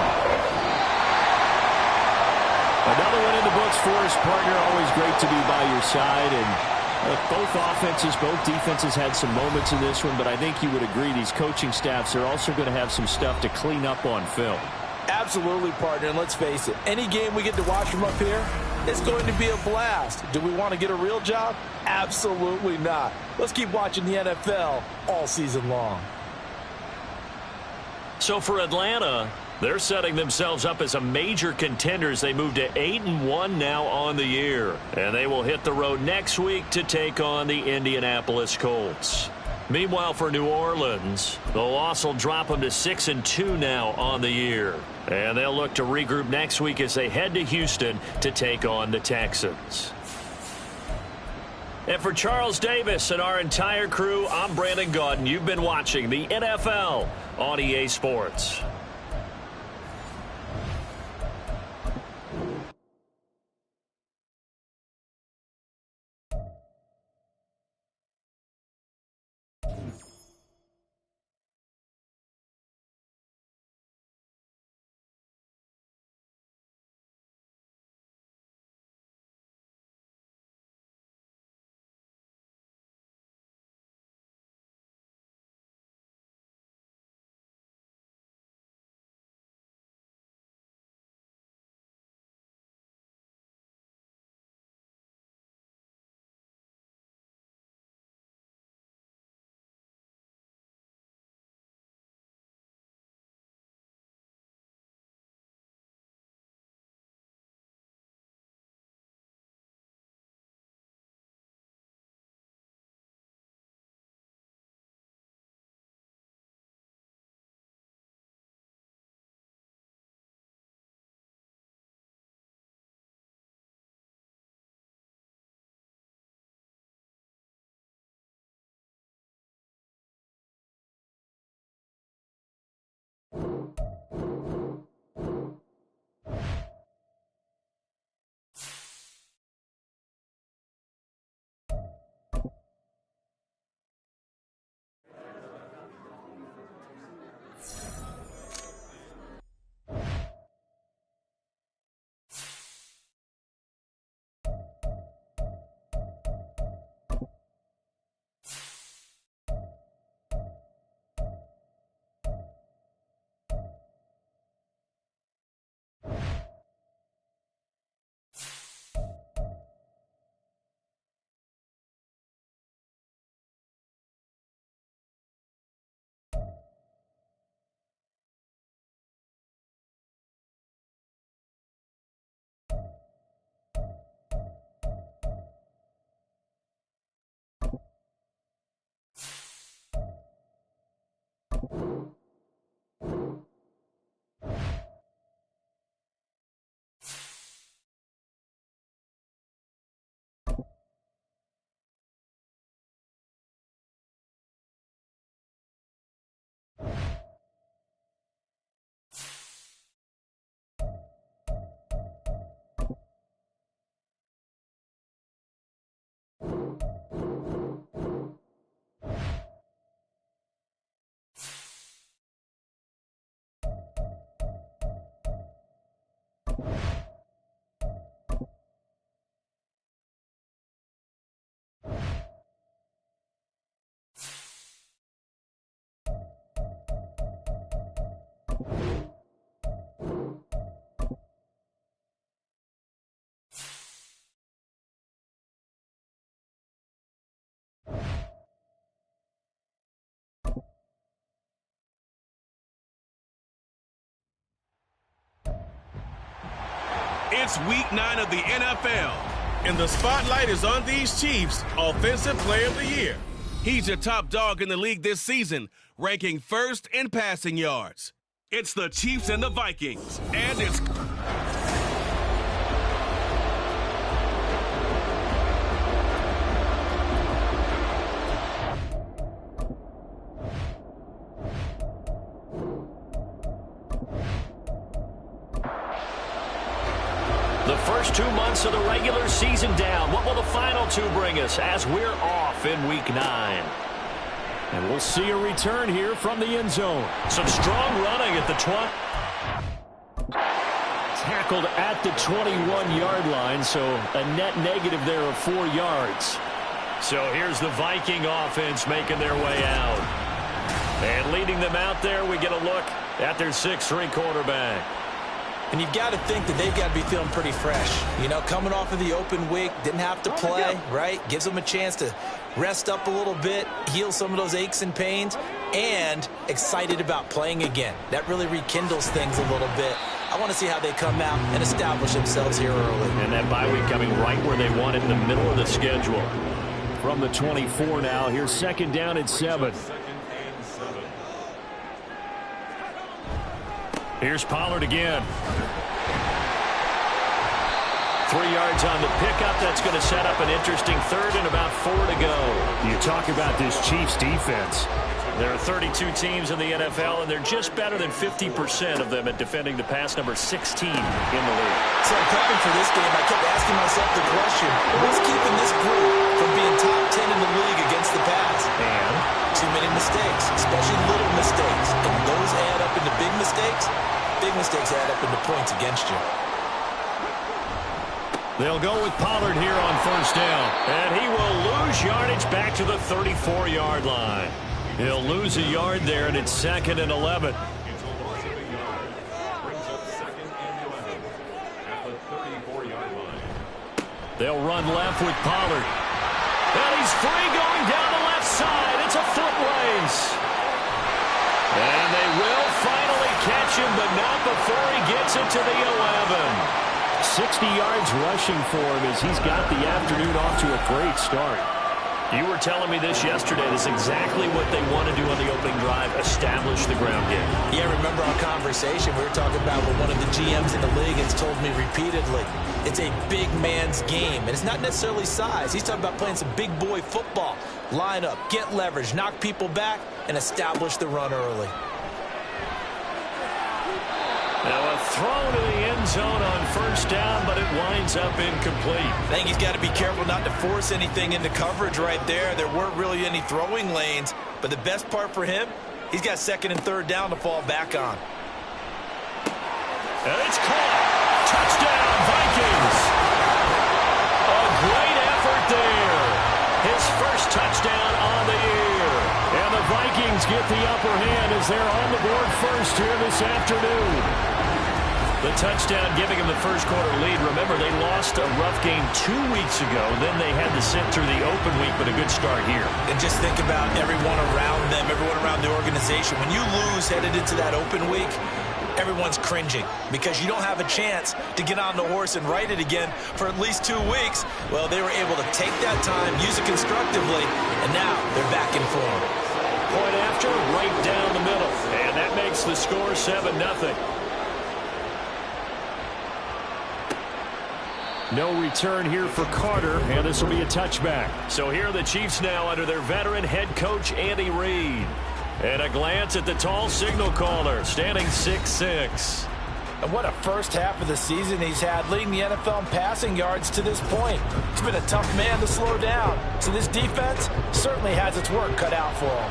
Another one in the books for his partner. Always great to be by your side. And both offenses, both defenses had some moments in this one, but I think you would agree these coaching staffs are also going to have some stuff to clean up on film. Absolutely, partner, and let's face it, any game we get to watch from up here, it's going to be a blast. Do we want to get a real job? Absolutely not. Let's keep watching the NFL all season long. So for Atlanta, they're setting themselves up as a major contender as they move to 8-1 now on the year. And they will hit the road next week to take on the Indianapolis Colts. Meanwhile, for New Orleans, the loss will drop them to 6-2 now on the year. And they'll look to regroup next week as they head to Houston to take on the Texans. And for Charles Davis and our entire crew, I'm Brandon Gaudin. You've been watching the NFL on EA Sports. It's week 9 of the NFL, and the spotlight is on these Chiefs' Offensive Player of the Year. He's your top dog in the league this season, ranking first in passing yards. It's the Chiefs and the Vikings, and it's... The first 2 months of the regular season down. What will the final 2 bring us as we're off in week 9? And we'll see a return here from the end zone. Some strong running at the 20. Tackled at the 21-yard line, so a net negative there of 4 yards. So here's the Viking offense making their way out. And leading them out there, we get a look at their 6'3" quarterback. And you've got to think that they've got to be feeling pretty fresh. You know, coming off of the open week, didn't have to play, right? Gives them a chance to rest up a little bit, heal some of those aches and pains, and excited about playing again. That really rekindles things a little bit. I want to see how they come out and establish themselves here early. And that bye week coming right where they want it in the middle of the schedule. From the 24 now, here's 2nd down and 7. Here's Pollard again. 3 yards on the pickup. That's going to set up an interesting 3rd and about 4 to go. You talk about this Chiefs defense. There are 32 teams in the NFL, and they're just better than 50% of them at defending the pass, number 16 in the league. So prepping for this game, I kept asking myself the question, what's keeping this group from being top 10 in the league against the pass? And too many mistakes, especially little mistakes. And when those add up into big mistakes add up into points against you. They'll go with Pollard here on 1st down. And he will lose yardage back to the 34-yard line. He'll lose a yard there, and it's 2nd and 11. They'll run left with Pollard. And he's free going down the left side. It's a foot race. And they will finally catch him, but not before he gets it to the 11. 60 yards rushing for him as he's got the afternoon off to a great start. You were telling me this yesterday. This is exactly what they want to do on the opening drive, establish the ground game. Yeah, remember our conversation we were talking about what one of the GMs in the league has told me repeatedly. It's a big man's game, and it's not necessarily size. He's talking about playing some big boy football. Line up, get leverage, knock people back, and establish the run early. Now a throw to the end zone on 1st down, but it winds up incomplete. I think he's got to be careful not to force anything into coverage right there. There weren't really any throwing lanes, but the best part for him, he's got 2nd and 3rd down to fall back on. And it's caught. Touchdown, Vikings. A great effort there. His first touchdown on the year. And the Vikings get the upper hand as they're on the board first here this afternoon. The touchdown giving him the first quarter lead. Remember, they lost a rough game 2 weeks ago. Then they had to sit through the open week, but a good start here. And just think about everyone around them, everyone around the organization. When you lose headed into that open week, everyone's cringing because you don't have a chance to get on the horse and ride it again for at least 2 weeks. Well, they were able to take that time, use it constructively, and now they're back in form. Point after, right down the middle. And that makes the score 7-0. No return here for Carter, and this will be a touchback. So here are the Chiefs now under their veteran head coach, Andy Reid. And a glance at the tall signal caller, standing 6'6". And what a first half of the season he's had, leading the NFL in passing yards to this point. He's been a tough man to slow down. So this defense certainly has its work cut out for him.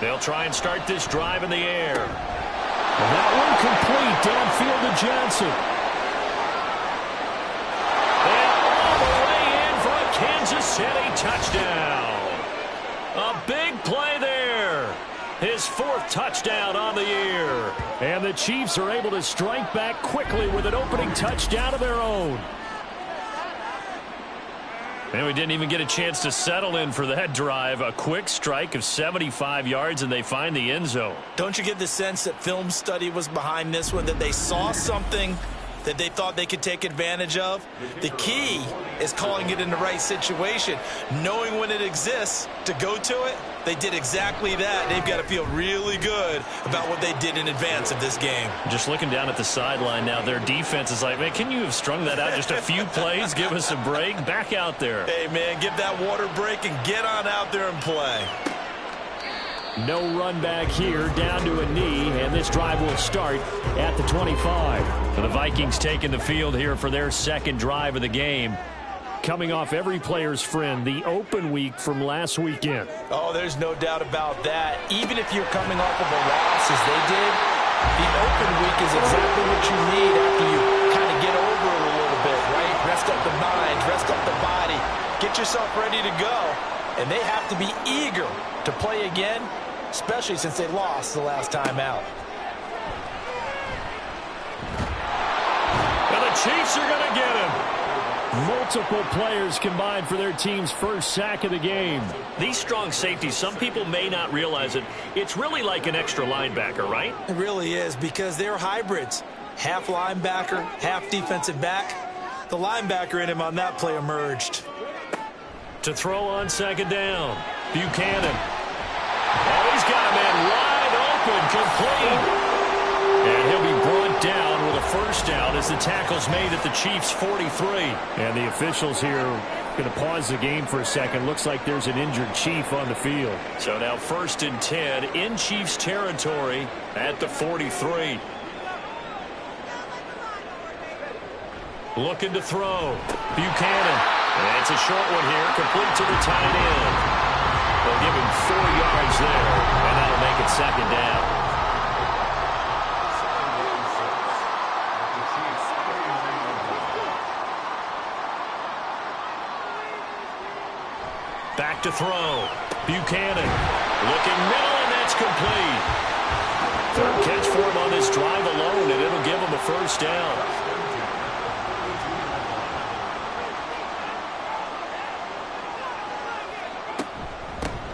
They'll try and start this drive in the air. That one complete downfield to Johnson. And all the way in for a Kansas City touchdown. A big play there. His 4th touchdown on the year. And the Chiefs are able to strike back quickly with an opening touchdown of their own. And we didn't even get a chance to settle in for that drive. A quick strike of 75 yards, and they find the end zone. Don't you get the sense that film study was behind this one, that they saw something that they thought they could take advantage of? The key is calling it in the right situation, knowing when it exists to go to it. They did exactly that. They've got to feel really good about what they did in advance of this game. Just looking down at the sideline now, their defense is like, man, can you have strung that out just a few plays? Give us a break. Back out there. Hey, man, give that water break and get on out there and play. No run back here, down to a knee, and this drive will start at the 25. So the Vikings taking the field here for their second drive of the game. Coming off every player's friend, the open week from last weekend. Oh, there's no doubt about that. Even if you're coming off of a loss as they did, the open week is exactly what you need after you kind of get over it a little bit, right? Rest up the mind, rest up the body, get yourself ready to go. And they have to be eager to play again, especially since they lost the last time out. And the Chiefs are going to get him. Multiple players combined for their team's first sack of the game. These strong safeties, some people may not realize it. It's really like an extra linebacker, right? It really is, because they're hybrids. Half linebacker, half defensive back. The linebacker in him on that play emerged. To throw on second down. Buchanan. Oh, he's got a man wide open, complete. And he'll be brought down with a first down as the tackle's made at the Chiefs' 43. And the officials here going to pause the game for a second. Looks like there's an injured Chief on the field. So now 1st and 10 in Chiefs territory at the 43. Looking to throw. Buchanan. And it's a short one here, complete to the tight end. They'll give him 4 yards there, and that'll make it second down. Back to throw. Buchanan looking middle, and that's complete. 3rd catch for him on this drive alone, and it'll give him a first down.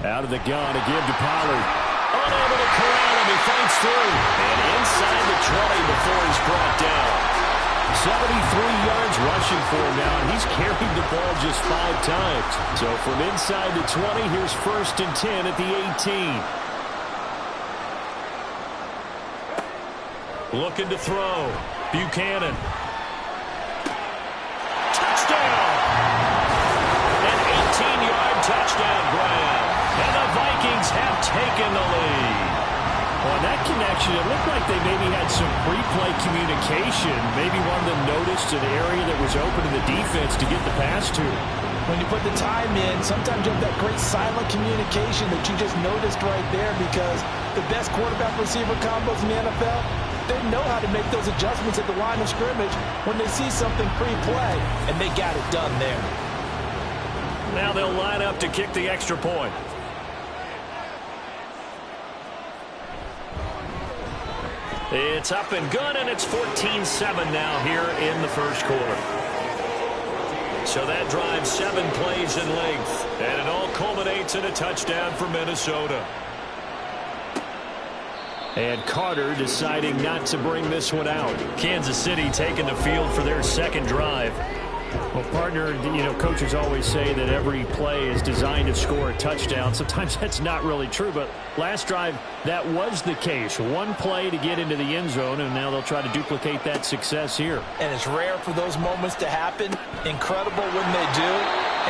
Out of the gun to give to Pollard. Unable to corral him. He fights through. And inside the 20 before he's brought down. 73 yards rushing for him now, and he's carried the ball just 5 times. So from inside the 20, here's 1st and 10 at the 18. Looking to throw. Buchanan. Touchdown! An 18-yard touchdown grab. And the Vikings have taken the lead. On that connection, it looked like they maybe had some pre-play communication. Maybe one of them noticed an area that was open to the defense to get the pass to. When you put the time in, sometimes you have that great silent communication that you just noticed right there, because the best quarterback-receiver combos in the NFL, they know how to make those adjustments at the line of scrimmage when they see something pre-play, and they got it done there. Now they'll line up to kick the extra point. It's up and good, and it's 14-7 now here in the first quarter. So that drives 7 plays in length, and it all culminates in a touchdown for Minnesota. And Carter deciding not to bring this one out. Kansas City taking the field for their second drive. Well, partner, you know, coaches always say that every play is designed to score a touchdown. Sometimes that's not really true, but last drive, that was the case. One play to get into the end zone, and now they'll try to duplicate that success here. And it's rare for those moments to happen. Incredible when they do.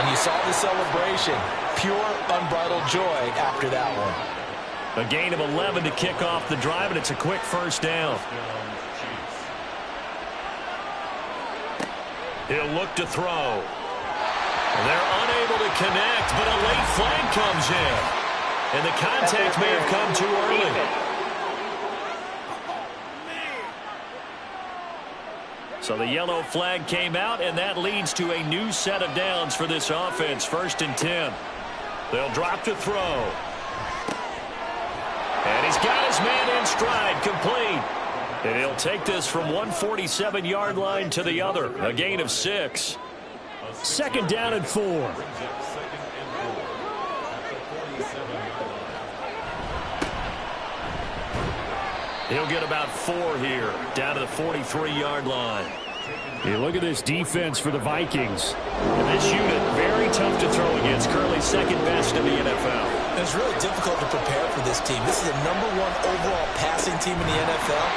And you saw the celebration. Pure, unbridled joy after that one. A gain of 11 to kick off the drive, and it's a quick first down. He'll look to throw. They're unable to connect, but a late flag comes in. And the contact may have come too early. So the yellow flag came out, and that leads to a new set of downs for this offense. 1st and 10. They'll drop to throw. And he's got his man in stride, complete. And he'll take this from 147-yard line to the other. A gain of 6. Second down and 4. He'll get about 4 here, down to the 43-yard line. You look at this defense for the Vikings. And this unit, very tough to throw against, currently second best in the NFL. It's really difficult to prepare for this team. This is the #1 overall passing team in the NFL,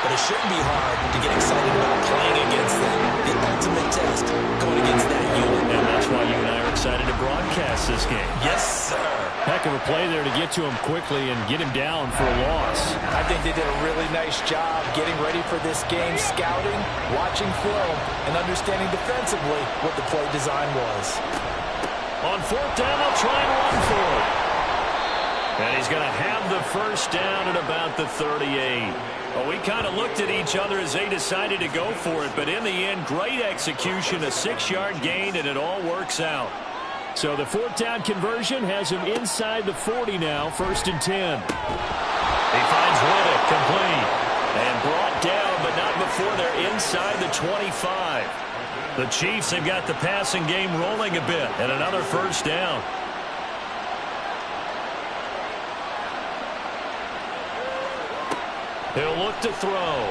but it shouldn't be hard to get excited about playing against them. The ultimate test going against that unit. And that's why you and I are excited to broadcast this game. Yes, sir. Heck of a play there to get to him quickly and get him down for a loss. I think they did a really nice job getting ready for this game, scouting, watching film, and understanding defensively what the play design was. On 4th down, they'll try and run for it. And he's going to have the first down at about the 38. Well, we kind of looked at each other as they decided to go for it, but in the end, great execution, a 6-yard gain, and it all works out. So the 4th down conversion has him inside the 40 now, 1st and 10. He finds Riddick complete and brought down, but not before they're inside the 25. The Chiefs have got the passing game rolling a bit, and another first down. He'll look to throw.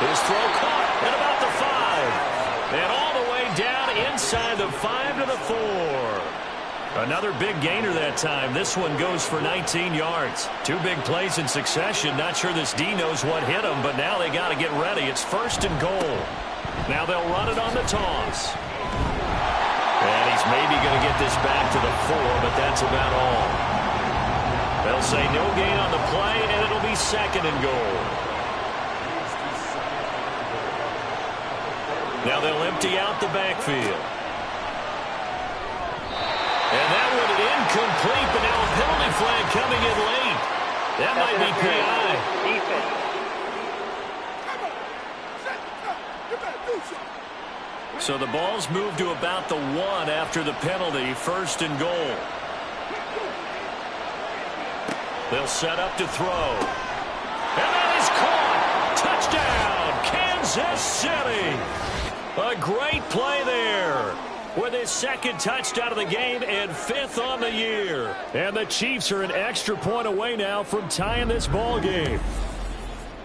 His throw caught at about the 5. And all the way down inside the 5 to the 4. Another big gainer that time. This one goes for 19 yards. 2 big plays in succession. Not sure this D knows what hit him, but now they got to get ready. It's 1st and goal. Now they'll run it on the toss. And he's maybe going to get this back to the 4, but that's about all. They'll say no gain on the play, and it'll be 2nd and goal. Now they'll empty out the backfield. And that one incomplete, but now a penalty flag coming in late. That might be PI. So the ball's moved to about the 1 after the penalty, 1st and goal. They'll set up to throw. And that is caught. Touchdown, Kansas City. A great play there with his 2nd touchdown of the game and 5th on the year. And the Chiefs are an extra point away now from tying this ball game.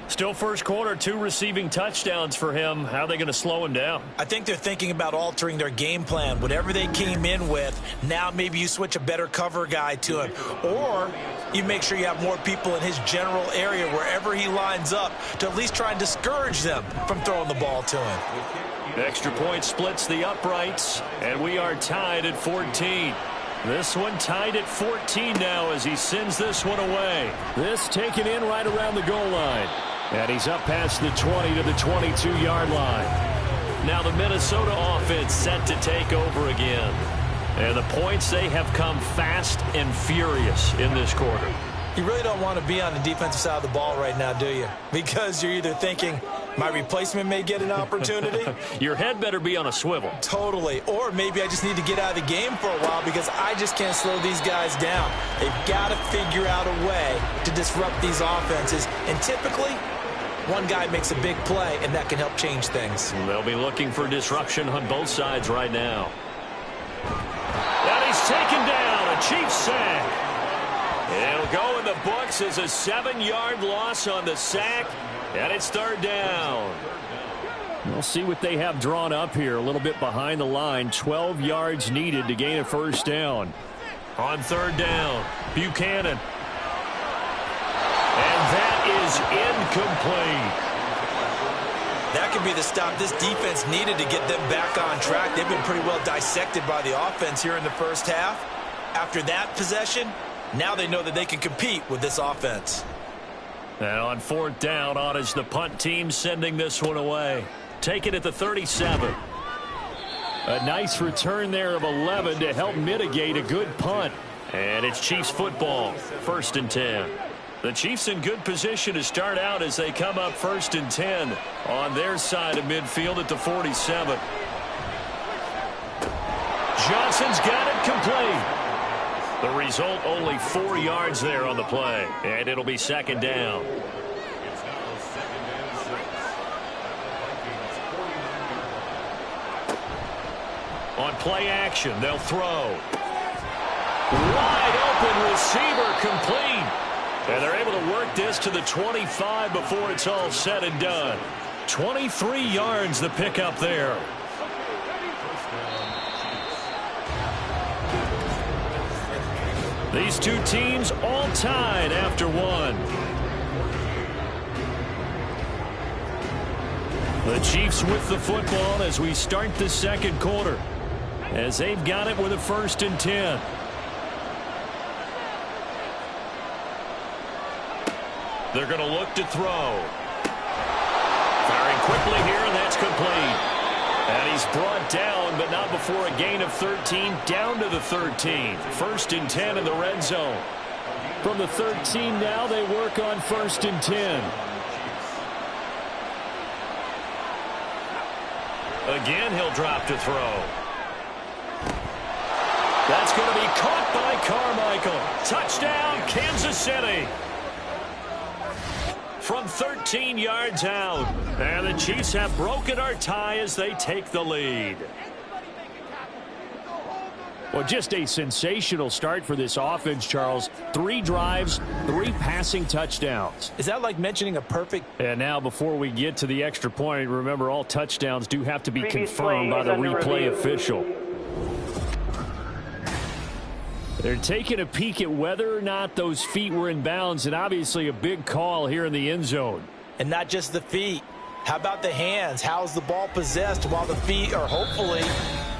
Still first quarter, 2 receiving touchdowns for him. How are they going to slow him down? I think they're thinking about altering their game plan. Whatever they came in with, now maybe you switch a better cover guy to him. Or you make sure you have more people in his general area wherever he lines up to at least try and discourage them from throwing the ball to him. Extra point splits the uprights, and we are tied at 14. This one tied at 14 now as he sends this one away. This taken in right around the goal line. And he's up past the 20 to the 22-yard line. Now the Minnesota offense set to take over again. And the points, they have come fast and furious in this quarter. You really don't want to be on the defensive side of the ball right now, do you? Because you're either thinking, my replacement may get an opportunity. Your head better be on a swivel. Totally. Or maybe I just need to get out of the game for a while because I just can't slow these guys down. They've got to figure out a way to disrupt these offenses. And typically, one guy makes a big play, and that can help change things. They'll be looking for disruption on both sides right now. And he's taken down, a Chiefs sack. It'll go in the books as a 7-yard loss on the sack, and it's 3rd down. We'll see what they have drawn up here. A little bit behind the line. 12 yards needed to gain a first down. On 3rd down, Buchanan. And that is incomplete. That could be the stop this defense needed to get them back on track. They've been pretty well dissected by the offense here in the first half. After that possession, now they know that they can compete with this offense. And on 4th down, on is the punt team sending this one away. Take it at the 37. A nice return there of 11 to help mitigate a good punt. And it's Chiefs football, 1st and 10. The Chiefs in good position to start out as they come up 1st and 10 on their side of midfield at the 47. Johnson's got it complete. The result, only 4 yards there on the play, and it'll be 2nd down. on play action. They'll throw. Wide open receiver complete. And they're able to work this to the 25 before it's all said and done. 23 yards the pickup there. These two teams all tied after one. The Chiefs with the football as we start the second quarter, as they've got it with a 1st and 10. They're going to look to throw. Firing quickly here, and that's complete. And he's brought down, but not before a gain of 13, down to the 13. 1st and 10 in the red zone. From the 13 now, they work on 1st and 10. Again, he'll drop to throw. That's going to be caught by Carmichael. Touchdown, Kansas City. From 13 yards out. And the Chiefs have broken our tie as they take the lead. Well, just a sensational start for this offense, Charles. 3 drives, 3 passing touchdowns. Is that like mentioning a perfect... And now before we get to the extra point, remember all touchdowns do have to be confirmed by the replay official. They're taking a peek at whether or not those feet were in bounds, and obviously a big call here in the end zone. And not just the feet. How about the hands? How's the ball possessed while the feet are hopefully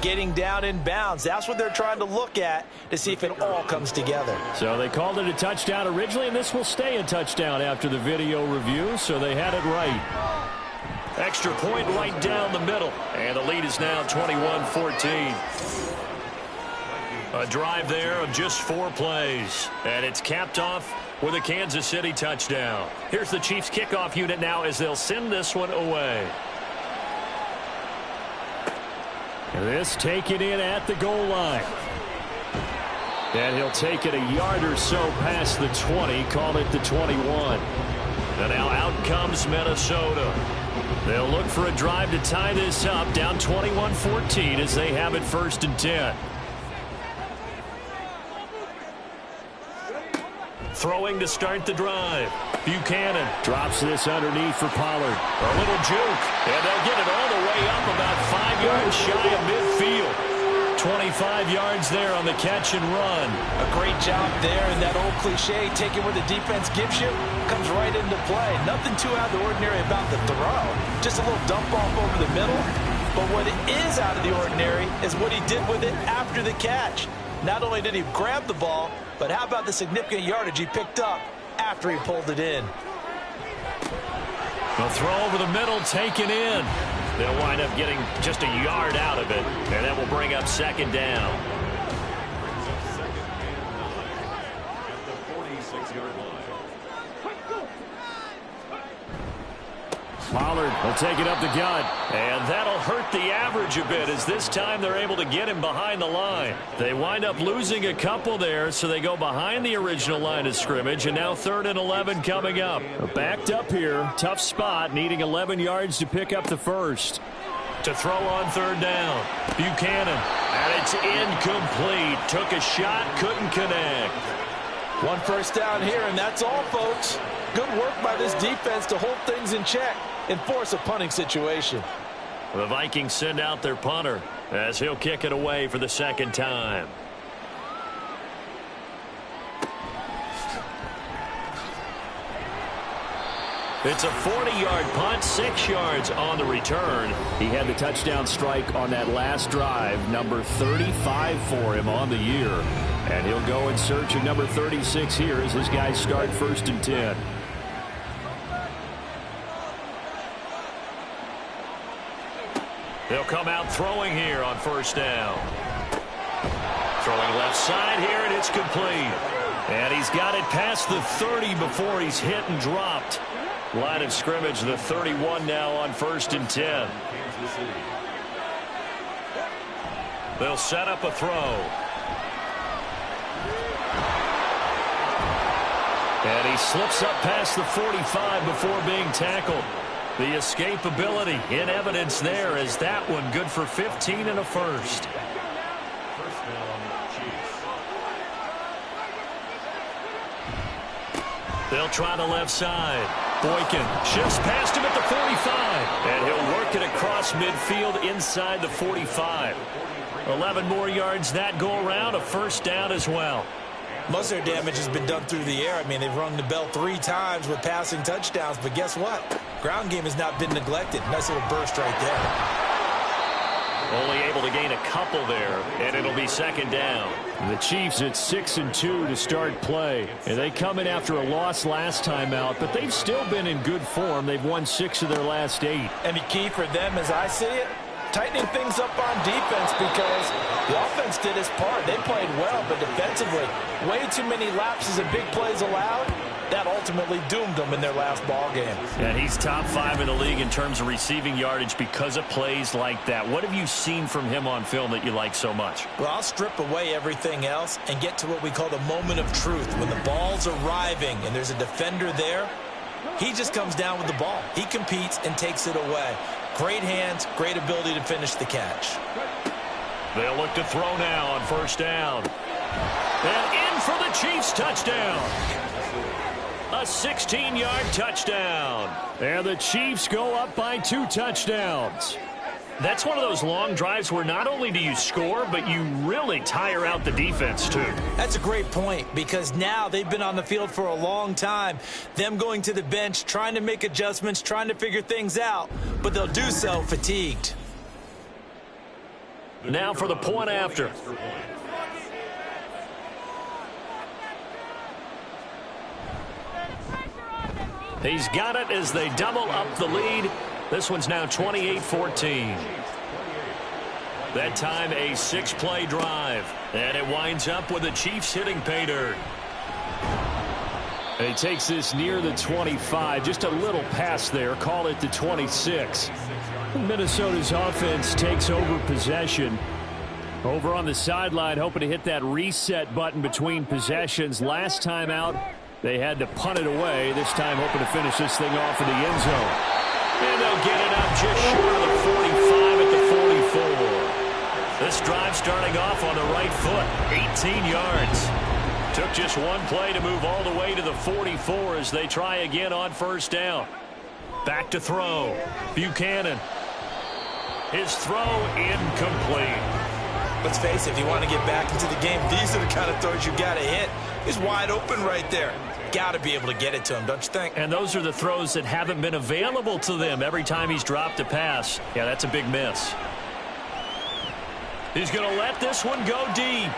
getting down in bounds? That's what they're trying to look at to see if it all comes together. So they called it a touchdown originally, and this will stay a touchdown after the video review, so they had it right. Extra point right down the middle, and the lead is now 21-14. A drive there of just 4 plays, and it's capped off with a Kansas City touchdown. Here's the Chiefs kickoff unit now as they'll send this one away. And this taken in at the goal line. And he'll take it a yard or so past the 20, call it the 21. And now out comes Minnesota. They'll look for a drive to tie this up, down 21-14 as they have it 1st and 10. Throwing to start the drive. Buchanan drops this underneath for Pollard. A little juke, and they'll get it all the way up about 5 yards shy of midfield. 25 yards there on the catch and run. A great job there, and that old cliche, take it where the defense gives you, comes right into play. Nothing too out of the ordinary about the throw. Just a little dump off over the middle. But what is out of the ordinary is what he did with it after the catch. Not only did he grab the ball, but how about the significant yardage he picked up after he pulled it in? The throw over the middle taken in. They'll wind up getting just a yard out of it, and that will bring up 2nd down. Pollard will take it up the gut. And that'll hurt the average a bit as this time they're able to get him behind the line. They wind up losing a couple there, so they go behind the original line of scrimmage, and now 3rd and 11 coming up. Backed up here, tough spot, needing 11 yards to pick up the 1st. To throw on 3rd down, Buchanan, and it's incomplete. Took a shot, couldn't connect. 1 first down here, and that's all, folks. Good work by this defense to hold things in check and force a punting situation. The Vikings send out their punter as he'll kick it away for the 2nd time. It's a 40-yard punt, 6 yards on the return. He had the touchdown strike on that last drive, number 35 for him on the year. And he'll go in search of number 36 here as his guys start 1st and 10. They'll come out throwing here on 1st down. Throwing left side here, and it's complete. And he's got it past the 30 before he's hit and dropped. Line of scrimmage, the 31 now on 1st and 10. They'll set up a throw. And he slips up past the 45 before being tackled. The escapability in evidence there as that one good for 15 and a 1st. They'll try the left side. Boykin shifts past him at the 45. And he'll work it across midfield inside the 45. 11 more yards that go around. A first down as well. Most of their damage has been done through the air. I mean, they've rung the bell 3 times with passing touchdowns. But guess what? Ground game has not been neglected. Nice little burst right there. Only able to gain a couple there, and it'll be second down. The Chiefs at 6-2 to start play. And they come in after a loss last time out, but they've still been in good form. They've won 6 of their last 8. And the key for them, as I see it, tightening things up on defense, because the offense did its part. They played well, but defensively, way too many lapses and big plays allowed. That ultimately doomed them in their last ball game. And he's top 5 in the league in terms of receiving yardage because of plays like that. What have you seen from him on film that you like so much? Well, I'll strip away everything else and get to what we call the moment of truth. When the ball's arriving and there's a defender there, he just comes down with the ball. He competes and takes it away. Great hands, great ability to finish the catch. They'll look to throw now on first down. And in for the Chiefs touchdown. A 16-yard touchdown. And the Chiefs go up by 2 touchdowns. That's one of those long drives where not only do you score, but you really tire out the defense, too. That's a great point, because now they've been on the field for a long time. Them going to the bench, trying to make adjustments, trying to figure things out, but they'll do so fatigued. Now for the point after. He's got it as they double up the lead. This one's now 28-14. That time a 6-play drive. And it winds up with the Chiefs hitting pay dirt. And he takes this near the 25. Just a little pass there. Call it the 26. Minnesota's offense takes over possession. Over on the sideline, hoping to hit that reset button between possessions. Last time out, they had to punt it away. This time hoping to finish this thing off in the end zone. And they'll get it up just short of the 45 at the 44. This drive starting off on the right foot. 18 yards. Took just one play to move all the way to the 44 as they try again on first down. Back to throw. Buchanan. His throw incomplete. Let's face it, if you want to get back into the game, these are the kind of throws you got to hit. He's wide open right there. Got to be able to get it to him, don't you think? And those are the throws that haven't been available to them every time he's dropped a pass. Yeah, that's a big miss. He's going to let this one go deep.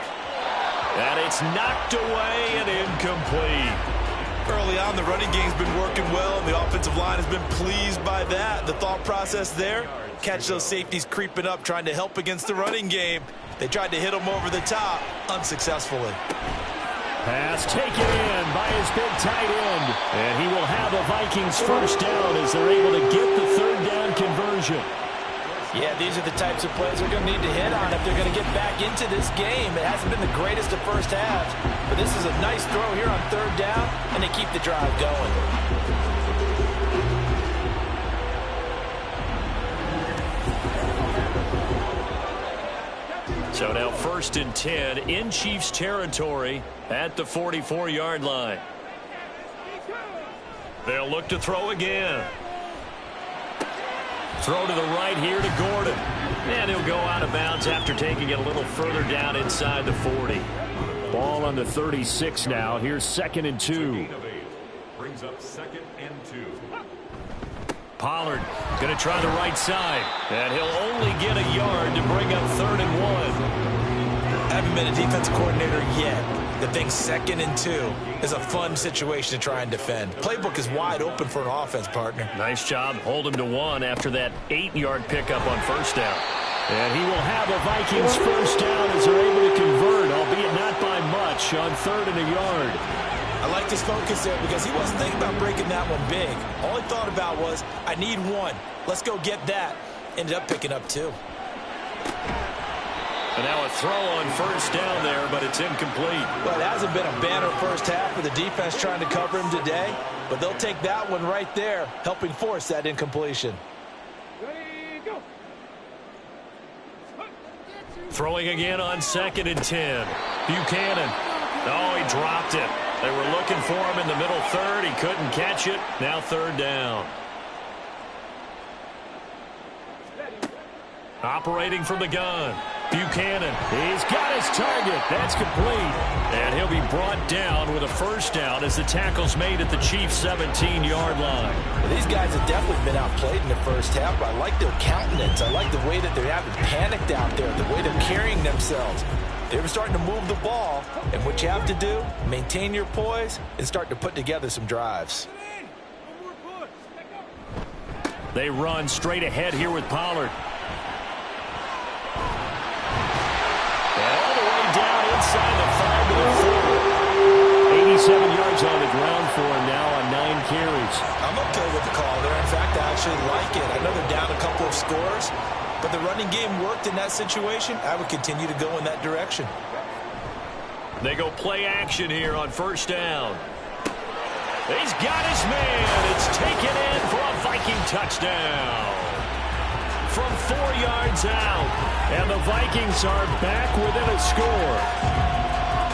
And it's knocked away and incomplete. Early on, the running game's been working well, and the offensive line has been pleased by that. The thought process there, catch those safeties creeping up, trying to help against the running game. They tried to hit him over the top, unsuccessfully. Pass taken in by his big tight end. And he will have a Vikings first down as they're able to get the third down conversion. Yeah, these are the types of plays they're going to need to hit on if they're going to get back into this game. It hasn't been the greatest of first halves, but this is a nice throw here on third down, and they keep the drive going. So now 1st and 10 in Chiefs territory at the 44-yard line. They'll look to throw again. Throw to the right here to Gordon. And he'll go out of bounds after taking it a little further down inside the 40. Ball on the 36 now. Here's 2nd and 2. Brings up 2nd and 2. Pollard going to try the right side. And he'll only get a yard to bring up 3rd and 1. Haven't been a defensive coordinator yet. The thing 2nd and 2 is a fun situation to try and defend. Playbook is wide open for an offense, partner. Nice job. Hold him to 1 after that 8-yard pickup on first down. And he will have a Vikings first down as they're able to convert, albeit not by much, on 3rd and a yard. I like his focus there because he wasn't thinking about breaking that one big. All he thought about was, I need 1. Let's go get that. Ended up picking up 2. And now a throw on first down there, but it's incomplete. Well, it hasn't been a banner first half for the defense trying to cover him today, but they'll take that one right there, helping force that incompletion. Throwing again on 2nd and 10. Buchanan. Oh, he dropped it. They were looking for him in the middle third. He couldn't catch it. Now third down. Operating from the gun, Buchanan. He's got his target. That's complete. And he'll be brought down with a first down as the tackle's made at the Chiefs' 17-yard line. Well, these guys have definitely been outplayed in the first half, but I like their countenance. I like the way that they're having panicked out there, the way they're carrying themselves. They were starting to move the ball, and what you have to do, maintain your poise and start to put together some drives. They run straight ahead here with Pollard. Down inside the 5 to the 4. 87 yards on the ground for him now on 9 carries. I'm okay with the call there. In fact, I actually like it. I know they're down a couple of scores, but the running game worked in that situation. I would continue to go in that direction. They go play action here on first down. He's got his man. It's taken in for a Viking touchdown. From 4 yards out, and the Vikings are back within a score.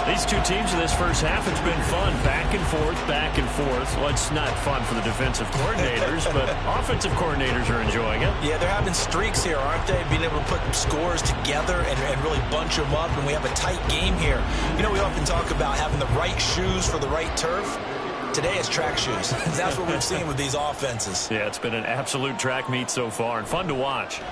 These two teams in this first half, it's been fun. Back and forth, back and forth. Well, it's not fun for the defensive coordinators, but offensive coordinators are enjoying it. Yeah, they're having streaks here, aren't they? Being able to put scores together and really bunch them up, and we have a tight game here. You know, we often talk about having the right shoes for the right turf. Today it's track shoes. That's what we've seen with these offenses. Yeah, it's been an absolute track meet so far and fun to watch.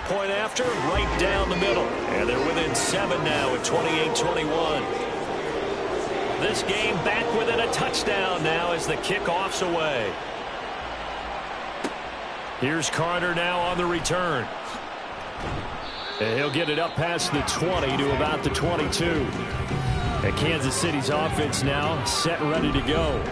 Point after, right down the middle. And they're within 7 now at 28-21. This game back within a touchdown now as the kickoff's away. Here's Carter now on the return. And he'll get it up past the 20 to about the 22. And Kansas City's offense now set and ready to go.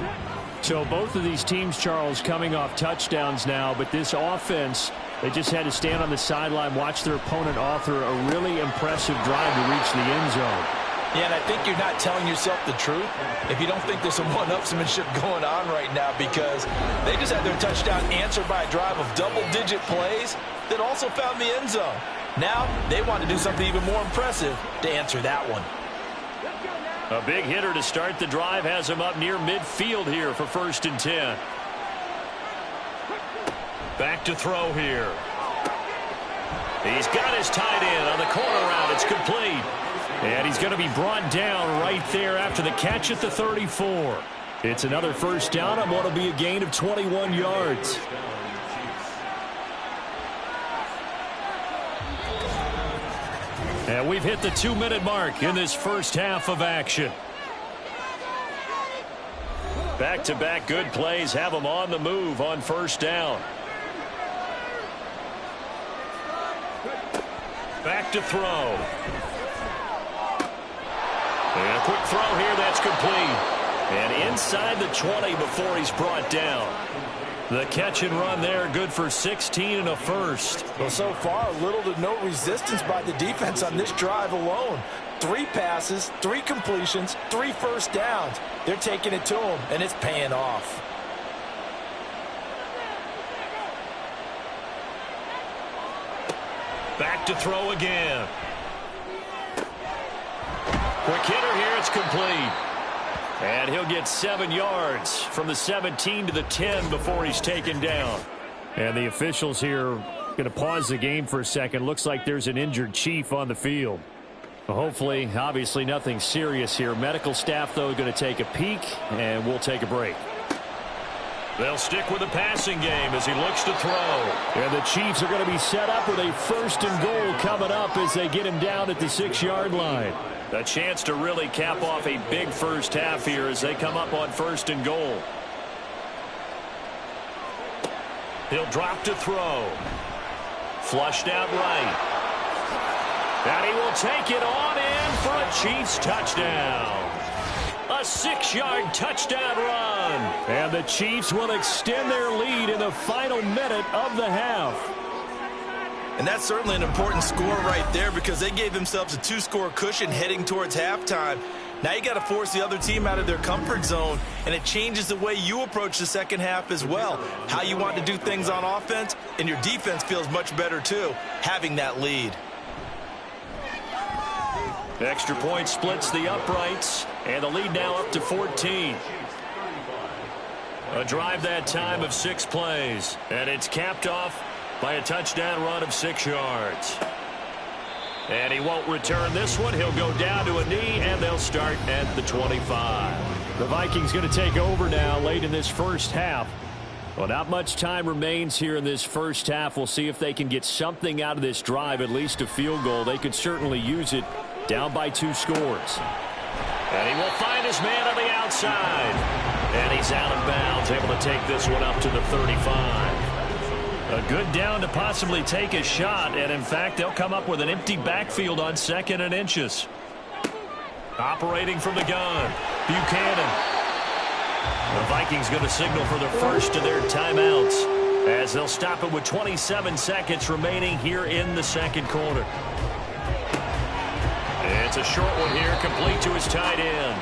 So both of these teams, Charles, coming off touchdowns now, but this offense, they just had to stand on the sideline, watch their opponent author a really impressive drive to reach the end zone. Yeah, and I think you're not telling yourself the truth if you don't think there's some one-upsmanship going on right now, because they just had their touchdown answered by a drive of double-digit plays that also found the end zone. Now they want to do something even more impressive to answer that one. A big hitter to start the drive has him up near midfield here for 1st and 10. Back to throw here. He's got his tight end on the corner route. It's complete. And he's going to be brought down right there after the catch at the 34. It's another first down on what will be a gain of 21 yards. And we've hit the 2-minute mark in this first half of action. Back-to-back good plays have them on the move on first down. Back to throw. And a quick throw here, that's complete. And inside the 20 before he's brought down. The catch and run there, good for 16 and a first. Well, so far, little to no resistance by the defense on this drive alone. 3 passes, 3 completions, 3 first downs. They're taking it to them, and it's paying off. Back to throw again. Quick hitter here, it's complete. And he'll get 7 yards from the 17 to the 10 before he's taken down. And the officials here going to pause the game for a second. Looks like there's an injured Chief on the field. Well, hopefully, obviously nothing serious here. Medical staff, though, going to take a peek, and we'll take a break. They'll stick with the passing game as he looks to throw. And the Chiefs are going to be set up with a 1st and goal coming up as they get him down at the 6-yard line. A chance to really cap off a big first half here as they come up on 1st and goal. He'll drop to throw. Flushed out right. And he will take it on in for a Chiefs touchdown. A 6-yard touchdown run. And the Chiefs will extend their lead in the final minute of the half. And that's certainly an important score right there because they gave themselves a 2-score cushion heading towards halftime. Now you got to force the other team out of their comfort zone, and it changes the way you approach the second half as well. How you want to do things on offense, and your defense feels much better too, having that lead. Extra point splits the uprights. And the lead now up to 14. A drive that time of 6 plays. And it's capped off by a touchdown run of 6 yards. And he won't return this one. He'll go down to a knee, and they'll start at the 25. The Vikings going to take over now late in this first half. Well, not much time remains here in this first half. We'll see if they can get something out of this drive, at least a field goal. They could certainly use it, down by 2 scores. And he will find his man on the outside. And he's out of bounds, able to take this one up to the 35. A good down to possibly take a shot, and in fact, they'll come up with an empty backfield on 2nd and inches. Operating from the gun, Buchanan. The Vikings going to signal for the first of their timeouts as they'll stop it with 27 seconds remaining here in the second quarter. It's a short one here, complete to his tight end.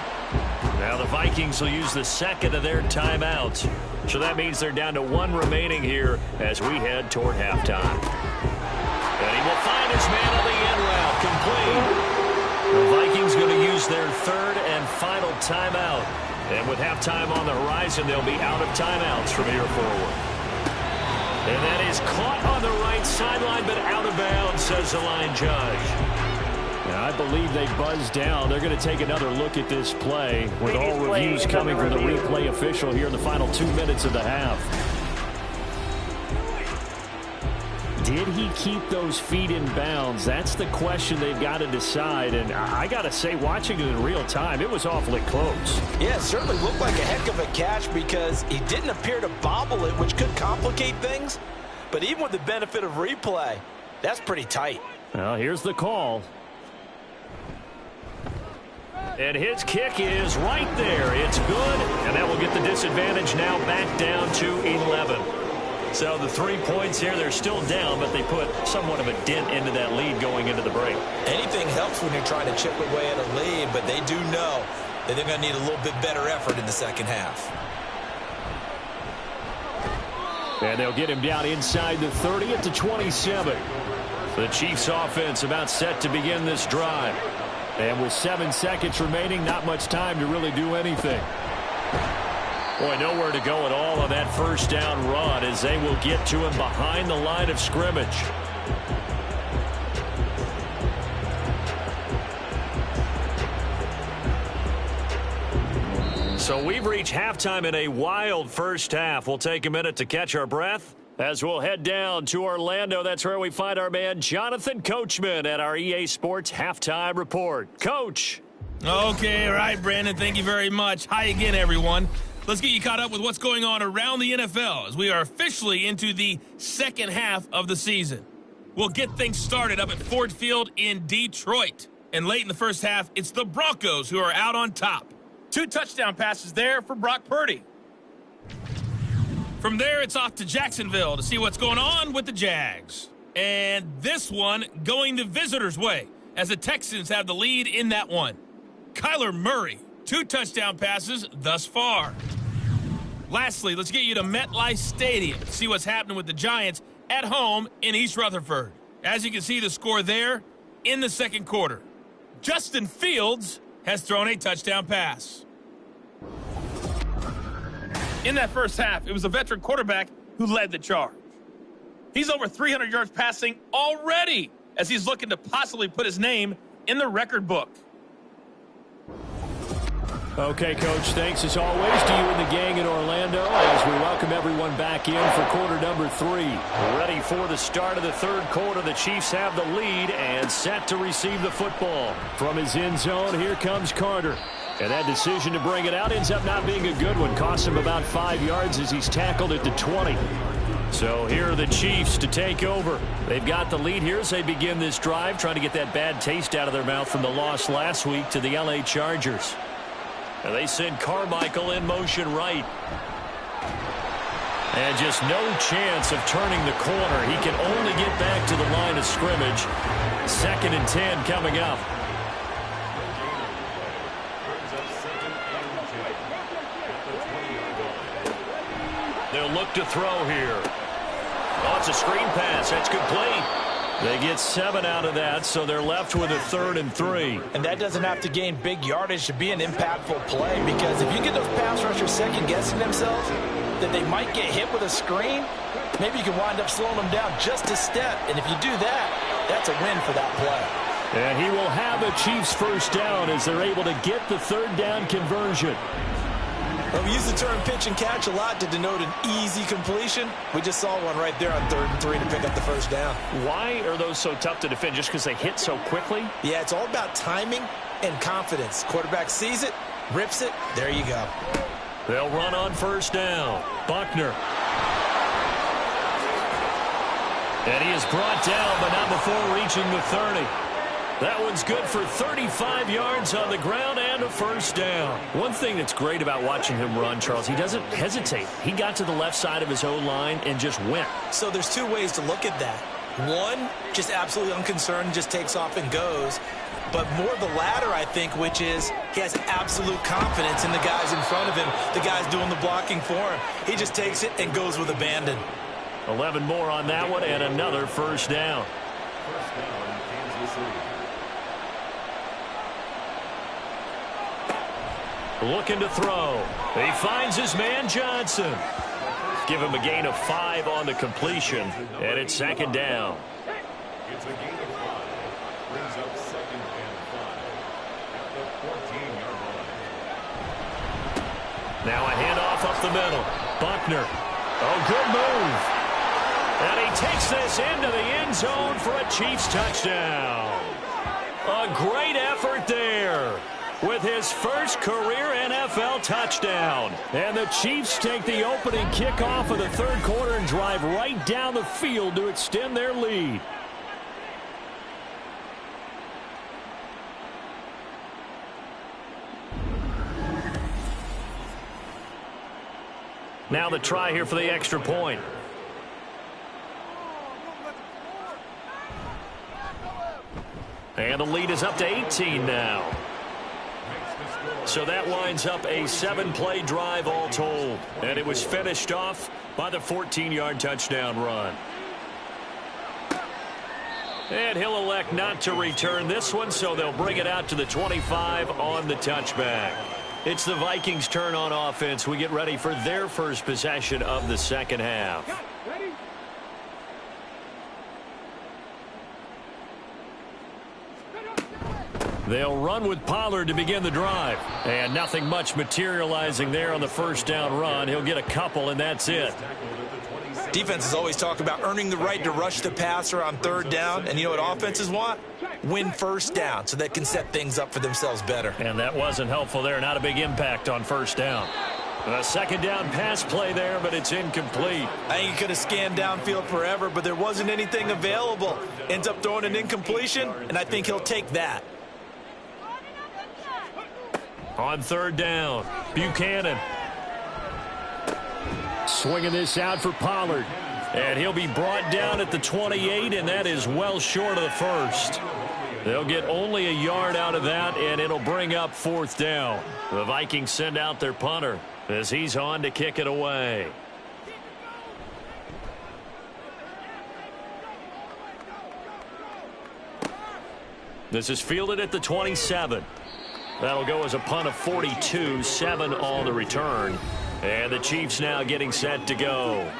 Now the Vikings will use the second of their timeouts. So that means they're down to 1 remaining here as we head toward halftime. And he will find his man on the end route, complete. The Vikings going to use their 3rd and final timeout. And with halftime on the horizon, they'll be out of timeouts from here forward. And that is caught on the right sideline, but out of bounds, says the line judge. Now, I believe they buzzed down. They're going to take another look at this play with all reviews coming from the replay official here in the final 2 minutes of the half. Did he keep those feet in bounds? That's the question they've got to decide. And I got to say, watching it in real time, it was awfully close. Yeah, it certainly looked like a heck of a catch because he didn't appear to bobble it, which could complicate things. But even with the benefit of replay, that's pretty tight. Well, here's the call. And his kick is right there. It's good, and that will get the disadvantage now back down to 11. So the 3 points here, they're still down, but they put somewhat of a dent into that lead going into the break. Anything helps when you're trying to chip away at a lead, but they do know that they're going to need a little bit better effort in the second half. And they'll get him down inside the 30 at the 27. The Chiefs offense about set to begin this drive. And with 7 seconds remaining, not much time to really do anything. Boy, nowhere to go at all on that first down run as they will get to him behind the line of scrimmage. So we've reached halftime in a wild first half. We'll take a minute to catch our breath as we'll head down to Orlando. That's where we find our man Jonathan Coachman at our EA Sports Halftime Report. Coach. Okay, all right, Brandon. Thank you very much. Hi again, everyone. Let's get you caught up with what's going on around the NFL as we are officially into the second half of the season. We'll get things started up at Ford Field in Detroit. And late in the first half, it's the Broncos who are out on top. 2 touchdown passes there for Brock Purdy. From there, it's off to Jacksonville to see what's going on with the Jags. And this one going the visitors' way as the Texans have the lead in that one. Kyler Murray, 2 touchdown passes thus far. Lastly, let's get you to MetLife Stadium to see what's happening with the Giants at home in East Rutherford. As you can see the score there in the second quarter. Justin Fields has thrown a touchdown pass. In that first half, it was a veteran quarterback who led the charge. He's over 300 yards passing already as he's looking to possibly put his name in the record book. Okay, Coach, thanks as always to you and the gang in Orlando as we welcome everyone back in for quarter number 3. Ready for the start of the third quarter. The Chiefs have the lead and set to receive the football. From his end zone, here comes Carter. And that decision to bring it out ends up not being a good one. Costs him about 5 yards as he's tackled at the 20. So here are the Chiefs to take over. They've got the lead here as they begin this drive, trying to get that bad taste out of their mouth from the loss last week to the LA Chargers. And they send Carmichael in motion right. And just no chance of turning the corner. He can only get back to the line of scrimmage. 2nd and 10 coming up. They'll look to throw here. Oh, it's a screen pass. That's complete. They get 7 out of that, so they're left with a 3rd and 3. And that doesn't have to gain big yardage to be an impactful play, because if you get those pass rushers second-guessing themselves, that they might get hit with a screen, maybe you can wind up slowing them down just a step. And if you do that, that's a win for that play. And he will have a Chiefs first down as they're able to get the 3rd down conversion. Well, we use the term pitch and catch a lot to denote an easy completion. We just saw one right there on 3rd and 3 to pick up the first down. Why are those so tough to defend? Just because they hit so quickly? Yeah, it's all about timing and confidence. Quarterback sees it, rips it, there you go. They'll run on first down. Buckner. And he is brought down, but not before reaching the 30. That one's good for 35 yards on the ground and a first down. One thing that's great about watching him run, Charles, he doesn't hesitate. He got to the left side of his O-line and just went. So there's 2 ways to look at that. One, just absolutely unconcerned, just takes off and goes. But more the latter, I think, which is he has absolute confidence in the guys in front of him, the guys doing the blocking for him. He just takes it and goes with abandon. 11 more on that one and another first down. First down, Kansas City. Looking to throw. He finds his man Johnson. Give him a gain of 5 on the completion, and it's 2nd down. It's a gain of 5. Brings up 2nd and 5 at the 14-yard line. Now a handoff up the middle. Buckner. Oh, good move. And he takes this into the end zone for a Chiefs touchdown. A great effort there with his first career NFL touchdown. And the Chiefs take the opening kickoff of the 3rd quarter and drive right down the field to extend their lead. Now the try here for the extra point. And the lead is up to 18 now. So that winds up a 7-play drive all told. And it was finished off by the 14-yard touchdown run. And he'll elect not to return this one, so they'll bring it out to the 25 on the touchback. It's the Vikings' turn on offense. We get ready for their first possession of the second half. They'll run with Pollard to begin the drive. And nothing much materializing there on the first down run. He'll get a couple, and that's it. Defenses always talk about earning the right to rush the passer on 3rd down. And you know what offenses want? Win first down so they can set things up for themselves better. And that wasn't helpful there. Not a big impact on first down. A 2nd down pass play there, but it's incomplete. I think he could have scanned downfield forever, but there wasn't anything available. Ends up throwing an incompletion, and I think he'll take that. On 3rd down, Buchanan. Swinging this out for Pollard. And he'll be brought down at the 28, and that is well short of the first. They'll get only a yard out of that, and it'll bring up 4th down. The Vikings send out their punter as he's on to kick it away. This is fielded at the 27. That'll go as a punt of 42, 7 on the return. And the Chiefs now getting set to go.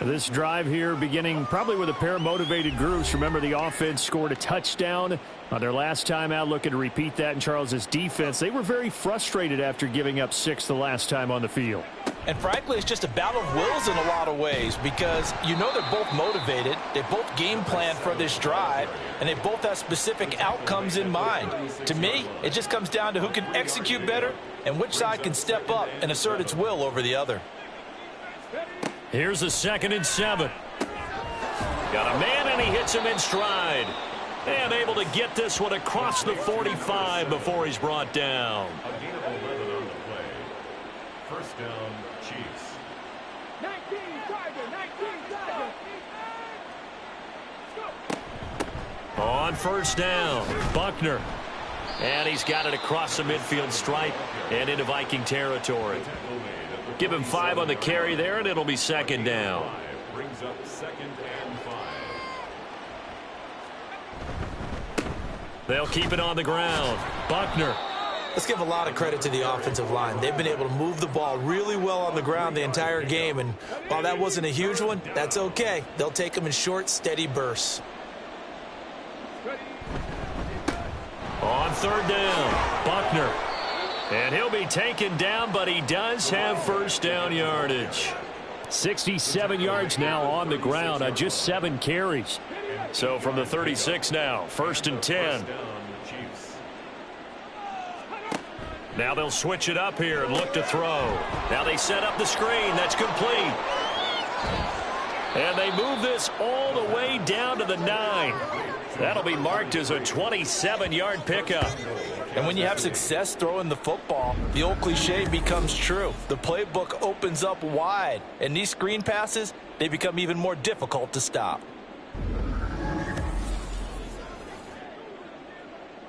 This drive here beginning probably with a pair of motivated groups. Remember, the offense scored a touchdown on their last time out, looking to repeat that in Charles's defense. They were very frustrated after giving up 6 the last time on the field. And frankly, it's just a battle of wills in a lot of ways, because you know they're both motivated, they both game plan for this drive, and they both have specific outcomes in mind. To me, it just comes down to who can execute better and which side can step up and assert its will over the other. Here's a 2nd and 7. Got a man, and he hits him in stride. And able to get this one across the 45 before he's brought down. A gain of 11 on the play. First down, Chiefs. 19 Tiger, 19 Tiger. On first down, Buckner. And he's got it across the midfield stripe and into Viking territory. Give him 5 on the carry there, and it'll be 2nd down. Brings up 2nd and 5. They'll keep it on the ground. Buckner. Let's give a lot of credit to the offensive line. They've been able to move the ball really well on the ground the entire game, and while that wasn't a huge one, that's okay. They'll take them in short, steady bursts. On third down, Buckner. And he'll be taken down, but he does have first down yardage. 67 yards now on the ground on just 7 carries. So from the 36 now, 1st and 10. Now they'll switch it up here and look to throw. Now they set up the screen. That's complete. And they move this all the way down to the 9. That'll be marked as a 27-yard pickup. And when you have success throwing the football, the old cliche becomes true. The playbook opens up wide, and these screen passes, they become even more difficult to stop.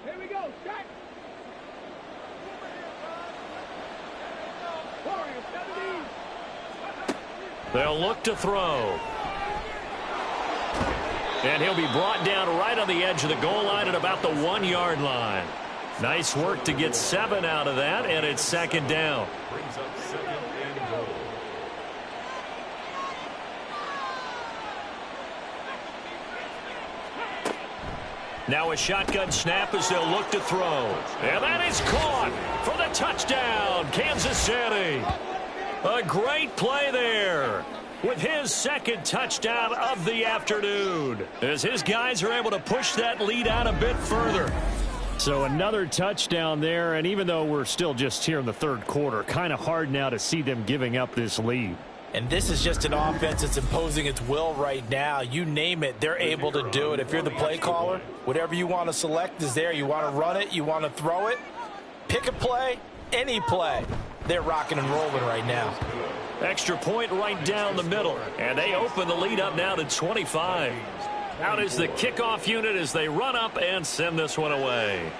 Here we go, Jack. Warriors, 17. They'll look to throw. And he'll be brought down right on the edge of the goal line at about the 1-yard line. Nice work to get 7 out of that, and it's 2nd down. Brings up 2nd and goal. Now a shotgun snap as they'll look to throw. And that is caught for the touchdown, Kansas City. A great play there with his 2nd touchdown of the afternoon, as his guys are able to push that lead out a bit further. So another touchdown there, and even though we're still just here in the 3rd quarter, kind of hard now to see them giving up this lead. And this is just an offense that's imposing its will right now. You name it, they're able to do it. If you're the play caller, whatever you want to select is there. You want to run it, you want to throw it, pick a play, any play. They're rocking and rolling right now. Extra point right down the middle, and they open the lead up now to 25. Out is the kickoff unit as they run up and send this one away.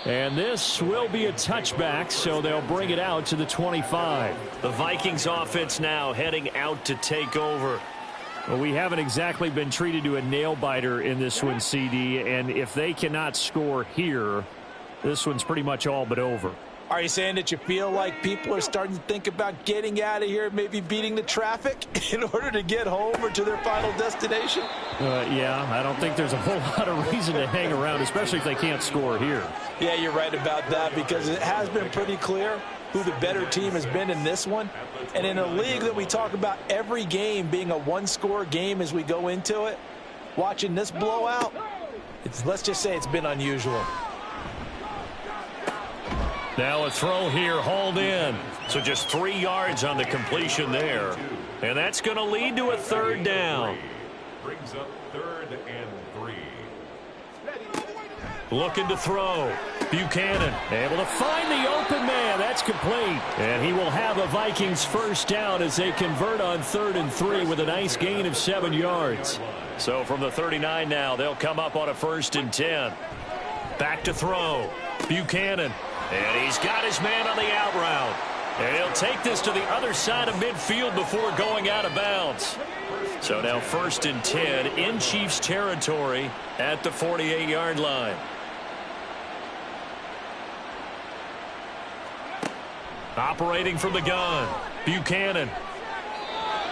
And this will be a touchback, so they'll bring it out to the 25. The Vikings offense now heading out to take over. Well, we haven't exactly been treated to a nail-biter in this one, CD, and if they cannot score here, this one's pretty much all but over. Are you saying that you feel like people are starting to think about getting out of here, maybe beating the traffic in order to get home or to their final destination? Yeah, I don't think there's a whole lot of reason to hang around, especially if they can't score here. Yeah, you're right about that, because it has been pretty clear who the better team has been in this one. And in a league that we talk about every game being a one-score game as we go into it, watching this blowout, let's just say it's been unusual. Now a throw here, hauled in. So just 3 yards on the completion there. And that's going to lead to a 3rd down. Brings up 3rd and 3. Looking to throw. Buchanan able to find the open man. That's complete. And he will have a Vikings first down as they convert on 3rd and 3 with a nice gain of 7 yards. So from the 39 now, they'll come up on a 1st and 10. Back to throw. Buchanan. And he's got his man on the out route. And he'll take this to the other side of midfield before going out of bounds. So now 1st and 10 in Chiefs territory at the 48-yard line. Operating from the gun, Buchanan.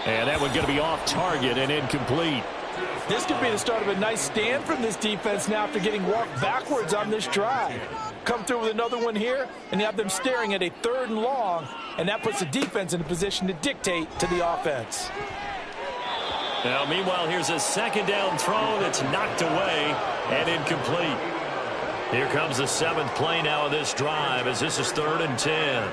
And that one's going to be off target and incomplete. This could be the start of a nice stand from this defense now after getting walked backwards on this drive. Come through with another one here, and you have them staring at a 3rd and long, and that puts the defense in a position to dictate to the offense. Now, meanwhile, here's a 2nd down throw that's knocked away and incomplete. Here comes the 7th play now of this drive as this is 3rd and 10.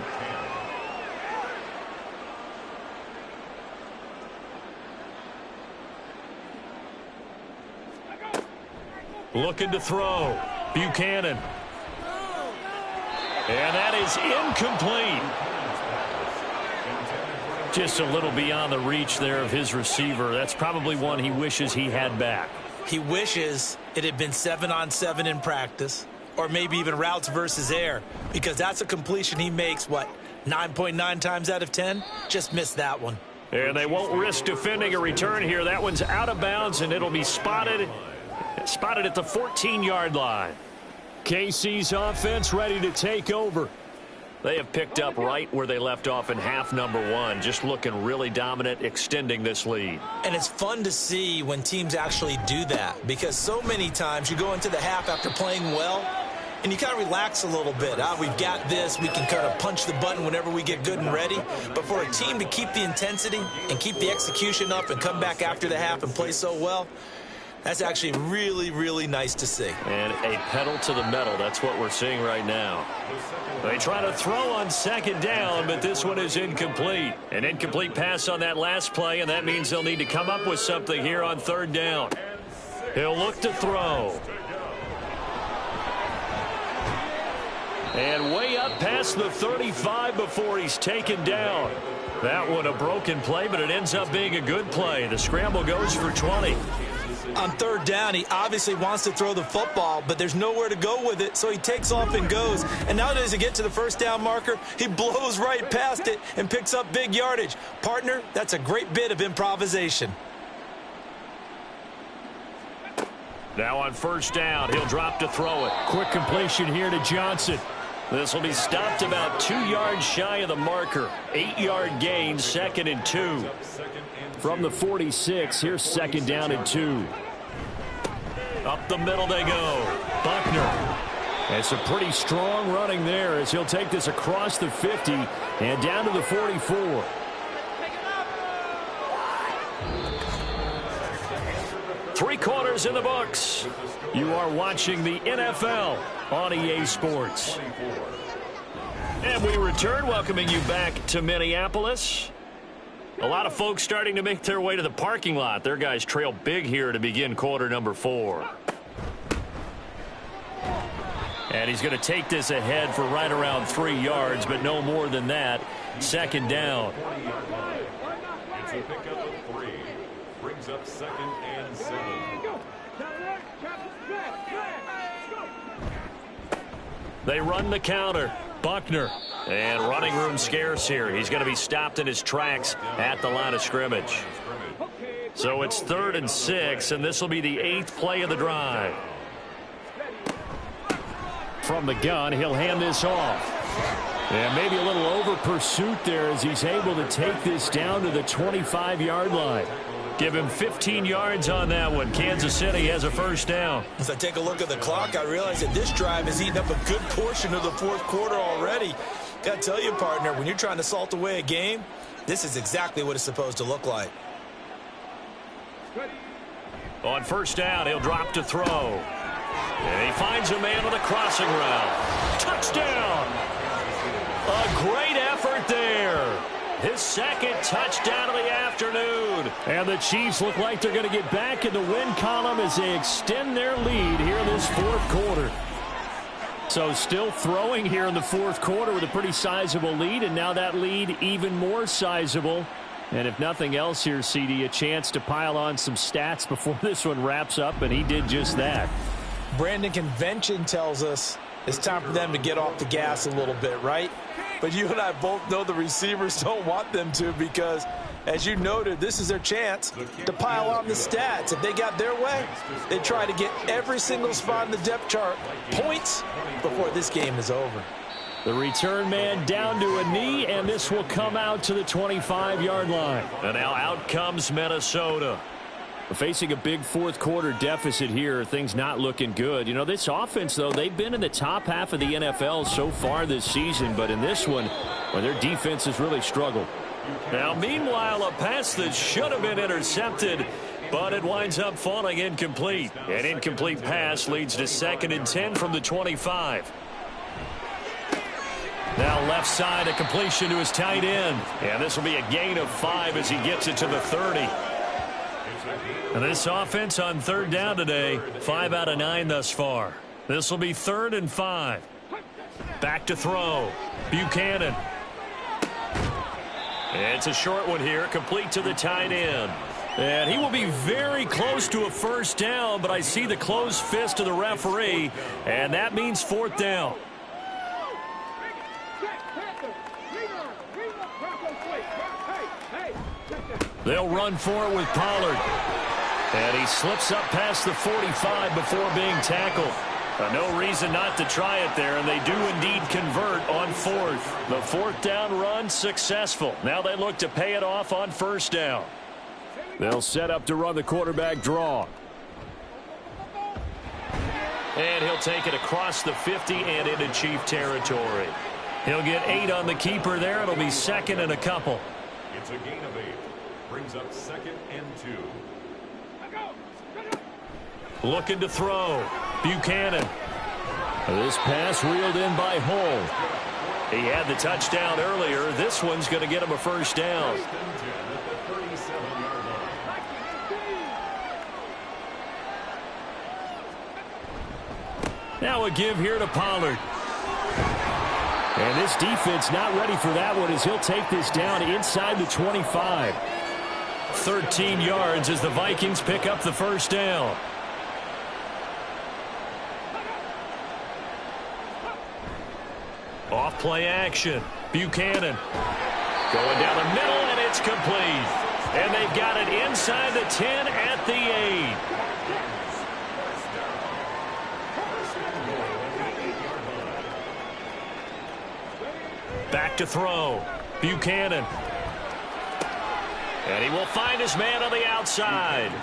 Looking to throw. Buchanan. And that is incomplete. Just a little beyond the reach there of his receiver. That's probably one he wishes he had back. He wishes it had been 7-on-7 in practice, or maybe even routes versus air, because that's a completion he makes, 9.9 times out of 10? Just missed that one. And they won't risk defending a return here. That one's out of bounds, and it'll be spotted Spotted at the 14-yard line. KC's offense ready to take over. They have picked up right where they left off in half number 1, just looking really dominant, extending this lead. And it's fun to see when teams actually do that, because so many times you go into the half after playing well, and you kind of relax a little bit. We've got this. We can kind of punch the button whenever we get good and ready. But for a team to keep the intensity and keep the execution up and come back after the half and play so well, that's actually really, really nice to see. And a pedal to the metal. That's what we're seeing right now. They try to throw on second down, but this one is incomplete. An incomplete pass on that last play, and that means they'll need to come up with something here on third down. He'll look to throw. And way up past the 35 before he's taken down. That one a broken play, but it ends up being a good play. The scramble goes for 20. On third down, he obviously wants to throw the football, but there's nowhere to go with it, so he takes off and goes. And now as he gets to the first down marker, he blows right past it and picks up big yardage. Partner, that's a great bit of improvisation. Now on first down, he'll drop to throw it. Quick completion here to Johnson. This will be stopped about 2 yards shy of the marker. 8-yard gain, 2nd and 2. From the 46, here's 2nd down and 2. Up the middle they go. Buckner. And some pretty strong running there as he'll take this across the 50 and down to the 44. Three quarters in the books. You are watching the NFL on EA Sports. And we return, welcoming you back to Minneapolis. A lot of folks starting to make their way to the parking lot. Their guys trail big here to begin quarter number 4. And he's going to take this ahead for right around 3 yards, but no more than that. 2nd down. It's a pickup of 3. Brings up 2nd and 7. They run the counter. Buckner. And running room scarce here. He's going to be stopped in his tracks at the line of scrimmage. So it's 3rd and 6, and this will be the 8th play of the drive. From the gun, he'll hand this off. And maybe a little over pursuit there as he's able to take this down to the 25-yard line. Give him 15 yards on that one. Kansas City has a first down. As I take a look at the clock, I realize that this drive has eaten up a good portion of the fourth quarter already. Got to tell you, partner, when you're trying to salt away a game, this is exactly what it's supposed to look like. On first down, he'll drop to throw. And he finds a man with a crossing route. Touchdown! A great effort there. His 2nd touchdown of the afternoon. And the Chiefs look like they're going to get back in the win column as they extend their lead here in this fourth quarter. So still throwing here in the fourth quarter with a pretty sizable lead, and now that lead even more sizable. And if nothing else here, CD, a chance to pile on some stats before this one wraps up, and he did just that. Brandon, convention tells us it's time for them to get off the gas a little bit, right? But you and I both know the receivers don't want them to, because, as you noted, this is their chance to pile on the stats. If they got their way, they try to get every single spot in the depth chart points before this game is over. The return man down to a knee, and this will come out to the 25-yard line. And now out comes Minnesota. Facing a big fourth quarter deficit here, things not looking good. You know, this offense, though, they've been in the top half of the NFL so far this season, but in this one, well, their defense has really struggled. Now, meanwhile, a pass that should have been intercepted, but it winds up falling incomplete. An incomplete pass leads to 2nd and 10 from the 25. Now left side, a completion to his tight end. And this will be a gain of 5 as he gets it to the 30. And this offense on third down today, 5 out of 9 thus far. This will be 3rd and 5. Back to throw. Buchanan. It's a short one here, complete to the tight end. And he will be very close to a first down, but I see the closed fist of the referee, and that means 4th down. They'll run for it with Pollard. And he slips up past the 45 before being tackled. No reason not to try it there, and they do indeed convert on fourth. The fourth down run successful. Now they look to pay it off on first down. They'll set up to run the quarterback draw. And he'll take it across the 50 and into Chief territory. He'll get 8 on the keeper there. It'll be second and a couple. It's a gain of 8. Brings up second and 2. Looking to throw. Buchanan. This pass reeled in by Hull. He had the touchdown earlier. This one's going to get him a first down. First and 10 at the 37-yard line. Now a give here to Pollard. And this defense not ready for that one as he'll take this down inside the 25. 13 yards as the Vikings pick up the first down. Off play action. Buchanan. Going down the middle, and it's complete. And they've got it inside the 10 at the 8. Back to throw. Buchanan. And he will find his man on the outside.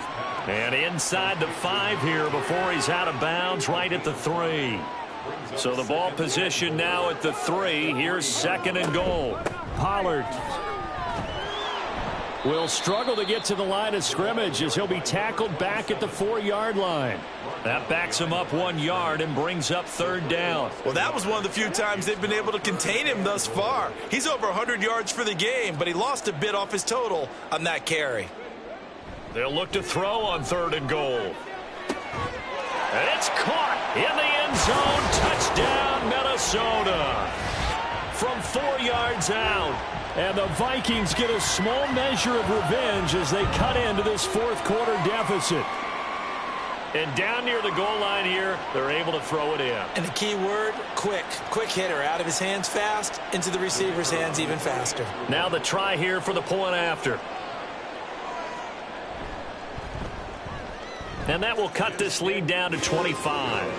And inside the 5 here before he's out of bounds right at the 3. So the ball position now at the 3. Here's second and goal. Pollard will struggle to get to the line of scrimmage as he'll be tackled back at the 4-yard line. That backs him up 1 yard and brings up third down. Well, that was one of the few times they've been able to contain him thus far. He's over 100 yards for the game, but he lost a bit off his total on that carry. They'll look to throw on third and goal. And it's caught in the end zone. Touchdown, Minnesota. From 4 yards out. And the Vikings get a small measure of revenge as they cut into this fourth quarter deficit. And down near the goal line here, they're able to throw it in. And the key word, quick. Quick hitter. Out of his hands fast, into the receiver's hands even faster. Now the try here for the point after. And that will cut this lead down to 25.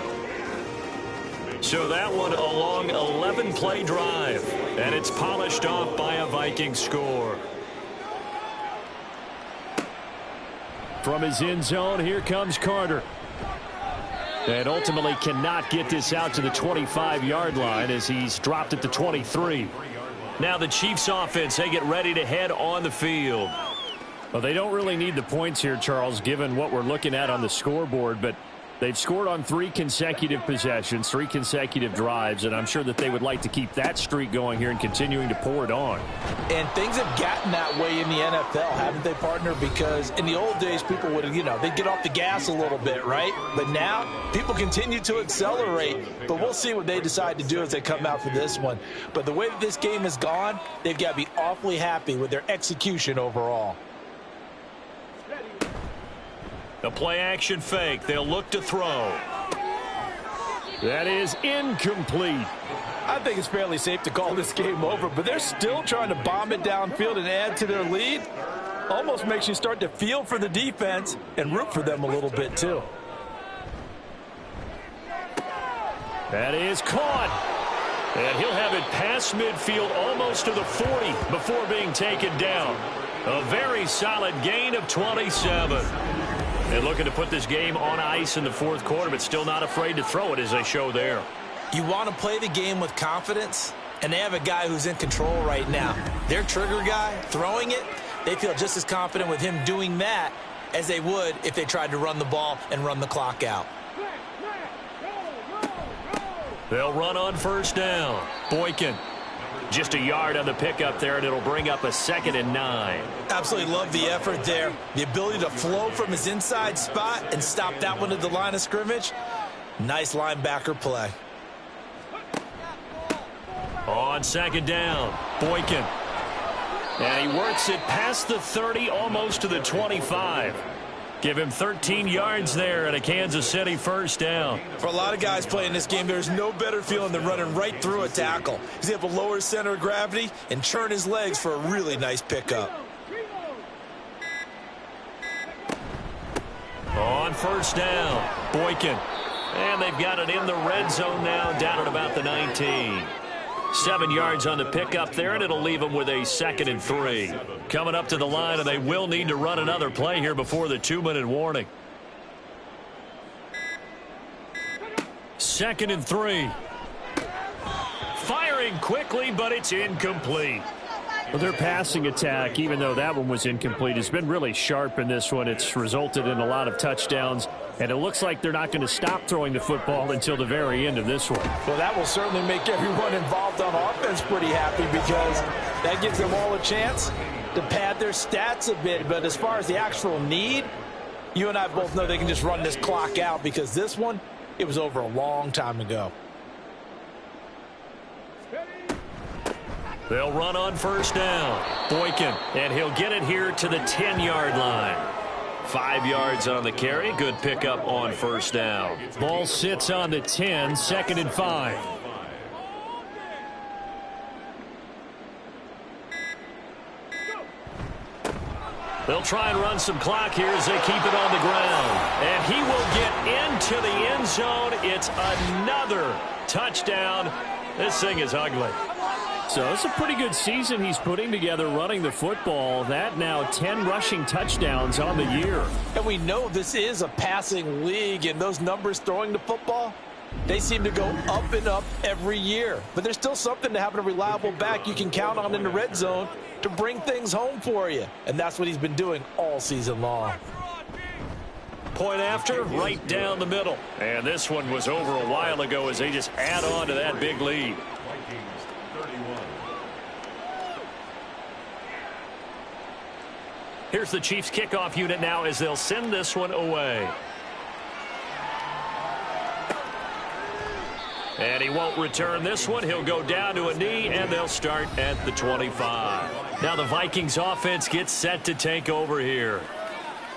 So that one a long 11-play drive. And it's polished off by a Viking score. From his end zone, here comes Carter. And ultimately cannot get this out to the 25-yard line as he's dropped at the 23. Now the Chiefs offense, they get ready to head on the field. Well, they don't really need the points here, Charles, given what we're looking at on the scoreboard, but they've scored on 3 consecutive possessions, 3 consecutive drives, and I'm sure that they would like to keep that streak going here and continuing to pour it on. And things have gotten that way in the NFL, haven't they, partner? Because in the old days, people would, they'd get off the gas a little bit, right? But now, people continue to accelerate, but we'll see what they decide to do as they come out for this one. But the way that this game has gone, they've got to be awfully happy with their execution overall. The play action fake. They'll look to throw. That is incomplete. I think it's fairly safe to call this game over, but they're still trying to bomb it downfield and add to their lead. Almost makes you start to feel for the defense and root for them a little bit too. That is caught. And he'll have it past midfield almost to the 40 before being taken down. A very solid gain of 27. And looking to put this game on ice in the fourth quarter, but still not afraid to throw it as they show there. You want to play the game with confidence, and they have a guy who's in control right now. Their trigger guy throwing it, they feel just as confident with him doing that as they would if they tried to run the ball and run the clock out. They'll run on first down. Boykin. Just a yard on the pickup there, and it'll bring up a 2nd and 9. Absolutely love the effort there. The ability to flow from his inside spot and stop that one at the line of scrimmage. Nice linebacker play. On 2nd down, Boykin. And he works it past the 30, almost to the 25. Give him 13 yards there and a Kansas City first down. For a lot of guys playing this game, there's no better feeling than running right through a tackle. He's able to lower his center of gravity and churn his legs for a really nice pickup. On first down, Boykin. And they've got it in the red zone now, down at about the 19. 7 yards on the pickup there, and it'll leave them with a 2nd and 3. Coming up to the line, and they will need to run another play here before the 2-minute warning. 2nd and 3. Firing quickly, but it's incomplete. Well, their passing attack, even though that one was incomplete, has been really sharp in this one. It's resulted in a lot of touchdowns, and it looks like they're not going to stop throwing the football until the very end of this one. Well, that will certainly make everyone involved on offense pretty happy because that gives them all a chance to pad their stats a bit. But as far as the actual need, you and I both know they can just run this clock out because this one, it was over a long time ago. They'll run on first down. Boykin, and he'll get it here to the 10-yard line. 5 yards on the carry. Good pickup on first down. Ball sits on the 10, 2nd and 5. They'll try and run some clock here as they keep it on the ground. And he will get into the end zone. It's another touchdown. This thing is ugly. So it's a pretty good season he's putting together running the football. That now 10 rushing touchdowns on the year. And we know this is a passing league, and those numbers throwing the football, they seem to go up and up every year. But there's still something to having a reliable back you can count on in the red zone to bring things home for you. And that's what he's been doing all season long. Point after, right down the middle. And this one was over a while ago as they just add on to that big lead. Here's the Chiefs kickoff unit now as they'll send this one away. And he won't return this one. He'll go down to a knee, and they'll start at the 25. Now the Vikings offense gets set to take over here.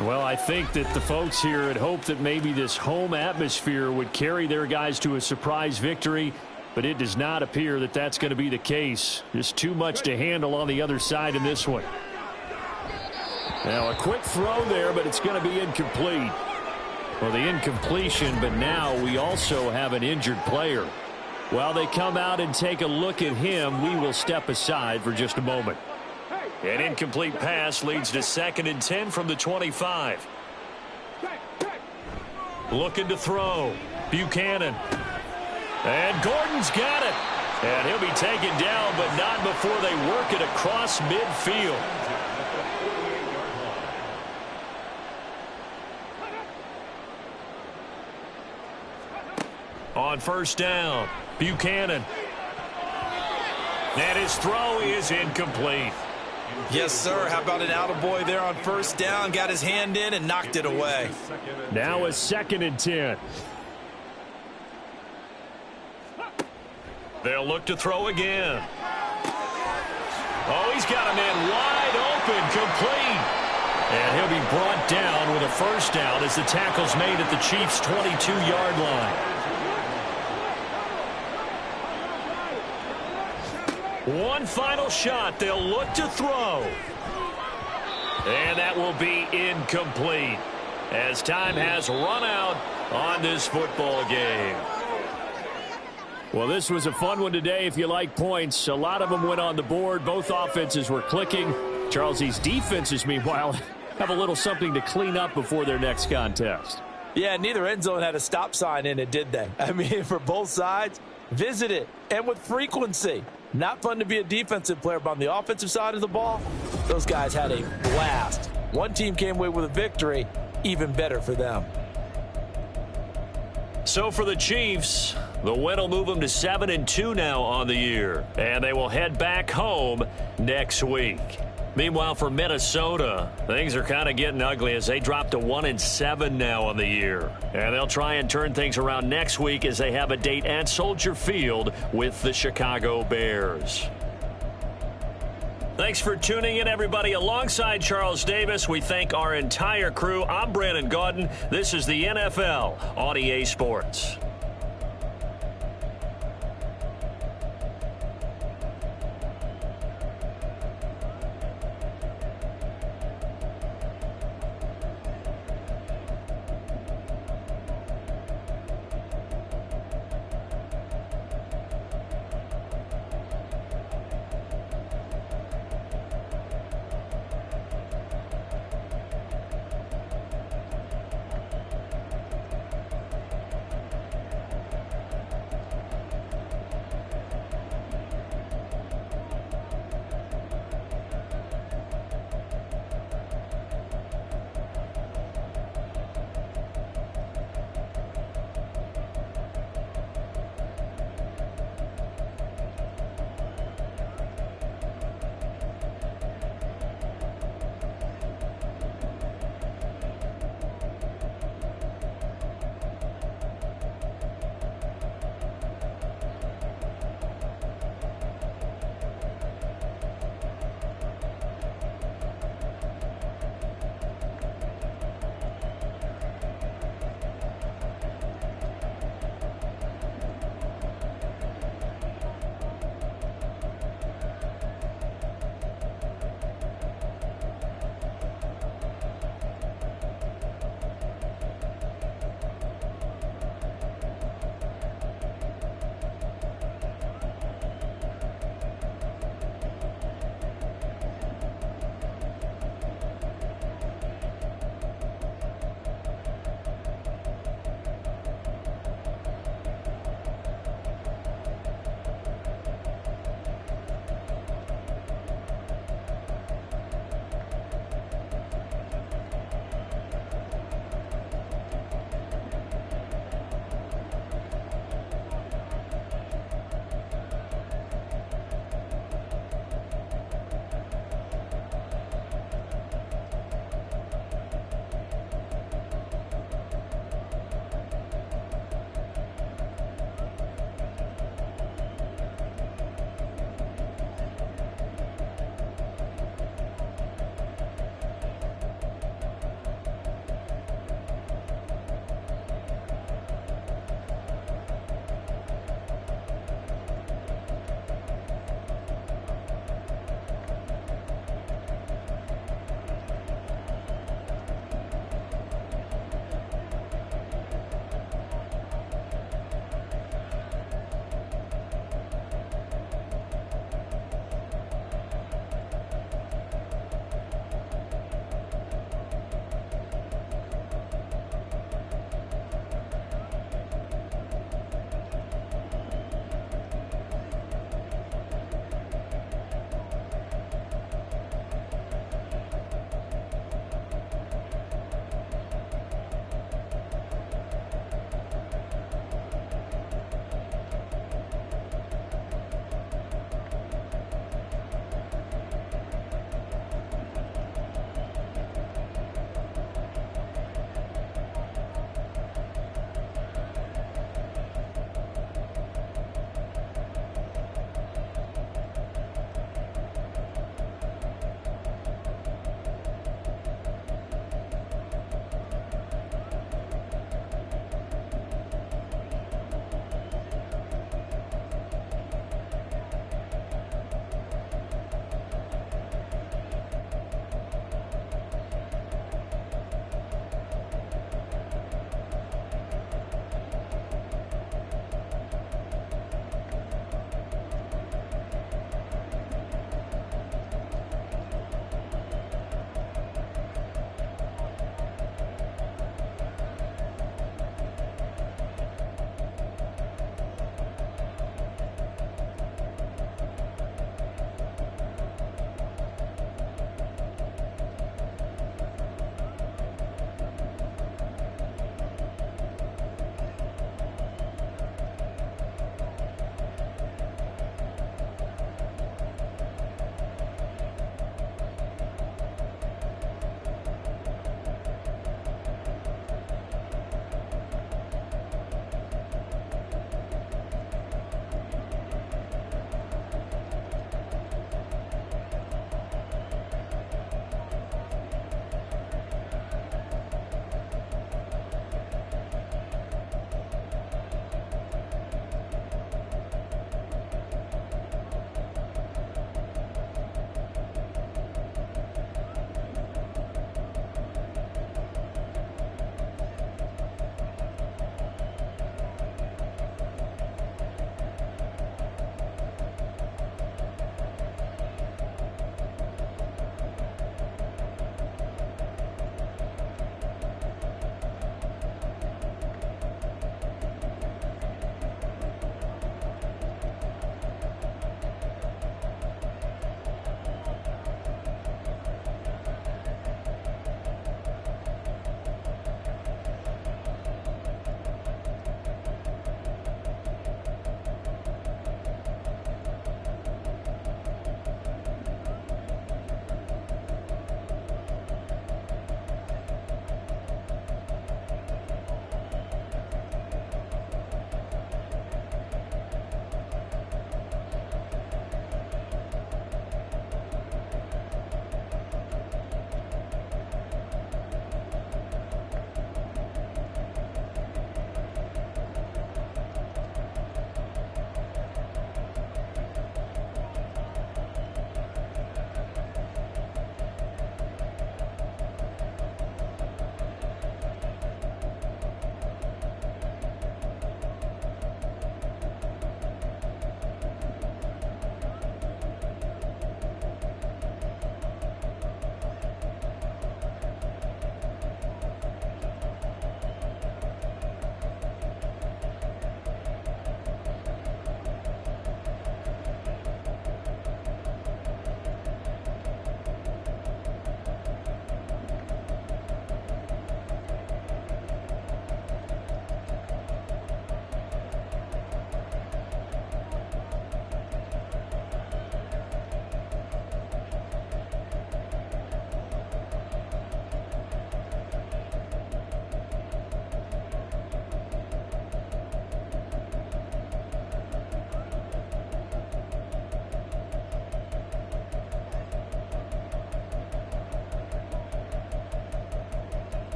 Well, I think that the folks here had hoped that maybe this home atmosphere would carry their guys to a surprise victory, but it does not appear that that's going to be the case. Just too much to handle on the other side in this one. Now a quick throw there, but it's going to be incomplete. Well, the incompletion, but now we also have an injured player. While they come out and take a look at him, we will step aside for just a moment. An incomplete pass leads to 2nd and 10 from the 25. Looking to throw. Buchanan. And Gordon's got it. And he'll be taken down, but not before they work it across midfield. On first down, Buchanan. And his throw is incomplete. Yes, sir. How about an attaboy there on first down? Got his hand in and knocked it away. Now a 2nd and 10. They'll look to throw again. Oh, he's got a man wide open, complete. And he'll be brought down with a first down as the tackle's made at the Chiefs' 22-yard line. One final shot. They'll look to throw. And that will be incomplete as time has run out on this football game. Well, this was a fun one today if you like points. A lot of them went on the board. Both offenses were clicking. Charles, these defenses, meanwhile, have a little something to clean up before their next contest. Yeah, neither end zone had a stop sign in it, did they? I mean, for both sides, visit it, and with frequency. Not fun to be a defensive player, but on the offensive side of the ball, those guys had a blast. One team came away with a victory, even better for them. So for the Chiefs, the win will move them to 7-2 now on the year, and they will head back home next week. Meanwhile, for Minnesota, things are kind of getting ugly as they drop to 1-7 now on the year. And they'll try and turn things around next week as they have a date at Soldier Field with the Chicago Bears. Thanks for tuning in, everybody. Alongside Charles Davis, we thank our entire crew. I'm Brandon Gaudin. This is the NFL on EA Sports.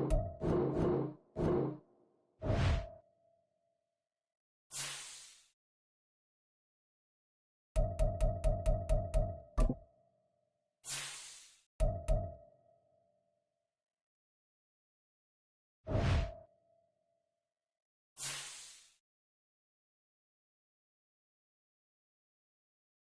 down.